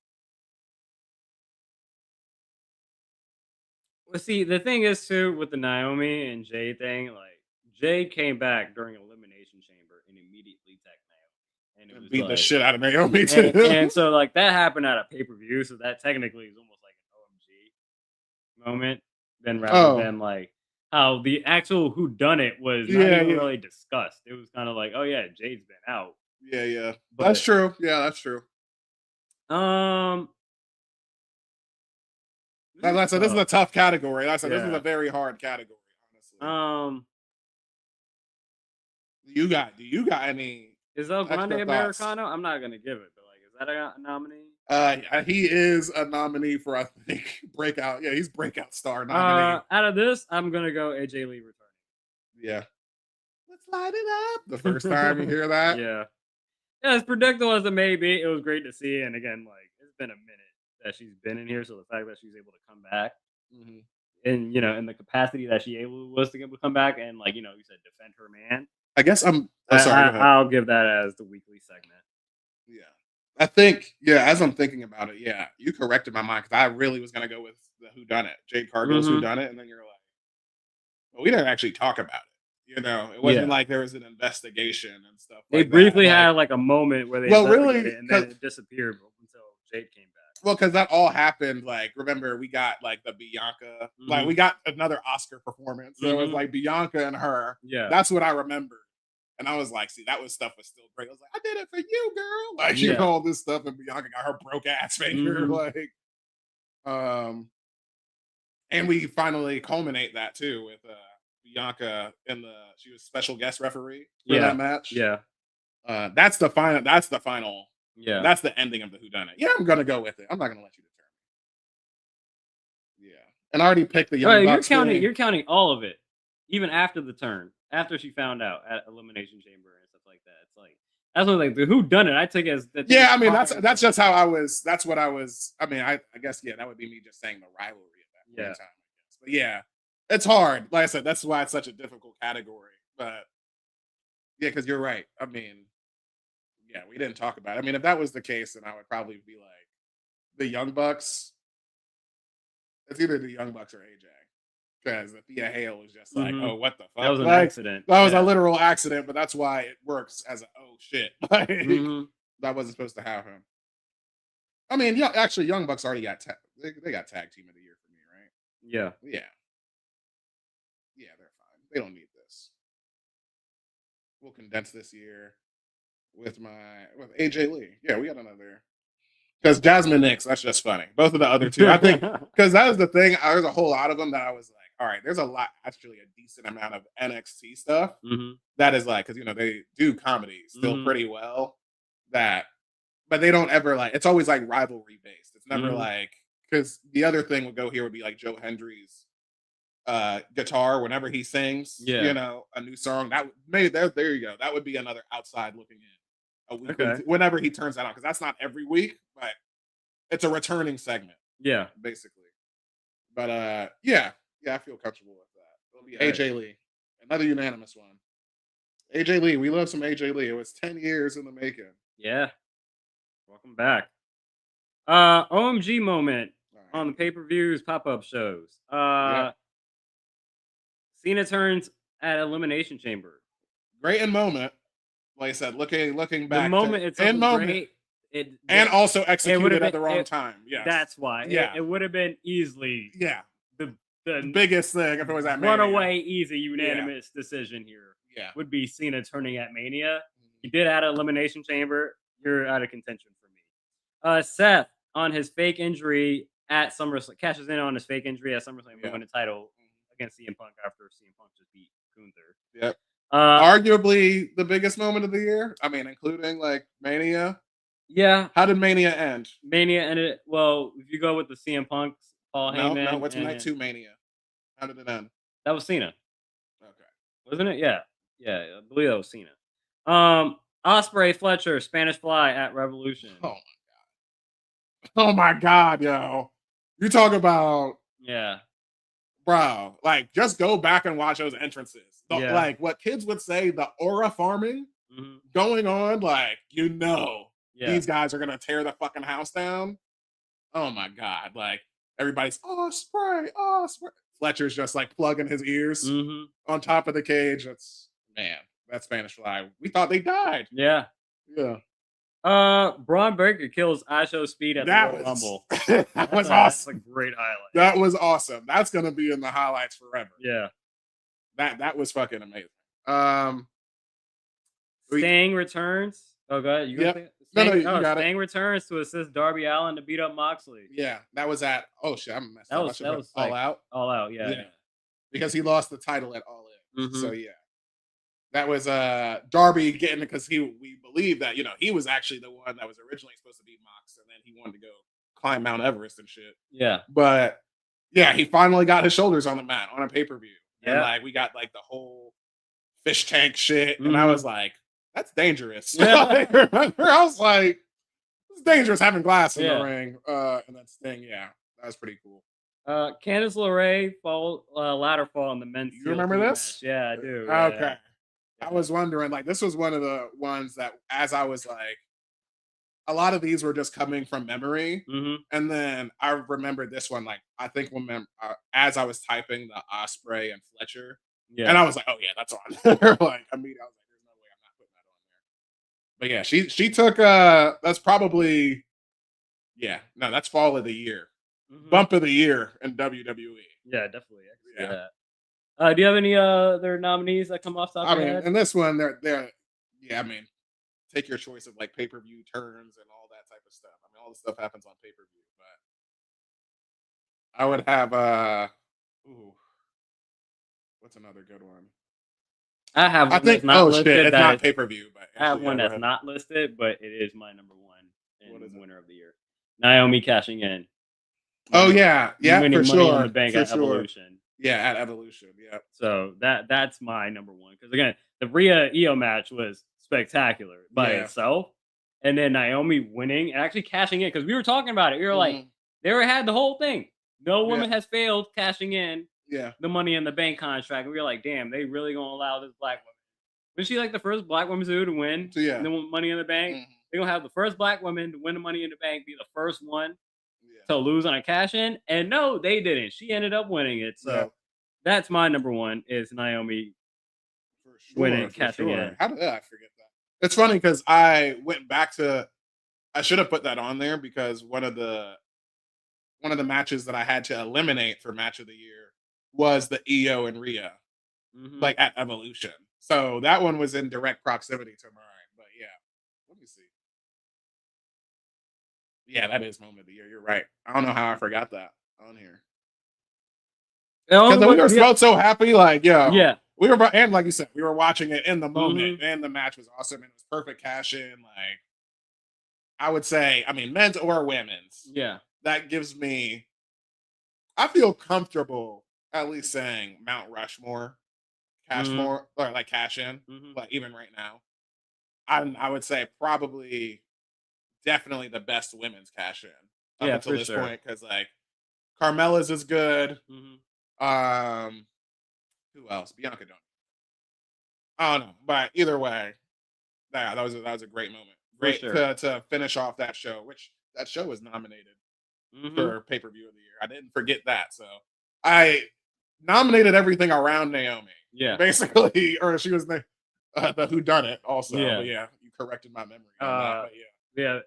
Well, see, the thing is too with the Naomi and Jay thing, like Jay came back during Elimination Chamber and immediately attacked Naomi, and it was beat like, the shit out of Naomi too. And so like that happened at a pay-per-view, so that technically is almost like an OMG moment, then rather than like how the actual whodunit was not even really discussed. It was kind of like, oh yeah, Jade's been out. Yeah. But, that's true. Yeah, that's true. This is a tough category. This is Yeah. a very hard category, honestly. Do you got any Is El Grande extra thoughts? Americano? I'm not gonna give it, but like, is that a nominee? He is a nominee for, I think, breakout. Yeah, he's breakout star nominee. Out of this, I'm gonna go AJ Lee returning. Yeah. Let's light it up. The first time you hear that. Yeah. Yeah, as predictable as it may be, it was great to see. And again, like, it's been a minute that she's been in here, so the fact that she's able to come back, and in the capacity that she was to come back, and like you said, defend her man. I guess sorry. I'll give that as the weekly segment. Yeah, I think as I'm thinking about it, you corrected my mind because I really was gonna go with the whodunit, Jade Cargill's whodunit, and then you're like, well, we didn't actually talk about it. It wasn't like there was an investigation and stuff. They briefly had like a moment where they really, and then it disappeared until Jade came back. Well, because that all happened. Like, remember, we got like the Bianca, like we got another Oscar performance. So it was like Bianca and her. Yeah, that's what I remember. And I was like, see, stuff was still great. I was like, I did it for you, girl. Like, all this stuff, and Bianca got her broke ass finger. And we finally culminate that too with Bianca she was special guest referee for that match. Yeah. That's the final. Yeah. That's the ending of the whodunit. Yeah, I'm gonna go with it. I'm not gonna let you determine. Yeah. And I already picked the Young Bucks. You're counting all of it. Even after the turn. After she found out at Elimination Chamber and stuff like that. It's like that's what like the whodunit I took as that. Yeah, I mean that's just how I was. That's what I was. I mean, I guess that would be me just saying the rivalry at that time. But yeah. It's hard. Like I said, that's why it's such a difficult category. But yeah, because you're right. I mean, we didn't talk about it. I mean, if that was the case, then I would probably be like the Young Bucks. It's either the Young Bucks or AJ. Because the Thea Hale was just like, oh, what the fuck? That was an accident. That was a literal accident, but that's why it works as oh shit. That wasn't supposed to happen. I mean, actually, Young Bucks already got they got tag team of the year for me, right? Yeah. Yeah. Yeah, they're fine. They don't need this. We'll condense this year with AJ Lee. Yeah, we got another. Because Jasmine Nix, that's just funny. Both of the other two, I think, because that was the thing. There's a whole lot of them that I was like, all right, there's a decent amount of NXT stuff that is like, because they do comedy still pretty well. But they don't ever like. It's always like rivalry based. It's never like because the other thing would be like Joe Hendry's guitar whenever he sings, a new song. There you go. That would be another outside looking in. A week whenever he turns that on, because that's not every week, but it's a returning segment. Yeah, basically. But I feel comfortable with that. It'll be AJ Lee, another unanimous one. AJ Lee, we love some AJ Lee. It was 10 years in the making. Yeah, welcome back. OMG moment on the pay-per-views, pop-up shows. Cena turns at Elimination Chamber. Great in moment. Like I said, looking back, the moment it's great. And also executed at the wrong time. Yeah, that's why. Yeah, it would have been easily. Yeah, the biggest thing if it was at Mania. Runaway, easy, unanimous decision here. Yeah, would be Cena turning at Mania. You did add an Elimination Chamber. You're out of contention for me. Seth on his fake injury at SummerSlam cashes in on his fake injury at SummerSlam, winning the title against CM Punk after CM Punk just beat Gunther. Yep. Arguably the biggest moment of the year. I mean, including like Mania. Yeah. How did Mania end? Mania ended. Well, if you go with the CM Punk, Paul Heyman. No. What's night 2 Mania? How did it end? That was Cena. Okay. Wasn't it? Yeah. I believe that was Cena. Ospreay Fletcher Spanish Fly at Revolution. Oh my god, yo! You talk about bro. Like, just go back and watch those entrances. Like what kids would say, the aura farming going on. Like these guys are gonna tear the fucking house down. Oh my god! Like everybody's Ospreay. Fletcher's just like plugging his ears on top of the cage. That Spanish Fly. We thought they died. Yeah. Braun Breaker kills Isho Speed at the Royal Rumble. That was awesome. That's a great highlight. That was awesome. That's gonna be in the highlights forever. Yeah. That was fucking amazing. Sting returns. Oh god, No, you Oh, got it. Sting returns to assist Darby Allin to beat up Moxley. Yeah, that was at. Oh shit, I'm messed That up. I was should that have was All like Out. all out. Yeah. Yeah, because he lost the title at All In. So Mhm. yeah, that was Darby getting it because we believe that he was actually the one that was originally supposed to beat Mox, and then he wanted to go climb Mount Everest and shit. Yeah. But yeah, he finally got his shoulders on the mat on a pay-per-view. And Yeah. like we got like the whole fish tank shit. And I Mhm. was like, that's dangerous. Yeah. I was like, it's dangerous having glass in Yeah. the ring. And that Sting, yeah, that was pretty cool. Candice LeRae ladder fall in the men's. You remember TLC this? match. Yeah, I do. Okay. Yeah. I was wondering, like, this was one of the ones that as I was like, a lot of these were just coming from memory. Mhm. And then I remember this one, like, I think as I was typing the Osprey and Fletcher, Yeah. and I was like, oh, yeah, that's on. Like, immediately, I was like, there's no way I'm not putting that on there. But yeah, she took, that's probably, yeah, no, that's fall of the year. Mhm. Bump of the year in WWE. Yeah, definitely. Yeah. Do you have any other nominees that come off top I of your mean, head? and this one, they're, yeah, I mean, take your choice of like pay-per-view turns and all that type of stuff. I mean, all the stuff happens on pay-per-view, but I would have ooh, what's another good one? I have I one think that's not listed. it's not pay-per-view, but I have actually, one yeah, go that's ahead. not listed, but it is my number one What is and it? winner of the year. Naomi cashing in. Oh yeah, Winning for money sure. in the bank for at sure. Evolution. Yeah, at Evolution. Yeah. So that's my number one. Because again, the Rhea Io match was spectacular by Yeah. itself. And then Naomi winning and actually cashing in. Because we were talking about it. We were like, they already had the whole thing. No woman has failed cashing in Yeah. the money in the bank contract. And we were like, damn, they really gonna allow this black woman. Was she like the first black woman to win Yeah. the money in the bank? Mhm. They're gonna have the first black woman to win the money in the bank, be the first one Yeah. to lose on a cash in. And no, they didn't. She ended up winning it. So Yeah. that's my number one is Naomi For sure. winning, For cashing sure. in. How did I forget that? It's funny because I went back to. I should have put that on there because one of the matches that I had to eliminate for match of the year was the Io and Rhea, Mhm. like at Evolution. So that one was in direct proximity to mine. But yeah, let me see. Yeah, that is moment of the year. You're right. I don't know how I forgot that on here. Because we were both so happy, like, yo, Yeah. we were, and like you said, we were watching it in the moment, and the match was awesome, and it was perfect cash in. Like, I would say, I mean, men's or women's, Yeah. that gives me, I feel comfortable at least saying Mount Rushmore, Cashmore, or like cash in, like even right now, I would say probably definitely the best women's cash in up until this point because like Carmella's is good. Who else? Bianca don't. I don't know, but either way, that was a great moment. Great to finish off that show, which that show was nominated for pay-per-view of the year. I didn't forget that, so I nominated everything around Naomi. Yeah, basically, or she was the whodunit also. Yeah. But yeah, you corrected my memory on that. But yeah.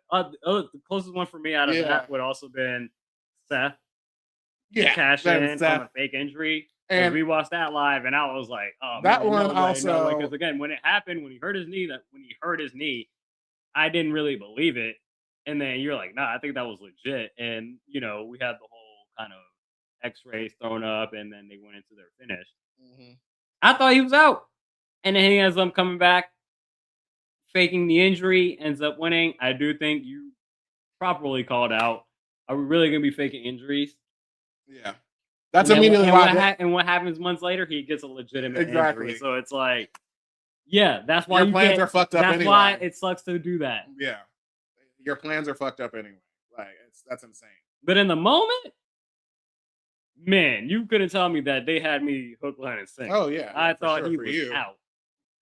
The closest one for me out of that would also been Seth. Yeah, cash in from a fake injury. And we watched that live, and I was like, "Oh, that man, one no way, also." no way. Because again, when it happened, when he hurt his knee, I didn't really believe it. And then you're like, "Nah, I think that was legit." And we had the whole kind of X-rays thrown up, and then they went into their finish. I thought he was out, and then he ends up coming back, faking the injury, ends up winning. I do think you properly called out. Are we really gonna be faking injuries? Yeah. That's immediately and what happens months later, he gets a legitimate injury. So it's like, yeah, that's why your plans are fucked up that's anyway. why it sucks to do that. Yeah. Your plans are fucked up anyway. Like that's insane. But in the moment, man, you couldn't tell me that they had me hook, line, and sinker. Oh yeah. I thought he was out.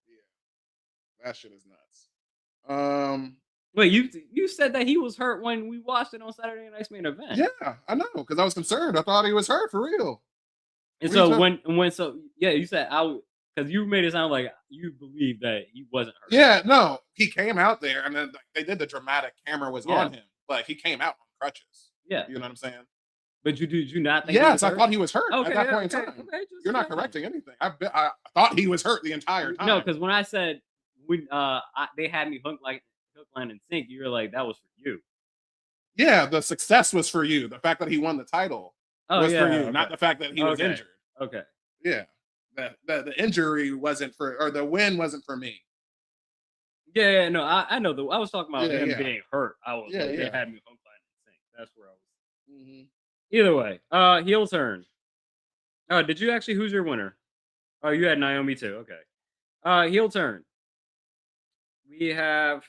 Yeah. That shit is nuts. Wait, you said that he was hurt when we watched it on Saturday Night's Main Event. Yeah, I know, because I was concerned. I thought he was hurt for real. And so you said because you made it sound like you believe that he wasn't hurt. Yeah, no, he came out there, and then they did the dramatic camera was on him, like he came out on crutches. Yeah, you know what I'm saying. But did you not think? Yes, I thought he was hurt at that point in time. You're not correcting anything. I thought he was hurt the entire time. No, because when I said they had me hooked, like hook, line, and sink, you were like, that was for you. Yeah, the success was for you. The fact that he won the title was for you, not the fact that he was injured. Okay. Yeah. The injury wasn't for, or the win wasn't for me. Yeah, no, I know. I was talking about him Yeah. being hurt. I was Yeah, like, they yeah. had me hook, line, and sink. That's where I was. Mhm. Either way, heel turn. Oh, did you actually? Who's your winner? Oh, you had Naomi too. Okay. Heel turn. We have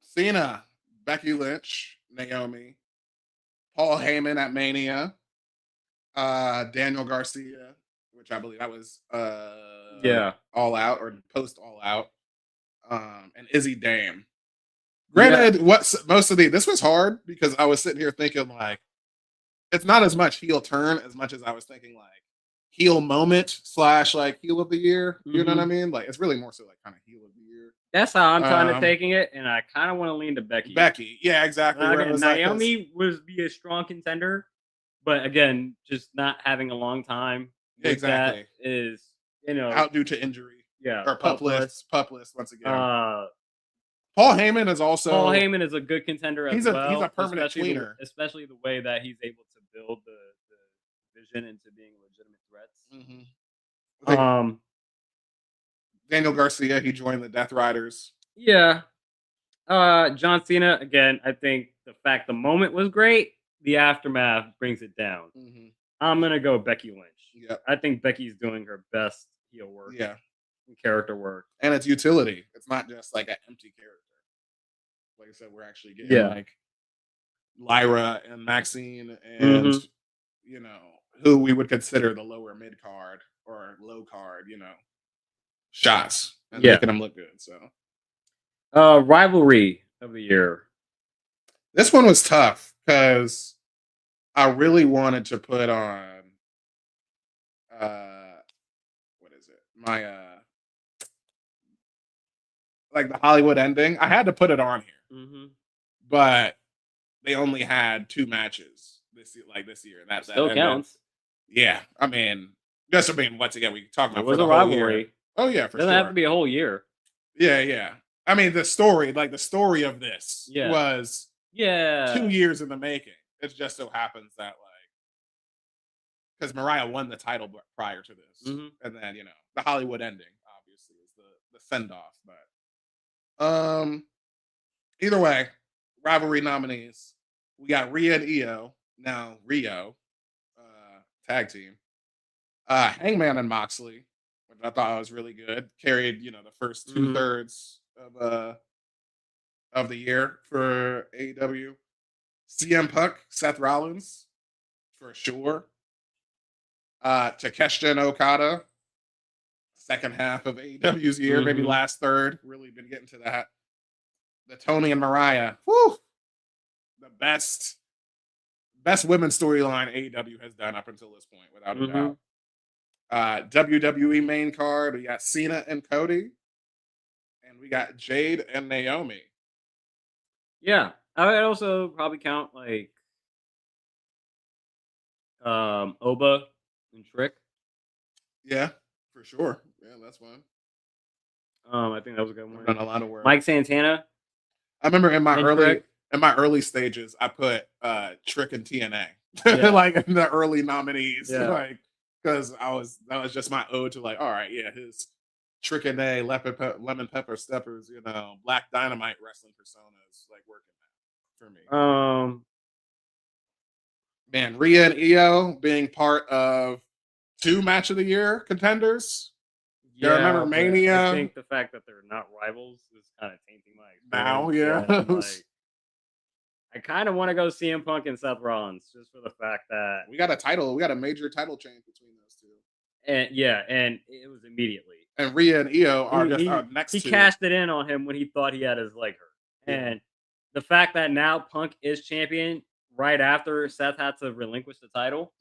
Cena, Becky Lynch, Naomi, Paul Heyman at Mania, Daniel Garcia, which I believe that was All Out or post All Out, and Izzy Dame. Granted, most of this was hard because I was sitting here thinking like it's not as much heel turn as much as I was thinking like heel moment / like heel of the year. You know what I mean? Like it's really more so like kind of heel of the year. That's how I'm kind of taking it, and I kind of want to lean to Becky. Becky, yeah, exactly. Again, Naomi would be a strong contender, but again, just not having a long time. Exactly, that is out due to injury. Yeah, or pupless once again. Paul Heyman is a good contender as well. He's a permanent tweener, especially the way that he's able to build the division into being legitimate threats. Mm-hmm. Daniel Garcia, he joined the Death Riders. Yeah. John Cena, again, I think the fact the moment was great, the aftermath brings it down. Mm-hmm. I'm gonna go Becky Lynch. Yep. I think Becky's doing her best heel work. Yeah. Character work. And it's utility. It's not just like an empty character. Like I said, we're actually getting like Lyra and Maxine and who we would consider the lower mid card or low card, shots and making them look good. So rivalry of the year. This one was tough because I really wanted to put on what is it? My like the Hollywood ending. I had to put it on here. But they only had 2 matches this year. And that still counts. Yeah. I mean, once again, we talk about it was a rivalry. Oh yeah, for doesn't have to be a whole year. Yeah. I mean, the story of this was 2 years in the making. It just so happens that because Mariah won the title prior to this, and then the Hollywood ending obviously is the send off. But either way, rivalry nominees we got Rhea and Io, now Rio, tag team. Hangman and Moxley, which I thought was really good. Carried the first 2/3 of the year for AEW. CM Punk, Seth Rollins, for sure. Takeshita and Okada, second half of AEW's year, maybe last third. Really been getting to that. The Tony and Mariah, the best women's storyline AEW has done up until this point, without a doubt. WWE main card, we got Cena and Cody, and we got Jade and Naomi. Yeah, I would also probably count Oba and Trick. Yeah, for sure. Yeah, that's fun. I think that was a good one. Done a lot of work. Mike Santana. I remember in my early stages, I put Trick and TNA like in the early nominees, because that was just my ode to all right, his Trick and A, Lemon Pepper Steppers, Black Dynamite wrestling personas working for me. Man, Rhea and Io being part of 2 match of the year contenders. Yeah, I remember Mania. I think the fact that they're not rivals is kind of tainting my experience. I kind of want to go CM Punk and Seth Rollins just for the fact that we got a major title change between those 2. And it was immediately. And Rhea and Io are next. He cashed it in on him when he thought he had his leg hurt, and the fact that now Punk is champion right after Seth had to relinquish the title.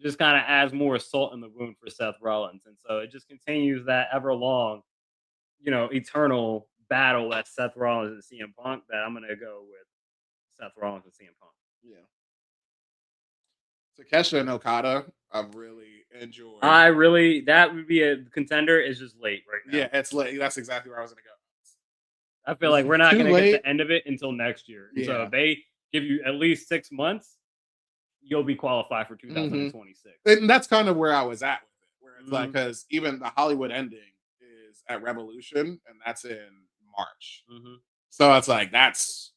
Just kind of adds more salt in the wound for Seth Rollins. And so it just continues that ever long, eternal battle that Seth Rollins and CM Punk, that I'm going to go with Seth Rollins and CM Punk. Yeah. Takeshita and Okada, I've really enjoyed. That would be a contender. It's just late right now. Yeah, it's late. That's exactly where I was going to go. I feel like we're not Too going to get late. the end of it until next year. And so Yeah. if they give you at least 6 months, you'll be qualified for Mhm. 2026. And that's kind of where I was at with it, where it's like, Mhm. because even the Hollywood ending is at Revolution, and that's in March. Mhm. So it's like that's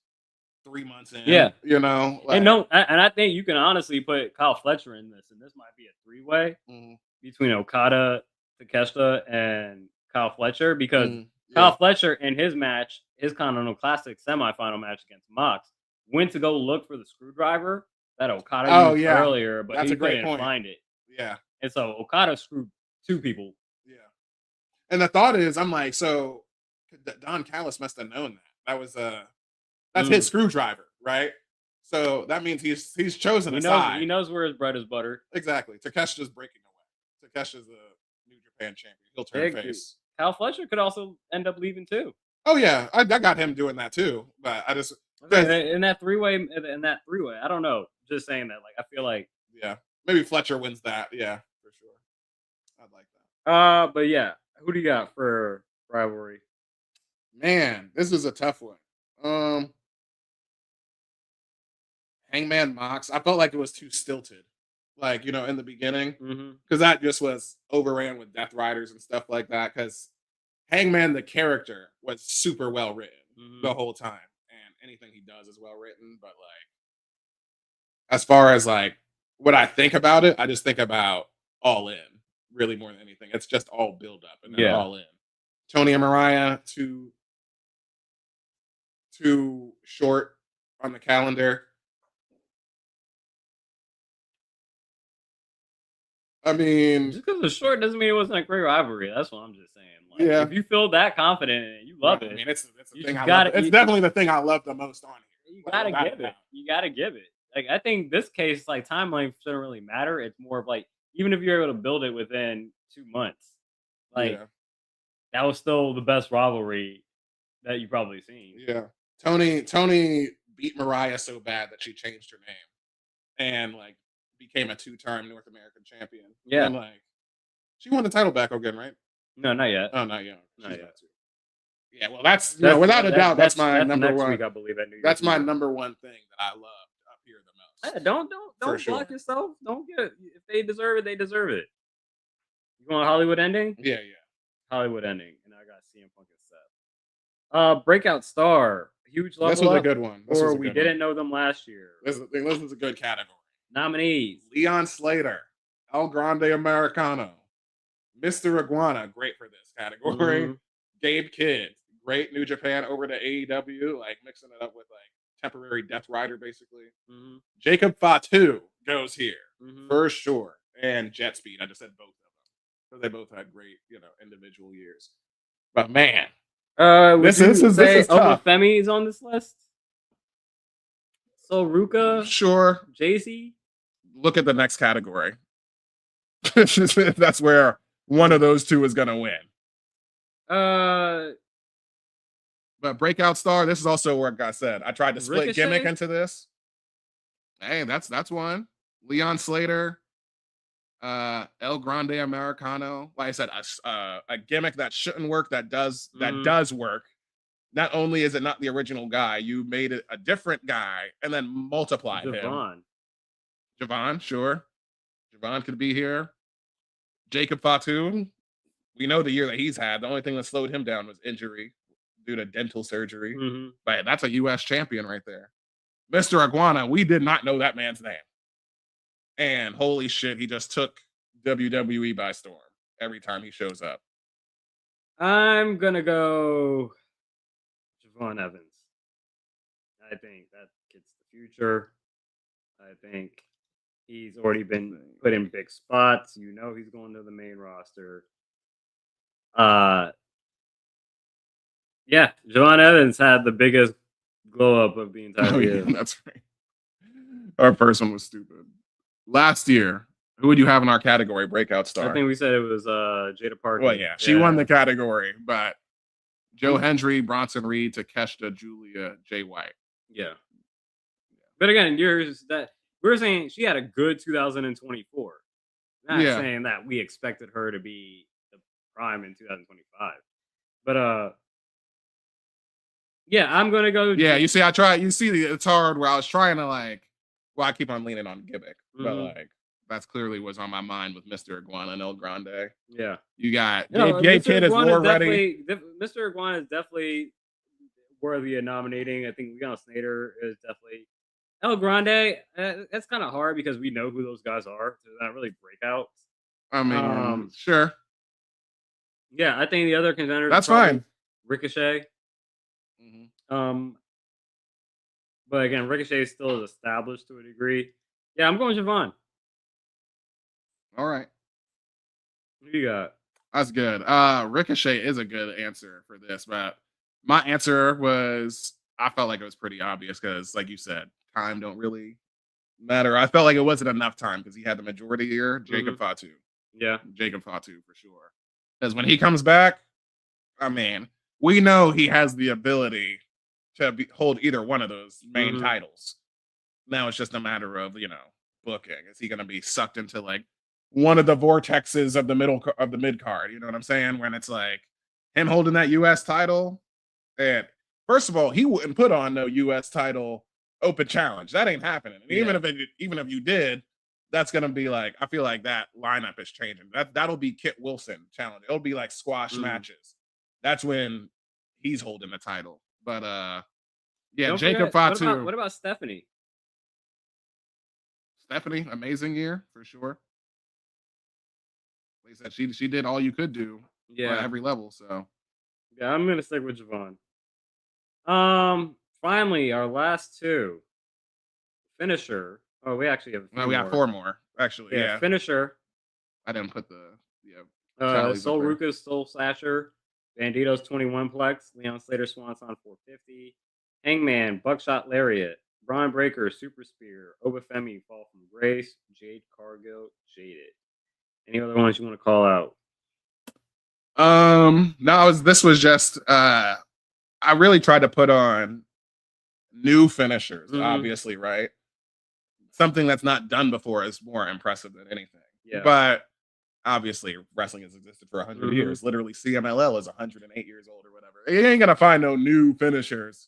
3 months in, Yeah. you know. Like, And no, and I think you can honestly put Kyle Fletcher in this, and this might be a three-way mhm, between Okada, Takeshita, and Kyle Fletcher because Kyle yeah. Fletcher in his match, his Continental Classic semifinal match against Mox, went to go look for the screwdriver that Okada Oh used yeah, earlier, but that's he a great couldn't point. find it. Yeah, And so Okada screwed 2 people. yeah. And the thought is, I'm like, so Don Callis must have known that. That was that's his Mm. screwdriver, right? So that means he's chosen a He side. knows where his bread is buttered. Exactly. Takesha's breaking away. Takesha's the New Japan champion. He'll turn Big face. Kyle Fletcher could also end up leaving too. Oh yeah, I got him doing that too. But I just In that three-way, I don't know. Just saying that, like, I feel like, yeah, maybe Fletcher wins that. Yeah, for sure. I'd like that. but yeah, who do you got for rivalry? Man, this is a tough one. Hangman Mox. I felt like it was too stilted, like in the beginning, Mm-hmm. because that just was overran with Death Riders and stuff like that. Because Hangman, the character, was super well written the whole time, and anything he does is well written. But like, as far as like what I think about it, I just think about All In really more than anything. It's just all build up and then Yeah. All In. Tony and Mariah too short on the calendar. I mean, Just because it's short doesn't mean it wasn't a great rivalry. That's what I'm just saying. Like, yeah. if you feel that confident in it, you love it. I mean, it's the You thing just I gotta- love. It's you- definitely the thing I love the most on here. You Like, gotta without a give it. doubt. You gotta give it. Like, I think this case, like, time length shouldn't really matter. It's more of like, even if you're able to build it within 2 months, like, Yeah, that was still the best rivalry that you've probably seen. yeah. Tony beat Mariah so bad that she changed her name and like became a 2-time North American champion. Yeah. And like she won the title back again, right? No, not yet. Oh, not yet. Not She's yet. about to. Yeah, well, that's without a doubt, that's my number next one. week, I believe, at New Year's That's my Eve. number one thing that I love up here the most. Don't For sure. block yourself. Don't get if they deserve it, they deserve it. You want Hollywood ending? Yeah. Hollywood ending, and I got CM Punk and Seth. Breakout star, huge level This was a up, good one. or we didn't know them last year. This was a good category. Nominees: Leon Slater, El Grande Americano, Mr. Iguana, great for this category. Mhm. Gabe Kidd, great New Japan over to AEW, like mixing it up with like temporary Death Rider, basically. Mhm. Jacob Fatu goes here Mhm. for sure, and Jet Speed. I just said both of them because they both had great, individual years. But man, this is tough. Femi is on this list. So Ruka, Sure. JC. Look at the next category. That's where one of those two is gonna win. But breakout star, this is also where I said I tried to split Ricochet? gimmick into this. Hey, that's one. Leon Slater, El Grande Americano. Like I said, a gimmick that shouldn't work that does work. Not only is it not the original guy, you made it a different guy and then multiplied him. Javon, sure. Javon could be here. Jacob Fatu, we know the year that he's had. The only thing that slowed him down was injury due to dental surgery. Mm-hmm. But that's a U.S. champion right there. Mr. Iguana, we did not know that man's name. And holy shit, he just took WWE by storm every time he shows up. I'm going to go Javon Evans. I think that kid's the future. I think he's already been put in big spots. You know he's going to the main roster. Yeah, Javon Evans had the biggest glow up of the entire year. Yeah, that's right. Our first one was stupid. Last year, who would you have in our category breakout star? I think we said it was Jada Parker. Well, yeah, she won the category, but Joe Hendry, Bronson Reed, Takeshita, Julia, Jay White. Yeah. But again, we're saying she had a good 2024. Not saying that we expected her to be the prime in 2025. But Yeah, I'm gonna go. Yeah, you see, I try. You see, it's hard where I was trying to like. Well, I keep on leaning on gimmick, but like that's clearly what's on my mind with Mr. Iguana and El Grande. Yeah. You got No, Gay Mr. Kid is Iguana more is ready. Mr. Iguana is definitely worthy of nominating. I think Leon Snyder is definitely El Grande. That's kind of hard because we know who those guys are. They're not really breakouts. I mean, sure, Yeah, I think the other contenders that's are probably fine. Ricochet. But again, Ricochet still is established to a degree. Yeah, I'm going Javon. All right, Who you got? that's good. Ricochet is a good answer for this, but my answer was I felt like it was pretty obvious because, like you said, time don't really matter. I felt like it wasn't enough time because he had the majority here. Jacob Fatu. Yeah. Jacob Fatu for sure. Because when he comes back, I mean, we know he has the ability to hold either one of those main titles. Now it's just a matter of, booking. Is he going to be sucked into like one of the vortexes of the mid card? You know what I'm saying? When it's like him holding that US title. And first of all, he wouldn't put on no US title open challenge. That ain't happening. And even if you did, that's gonna be like, I feel like that lineup is changing. That'll be Kit Wilson challenge. It'll be like squash matches. That's when he's holding the title. But yeah, Don't Jacob forget, Fatu. What about Stephanie? Stephanie, amazing year for sure. Like I said, she did all you could do at every level. So yeah, I'm gonna stick with Javon. Finally, our last two. Finisher. Oh, we actually have we got 4 more. Actually, yeah. Finisher. I didn't put the Soul Ruka's Soul Slasher, Bandito's 21 Plex, Leon Slater Swanson 450, Hangman, Buckshot Lariat, Braun Breaker, Super Spear, Obafemi, Fall from Grace, Jade Cargill, Jaded. Any other ones you want to call out? No, this was just I really tried to put on new finishers, obviously, right? Something that's not done before is more impressive than anything. Yeah. But obviously, wrestling has existed for 100 years. Literally, CMLL is 108 years old or whatever. You ain't gonna find no new finishers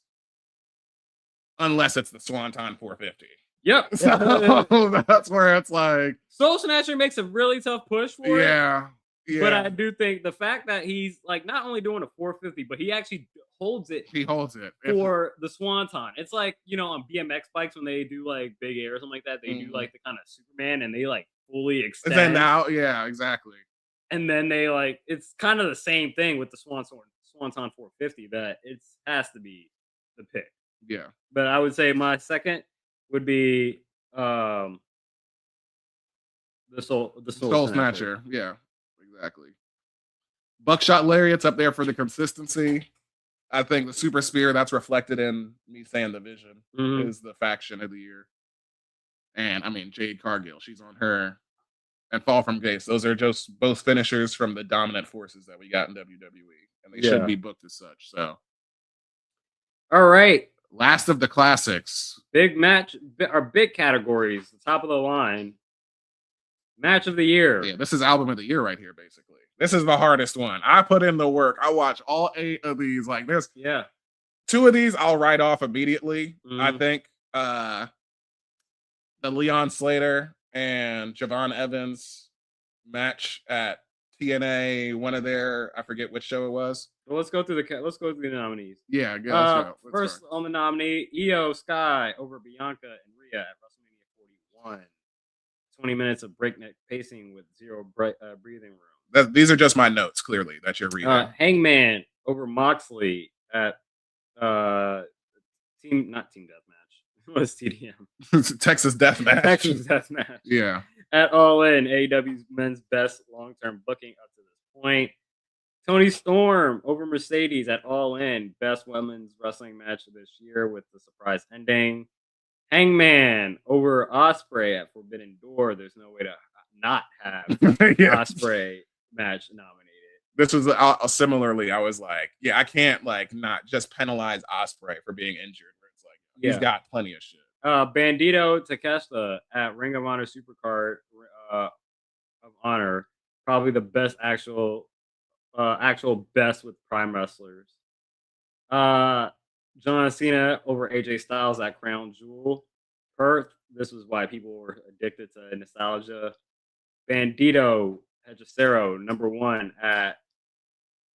unless it's the Swanton 450. Yep. So that's where it's like Soul Snatcher makes a really tough push for it. Yeah. But I do think the fact that he's like not only doing a 450, but he actually holds it. He holds it for the Swanton. It's like, on BMX bikes when they do like big air or something like that, they do like the kind of Superman and they like fully extend. And then now, yeah, exactly. And then they like it's kind of the same thing with the Swanton 450 that it has to be the pick. Yeah. But I would say my second would be the Soul Snatcher. Yeah. Exactly. Buckshot Lariat's up there for the consistency. I think the Super Spear, that's reflected in me saying the Vision is the faction of the year. And I mean, Jade Cargill, she's on her. And Fall from Grace. Those are just both finishers from the dominant forces that we got in WWE. And they should be booked as such. So, all right. Last of the classics. Big match, our big categories, the top of the line. Match of the year. Yeah, this is album of the year right here, basically. This is the hardest one. I put in the work. I watch all 8 of these like this. Yeah. 2 of these I'll write off immediately. I think the Leon Slater and Javon Evans match at TNA, one of their, I forget which show it was. Well, let's go through the nominees. Yeah, good. Let's go. First on the nominee, Io Sky over Bianca and Rhea at WrestleMania 41. 20 minutes of breakneck pacing with 0 breathing room. These are just my notes, clearly, that you're reading. Hangman over Moxley at not Team Deathmatch. It was TDM. Texas Deathmatch. Texas Deathmatch. Yeah. At All In, AEW's men's best long-term booking up to this point. Tony Storm over Mercedes at All In, best women's wrestling match of this year with the surprise ending. Hangman over Ospreay at Forbidden Door. There's no way to not have Ospreay match nominated. This was similarly. I was like, I can't like not just penalize Ospreay for being injured. Where it's like he's got plenty of shit. Bandito Takeshita at Ring of Honor Supercard of Honor, probably the best actual best with Prime wrestlers. John Cena over AJ Styles at Crown Jewel. Perth. This was why people were addicted to nostalgia. Bandito Hechicero, #1 at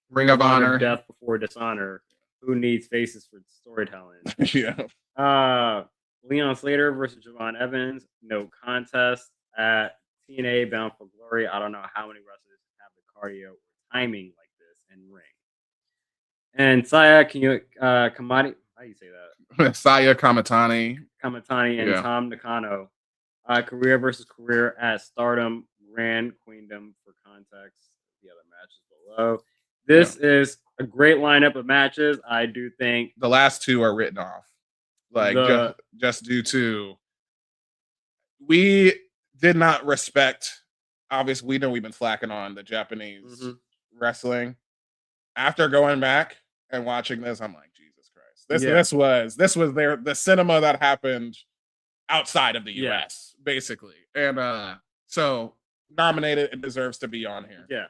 Ring of Honor. Death Before Dishonor. Who needs faces for storytelling? Yeah. Leon Slater versus Javon Evans. No contest at TNA Bound for Glory. I don't know how many wrestlers have the cardio or timing like this in ring. And Saya Kamati, how do you say that? Saya Kamatani And Yeah. Tom Nakano. Career versus career at Stardom Grand Queendom for context. The other matches below. This is a great lineup of matches. I do think the last two are written off, like just due to we did not respect. Obviously, we know we've been slacking on the Japanese wrestling. After going back and watching this, I'm like, Jesus Christ! This was the cinema that happened outside of the US, basically, and so nominated, it deserves to be on here. Yeah.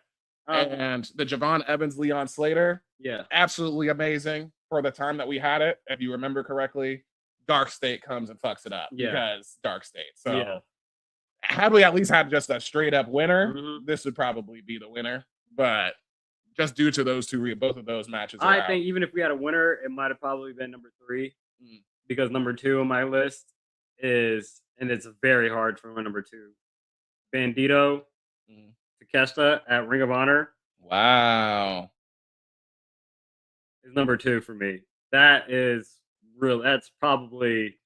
And the Javon Evans, Leon Slater, absolutely amazing for the time that we had it. If you remember correctly, Dark State comes and fucks it up because Dark State. So had we at least had just a straight up winner, this would probably be the winner. But just due to those two, both of those matches, I think even if we had a winner, it might have probably been #3 because #2 on my list is, and it's very hard for my #2, Bandito Takeshita at Ring of Honor. Wow. Is #2 for me. That is real. That's probably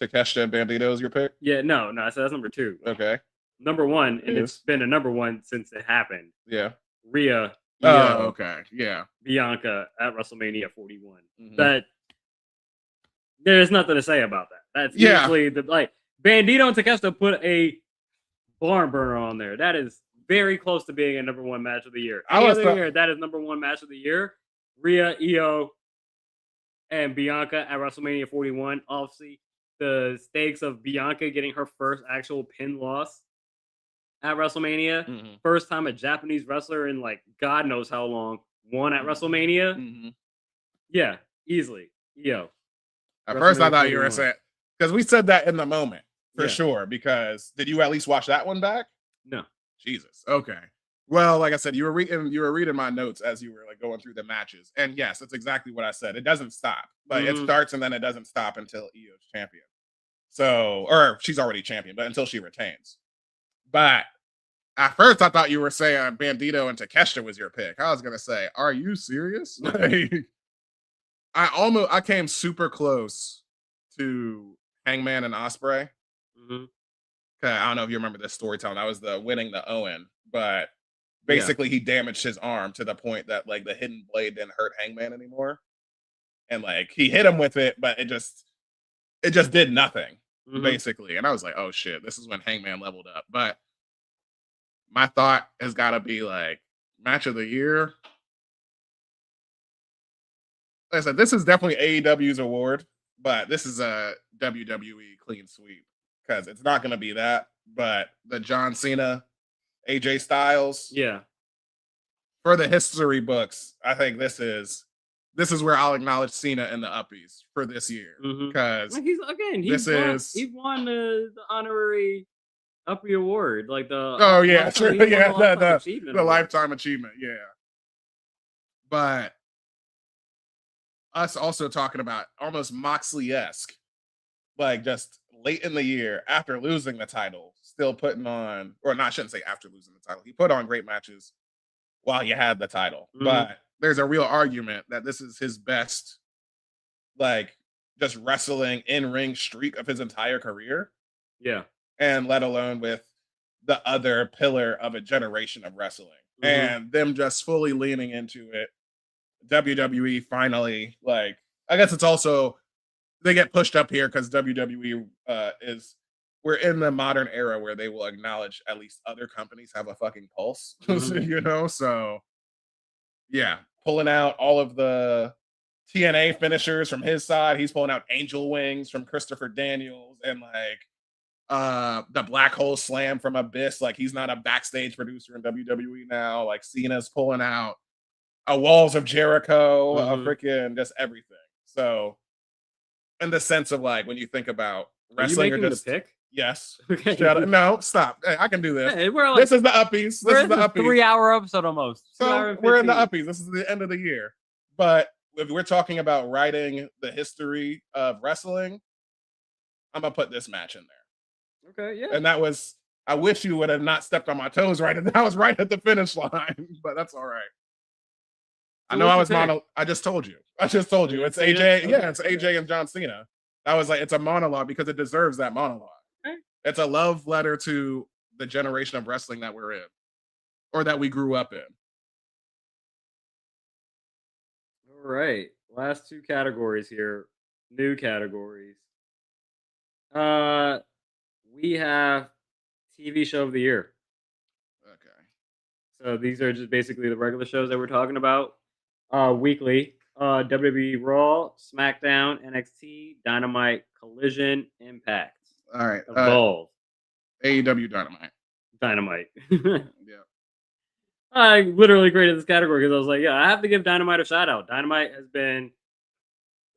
Takeshita and Bandito is your pick? Yeah, no. I said that's #2. Okay. #1, and it's been a #1 since it happened. Yeah. Rhea. Okay. Yeah. Bianca at WrestleMania 41. That there's nothing to say about that. That's usually the Bandito and Takeshita put a barn burner on there. That is very close to being a #1 match of the year. Any other year, that is #1 match of the year. Rhea, Io, and Bianca at WrestleMania 41. Obviously, the stakes of Bianca getting her first actual pin loss at WrestleMania. First time a Japanese wrestler in God knows how long won at WrestleMania. Yeah, easily. Io. At first, I thought you were saying, because we said that in the moment for sure. Because did you at least watch that one back? No. Jesus. Okay. Well, like I said, you were reading my notes as you were going through the matches, and yes, that's exactly what I said. It doesn't stop. It starts and then it doesn't stop until Io's champion. So, or she's already champion, but until she retains. But at first, I thought you were saying Bandito and Takeshita was your pick. I was gonna say, are you serious? I came super close to Hangman and Ospreay. I don't know if you remember this storytelling. I was winning the Owen, but basically he damaged his arm to the point that the hidden blade didn't hurt Hangman anymore, and he hit him with it, but it just did nothing basically. And I was like, oh shit, this is when Hangman leveled up. But my thought has got to be match of the year. Like I said, this is definitely AEW's award, but this is a WWE clean sweep because it's not going to be that. But the John Cena, AJ Styles, for the history books, I think this is where I'll acknowledge Cena and the Uppies for this year because he won the honorary Uppie Award, the the lifetime achievement, But us also talking about almost Moxley-esque, just late in the year after losing the title, still putting on, or not, I shouldn't say after losing the title. He put on great matches while you had the title, but there's a real argument that this is his best, just wrestling in-ring streak of his entire career. Yeah. And let alone with the other pillar of a generation of wrestling and them just fully leaning into it. WWE finally, I guess it's also, they get pushed up here because WWE we're in the modern era where they will acknowledge at least other companies have a fucking pulse, so yeah, pulling out all of the TNA finishers from his side. He's pulling out Angel Wings from Christopher Daniels and the Black Hole Slam from Abyss. He's not a backstage producer in WWE now. Cena's pulling out a Walls of Jericho, a freaking just everything. So in the sense of like when you think about Are you wrestling or making the just pick? yes. Okay. Shut up. No, stop. Hey, I can do this. Hey, we're This is the Uppies. This we're is the a Uppies. 3-hour episode almost. 2 So hour and we're in the 15. Uppies. This is the end of the year. But if we're talking about writing the history of wrestling, I'm gonna put this match in there. Okay, yeah. And that was I wish you would have not stepped on my toes right. And I was right at the finish line, but that's all right. I So know I what's was your pick? I just told you. I just told you. It's Cena? AJ. Okay, Yeah, it's okay. AJ and John Cena. I was like, it's a monologue because it deserves that monologue. Okay. It's a love letter to the generation of wrestling that we're in, or that we grew up in. All right. Last 2 categories here. New categories. Uh we have TV show of the year. Okay. So these are just basically the regular shows that we're talking about. Weekly. WWE Raw, SmackDown, NXT, Dynamite, Collision, Impact, All right. Evolve, AEW Dynamite. Dynamite. Yeah. I literally created this category because I was like, yeah, I have to give Dynamite a shout out. Dynamite has been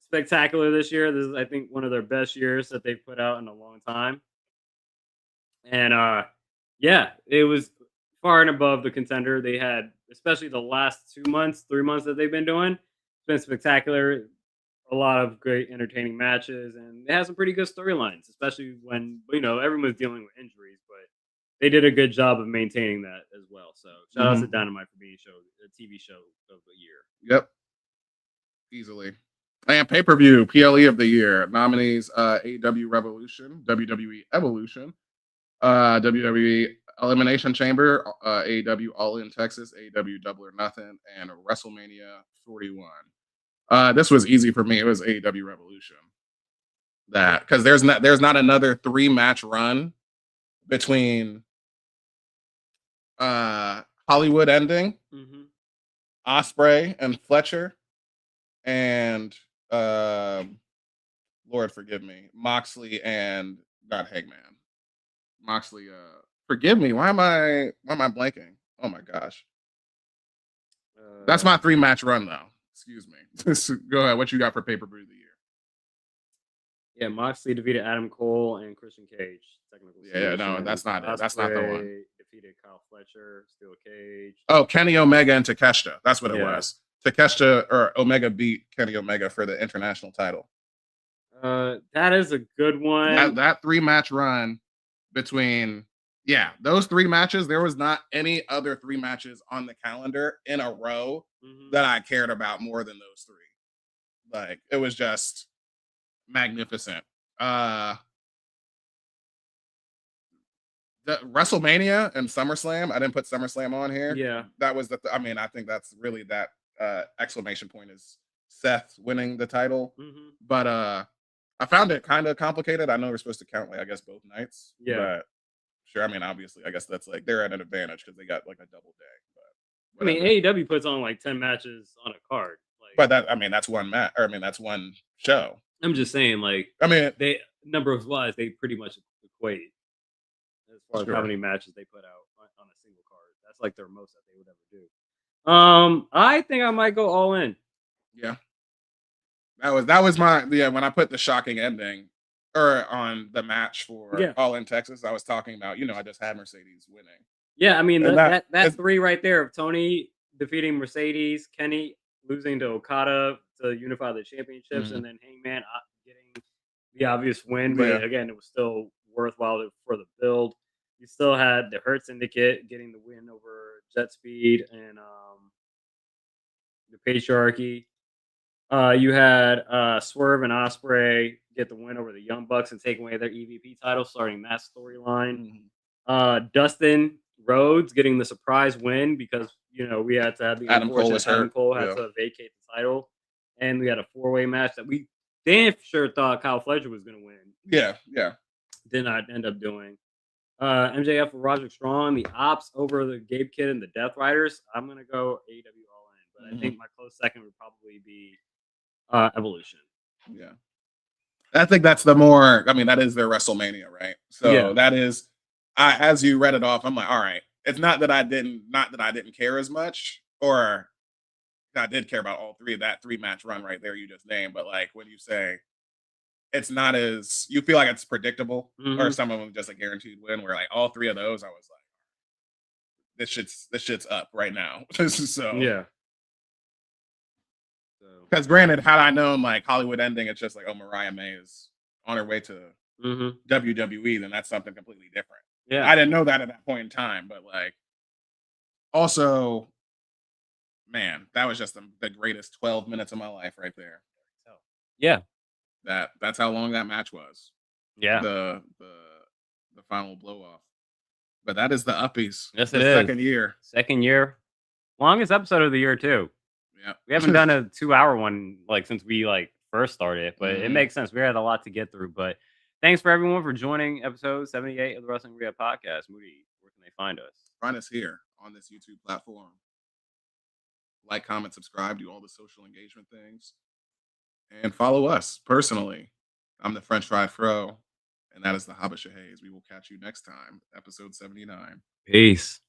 spectacular this year. This is, I think, one of their best years that they've put out in a long time. And yeah, it was far and above the contender. They had, especially the last 2 months, 3 months that they've been doing. It's been spectacular. A lot of great entertaining matches, and they had some pretty good storylines, especially when everyone's dealing with injuries, but they did a good job of maintaining that as well. So shout out to Dynamite for being a TV show of the year. Yep. Easily. And pay-per-view PLE of the year nominees: AEW Revolution, WWE Evolution, WWE Elimination Chamber, AEW All In Texas, AEW Double or Nothing, and WrestleMania 41. This was easy for me. It was AEW Revolution. That because there's not another 3-match run between Hollywood ending, Osprey and Fletcher, and Lord forgive me, Moxley and not Hangman. Moxley, forgive me. Why am I blanking? Oh my gosh. That's my 3-match run though. Excuse me. Go ahead. What you got for pay-per-view of the year? Yeah, Moxley defeated Adam Cole and Christian Cage. Technical Yeah, no, that's not it. That's not the one. Ospreay defeated Kyle Fletcher, Steel Cage. Oh, Kenny Omega and Takeshita. That's what it Yeah. was. Takeshita or Omega beat Kenny Omega for the international title. That is a good one. That 3-match run between those 3 matches. There was not any other 3 matches on the calendar in a row that I cared about more than those 3. Like it was just magnificent. The WrestleMania and SummerSlam. I didn't put SummerSlam on here. Yeah, that was I think that's really that exclamation point is Seth winning the title. But I found it kind of complicated. I know we're supposed to count I guess both nights. Yeah. But sure. I mean, obviously, I guess that's like they're at an advantage because they got like a double day. But I mean, AEW puts on like 10 matches on a card. But that's one match. Or I mean, that's one show. I'm just saying, they number of wise, they pretty much equate as far as how many matches they put out on a single card. That's like their most that they would ever do. I think I might go all in. Yeah. That was my when I put the shocking ending or on the match for All in Texas, I was talking about, I just had Mercedes winning. Yeah, I mean that 3 right there of Tony defeating Mercedes, Kenny losing to Okada to unify the championships, and then Hangman getting the obvious win. But again, it was still worthwhile for the build. You still had the Hurt Syndicate getting the win over Jet Speed and the Patriarchy. You had Swerve and Ospreay get the win over the Young Bucks and take away their EVP title, starting that storyline. Dustin Rhodes getting the surprise win because we had to have the Adam Cole had to vacate the title, and we had a 4-way match that we damn sure thought Kyle Fletcher was going to win. Yeah. Did not end up doing. MJF for Roderick Strong, the Ops over the Gabe Kidd and the Death Riders. I'm going to go AEW All In, but I think my close second would probably be Evolution. Yeah. I think that's the more, that is their WrestleMania, right? So that is, as you read it off, I'm like, all right. It's not that I didn't care as much, or I did care about all 3 of that 3-match run right there you just named. But like when you say it's not as you feel like it's predictable, or Mhm. some of them just a guaranteed win. Where like all three of those, I was like, this shit's up right now. So Yeah. So because granted, had I known like Hollywood ending, it's just like, oh, Mariah May is on her way to mhm. WWE, then that's something completely different. Yeah. I didn't know that at that point in time, but like also, man, that was just the greatest 12 minutes of my life right there. Yeah. That's how long that match was. Yeah. The final blow off. But that is the Uppies. Yes, the it is. second year. Second year. Longest episode of the year too. Yeah. We haven't done a 2-hour one like since we like first started, but it Mhm. makes sense. We had a lot to get through. But thanks for everyone for joining episode 78 of the Wrestling Rehab Podcast. Moody, where can they find us? Find us here on this YouTube platform. Like, comment, subscribe, do all the social engagement things. And follow us personally. I'm the French Fry Fro, and that is the Habasha Hayes. We will catch you next time, episode 79. Peace.